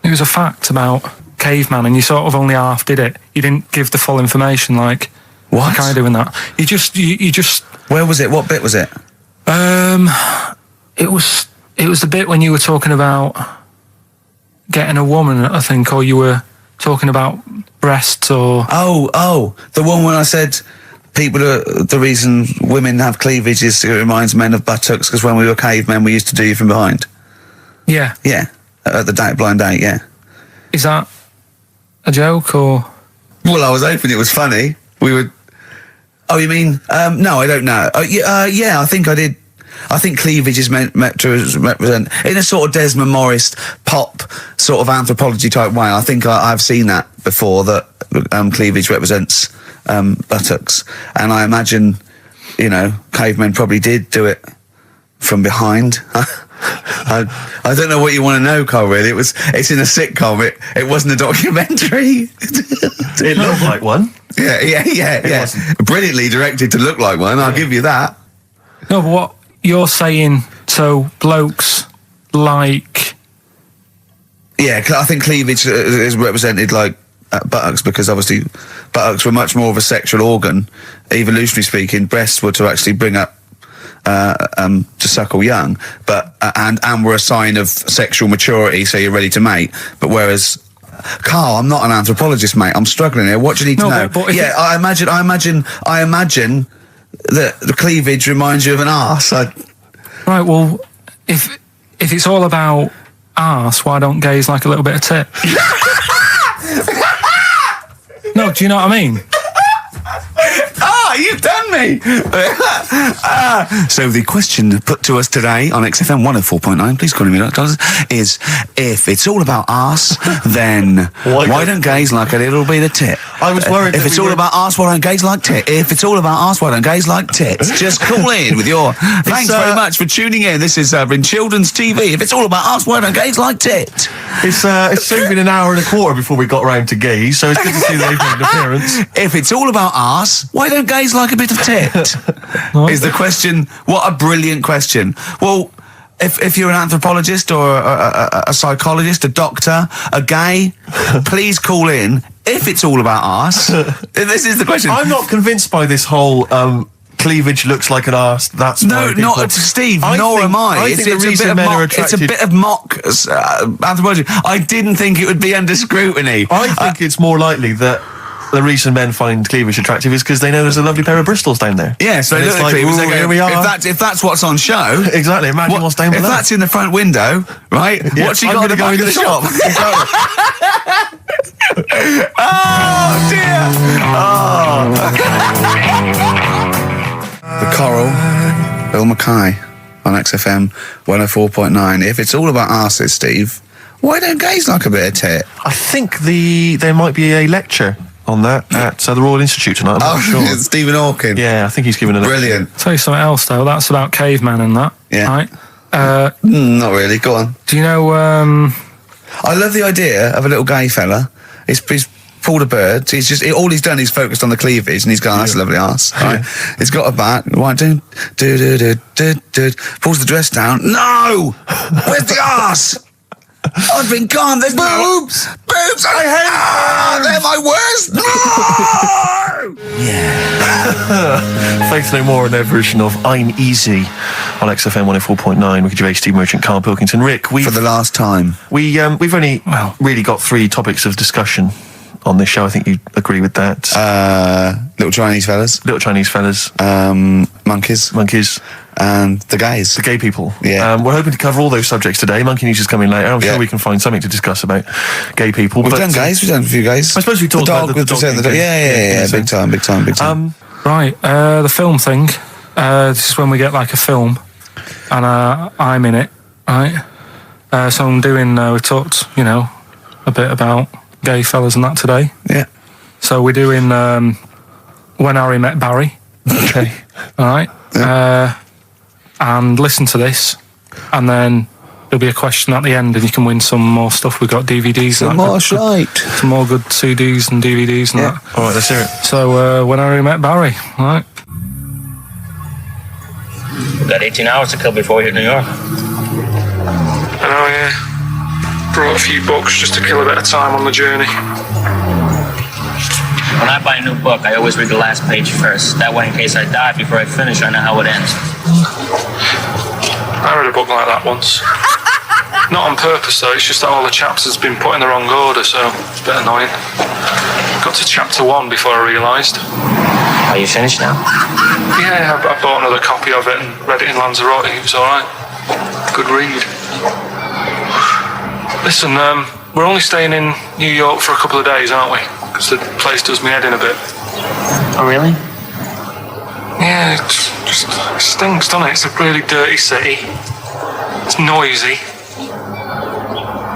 Speaker 2: it was a fact about caveman, and you sort of only half did it. You didn't give the full information, like I do in that. You just.
Speaker 5: Where was it? What bit was it?
Speaker 2: It was the bit when you were talking about getting a woman, I think, or you were talking about breasts or...
Speaker 5: Oh, the one when I said the reason women have cleavage is it reminds men of buttocks because when we were cavemen we used to do you from behind.
Speaker 2: Yeah.
Speaker 5: Yeah, at the blind date, yeah.
Speaker 2: Is that a joke or...?
Speaker 5: Well, I was hoping it was funny. We would... Oh, you mean... no, I don't know. Yeah, I think I did... I think cleavage is meant to represent, in a sort of Desmond Morris pop sort of anthropology type way. I think I've seen that before, that cleavage represents buttocks. And I imagine, cavemen probably did do it from behind. I don't know what you want to know, Carl, really. It's in a sitcom. It wasn't a documentary.
Speaker 3: It looked like one.
Speaker 5: Yeah. Brilliantly directed to look like one, I'll give you that.
Speaker 2: No, but what you're saying, so blokes like...
Speaker 1: Yeah, I think cleavage is represented like buttocks, because obviously buttocks were much more of a sexual organ, evolutionary speaking. Breasts were to actually bring up to suckle young, but and were a sign of sexual maturity, so you're ready to mate. But whereas, Carl, I'm not an anthropologist, mate. I'm struggling here. What do you need to know?
Speaker 2: But
Speaker 1: yeah, I imagine that the cleavage reminds you of an arse.
Speaker 2: Right. Well, if it's all about arse, why don't gays like a little bit of tit? No, do you know what I mean?
Speaker 1: You've done me! So the question put to us today on XFM 104.9, please call me $, is if it's all about arse, then why don't gays like a little bit of tit?
Speaker 3: I was worried
Speaker 1: if it's all about arse, why don't gays like tit? If it's all about arse, why don't gays like tits? Just call in with your... Thanks very much for tuning in. This is in children's TV. If it's all about arse, why don't gays like tit?
Speaker 3: It's soon been an hour and a quarter before we got round to gays, so it's good to see they've made an appearance.
Speaker 1: If it's all about arse, why don't gays like a bit of tit? Is the question. What a brilliant question. Well, if you're an anthropologist or a psychologist, a doctor, a gay, please call in. If it's all about arse, this is the question.
Speaker 3: I'm not convinced by this whole cleavage looks like an arse. That's
Speaker 1: no, not Steve. Nor am I. It's a bit of mock anthropology. I didn't think it would be under scrutiny.
Speaker 3: I think it's more likely that the reason men find cleavage attractive is because they know there's a lovely pair of Bristols down there.
Speaker 1: Yes, so it's like,
Speaker 3: here we are.
Speaker 1: If that's what's on show,
Speaker 3: exactly. Imagine what's down below.
Speaker 1: If that's in the front window, right?
Speaker 3: Yeah,
Speaker 1: what's she got to go in the shop? Oh dear! The Coral, Bill Mackay on XFM 104.9. If it's all about arses, Steve, why don't gays like a bit of tit?
Speaker 3: I think there might be a lecture on that at the Royal Institute tonight. I'm not sure.
Speaker 1: Stephen Hawking.
Speaker 3: Yeah, I think he's giving a lecture.
Speaker 1: Brilliant.
Speaker 2: I'll tell you something else though. That's about cavemen and that.
Speaker 1: Yeah.
Speaker 2: Right.
Speaker 1: Not really. Go on.
Speaker 2: Do you know?
Speaker 1: I love the idea of a little gay fella. He's pulled a bird. He's just all he's done is focused on the cleavage, and he's gone, "That's a lovely arse." Right? He's got a bat. Right, pulls the dress down. No, where's the arse? I've been gone. There's boobs. Boobs. I hate they're my worst. No.
Speaker 3: Yeah. Faith No More and their version of I'm Easy on XFM 104.9. Ricky Gervais, Steve Merchant, Karl Pilkington. Rick, for
Speaker 1: the last time,
Speaker 3: we've only really got 3 topics of discussion on this show. I think you agree with that.
Speaker 1: Little Chinese fellas, monkeys, and the gays,
Speaker 3: the gay people.
Speaker 1: Yeah,
Speaker 3: we're hoping to cover all those subjects today. Monkey News is coming later. I'm sure we can find something to discuss about gay people.
Speaker 1: We've done gays. We've done a few gays.
Speaker 3: I suppose we talked about the dog.
Speaker 1: Yeah, big time.
Speaker 2: Right, the film thing. This is when we get like a film, and I'm in it. Right. So I'm doing. We talked, a bit about gay fellas and that today.
Speaker 1: Yeah.
Speaker 2: So we're doing When Harry Met Barry.
Speaker 3: Okay.
Speaker 2: All right.
Speaker 1: Yeah.
Speaker 2: And listen to this, and then there'll be a question at the end, and you can win some more stuff. We've got DVDs.
Speaker 1: Some more shite.
Speaker 2: Some more good CDs and DVDs and that.
Speaker 3: All right, let's hear it.
Speaker 2: So When Harry Met Barry. All right.
Speaker 9: We've got 18 hours to kill before we hit New York.
Speaker 2: I know, yeah. Brought a few books just to kill a bit of time on the journey.
Speaker 9: When I buy a new book, I always read the last page first. That way, in case I die before I finish, I know how it ends.
Speaker 2: I read a book like that once. Not on purpose, though. It's just that all the chapters have been put in the wrong order, so it's a bit annoying. Got to chapter 1 before I realised.
Speaker 9: Are you finished now?
Speaker 2: Yeah, I bought another copy of it and read it in Lanzarote. It was alright. Good read. Listen, we're only staying in New York for a couple of days, aren't we? Because the place does me head in a bit.
Speaker 9: Oh, really?
Speaker 2: Yeah, it stinks, doesn't it? It's a really dirty city. It's noisy.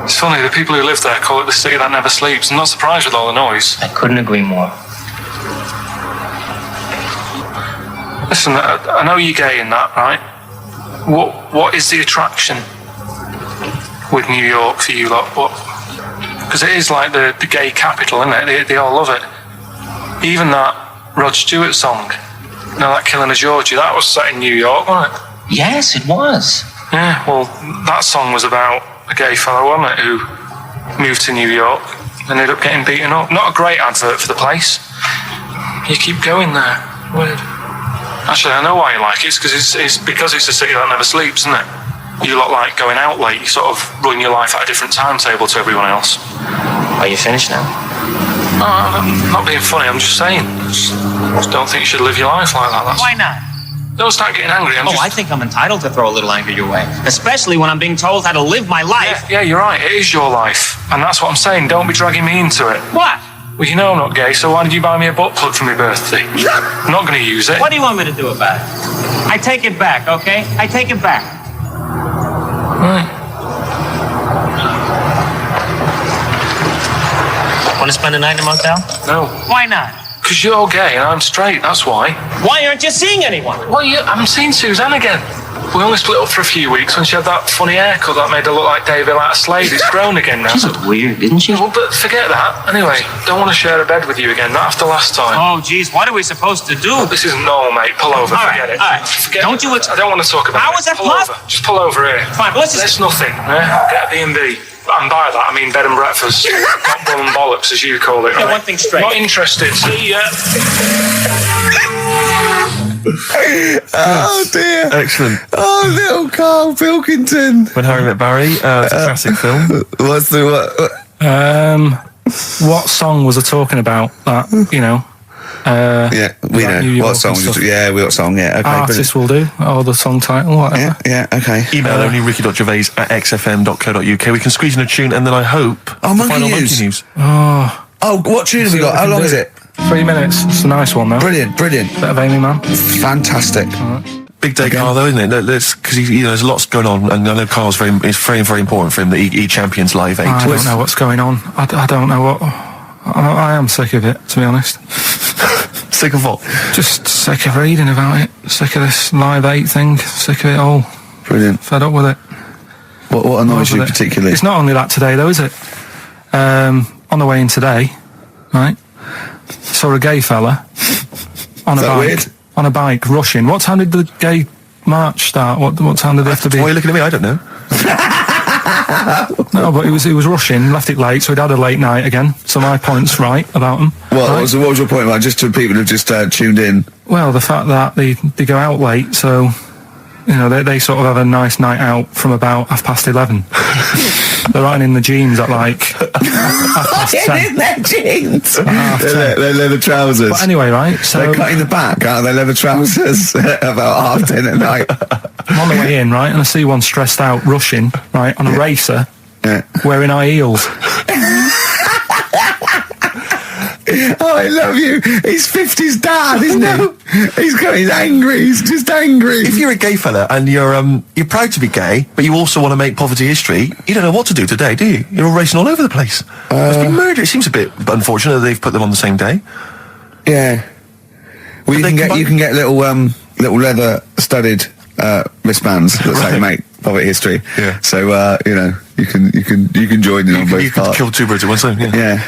Speaker 2: It's funny, the people who live there call it the city that never sleeps. I'm not surprised with all the noise.
Speaker 9: I couldn't agree more.
Speaker 2: Listen, I know you're gay in that, right? What is the attraction with New York for you lot? Because it is like the gay capital, isn't it? They all love it. Even that Rod Stewart song, that Killing a Georgie, that was set in New York, wasn't it?
Speaker 9: Yes, it was.
Speaker 2: Yeah, well, that song was about a gay fellow, wasn't it, who moved to New York and ended up getting beaten up. Not a great advert for the place. You keep going there. Weird. Actually, I know why you like it. It's because it's a city that never sleeps, isn't it? You lot like going out late. You sort of run your life at a different timetable to everyone else.
Speaker 9: Are you finished now?
Speaker 2: No, I'm not being funny. I'm just saying. Just don't think you should live your life like that.
Speaker 9: Why not?
Speaker 2: Don't start getting angry.
Speaker 9: I think I'm entitled to throw a little anger your way, especially when I'm being told how to live my life.
Speaker 2: Yeah, you're right. It is your life, and that's what I'm saying. Don't be dragging me into it.
Speaker 9: What?
Speaker 2: Well, you know I'm not gay, so why did you buy me a butt plug for my birthday? I'm not going to use it.
Speaker 9: What do you want me to do about it? I take it back, okay? I take it back.
Speaker 2: Right.
Speaker 9: Want to spend the night in a motel?
Speaker 2: No.
Speaker 9: Why not?
Speaker 2: Because you're gay and I'm straight, that's why.
Speaker 9: Why aren't you seeing anyone?
Speaker 2: Well, I'm seeing Suzanne again. We only split up for a few weeks when she had that funny haircut that made her look like David out of Slade. It's grown again now.
Speaker 9: She looked weird, didn't she?
Speaker 2: Well, but forget that. Anyway, don't want to share a bed with you again, not after last time.
Speaker 9: Oh, geez, what are we supposed to do?
Speaker 2: Well, this isn't normal, mate. Pull over, forget it.
Speaker 9: All right,
Speaker 2: Forget
Speaker 9: don't
Speaker 2: it.
Speaker 9: you...
Speaker 2: I don't want to talk about
Speaker 9: How
Speaker 2: it.
Speaker 9: is that
Speaker 2: Pull over. Just pull over here.
Speaker 9: Fine, but let's just...
Speaker 2: That's nothing, eh? Get a B&B. And by that, I mean bed and breakfast. Not bum and bollocks, as you call it.
Speaker 9: Yeah,
Speaker 2: right?
Speaker 9: one thing straight.
Speaker 2: Not interested. See ya.
Speaker 1: Oh dear.
Speaker 3: Excellent.
Speaker 1: Oh, little Karl Pilkington.
Speaker 3: When Harry Met Barry, it's a classic film.
Speaker 1: What's the
Speaker 2: What song was I talking about? That, you know.
Speaker 1: Yeah, we
Speaker 2: Like
Speaker 1: know.
Speaker 2: New York
Speaker 1: What song?
Speaker 2: and stuff.
Speaker 1: Yeah, what song? Yeah, okay.
Speaker 2: Artist will do, or the song title, whatever.
Speaker 1: Yeah, okay.
Speaker 3: Email only ricky.gervais@xfm.co.uk. We can squeeze in a tune, and then I hope
Speaker 1: Oh,
Speaker 3: the
Speaker 1: Monkey
Speaker 3: final
Speaker 1: News.
Speaker 3: Monkey News.
Speaker 2: Oh,
Speaker 1: Oh, what tune have we got? How long is it?
Speaker 2: 3 minutes. It's a nice one, though.
Speaker 1: Brilliant.
Speaker 2: Bit of Amy Man.
Speaker 1: Fantastic.
Speaker 3: Big day, Carl, though, isn't it? Because there's lots going on, and I know Carl's it's very, very important for him that he champions Live 8.
Speaker 2: I don't know what's going on. I don't know what... I am sick of it, to be honest.
Speaker 3: Sick of what?
Speaker 2: Just sick of reading about it. Sick of this Live 8 thing. Sick of it all.
Speaker 1: Brilliant.
Speaker 2: Fed up with it.
Speaker 1: What annoys you particularly?
Speaker 2: It's not only that today, though, is it? On the way in today, right, saw a gay fella on a bike.
Speaker 1: Weird?
Speaker 2: On a bike, rushing. What time did the gay march start? What time did they have to be?
Speaker 3: Why are you looking at me? I don't know.
Speaker 2: No, but he was rushing, left it late, so he'd had a late night again. So my point's right about him.
Speaker 1: What
Speaker 2: right?
Speaker 1: was your point about just to people who've just tuned in?
Speaker 2: Well, the fact that they go out late, so you know they sort of have a nice night out from about 11:30. They're riding in the jeans at like 10:30.
Speaker 1: In their jeans. Their leather trousers.
Speaker 2: But anyway, right, so
Speaker 1: they're cutting the back out of their leather trousers about 10:30 at night.
Speaker 2: I'm on the way in, right, and I see one stressed out, rushing, right, on a racer, wearing high heels.
Speaker 1: Oh, I love you. He's 50's dad, isn't he? He's angry. He's just angry.
Speaker 3: If you're a gay fella and you're proud to be gay, but you also want to make poverty history, you don't know what to do today, do you? You're racing all over the place. It's been murder. It seems a bit unfortunate that they've put them on the same day.
Speaker 1: Yeah. Well, you can get little leather studded wristbands that say "Make Poverty History."
Speaker 3: Yeah.
Speaker 1: So you can join in on both
Speaker 3: You could
Speaker 1: parts.
Speaker 3: kill two birds with one stone. Yeah.
Speaker 1: Yeah.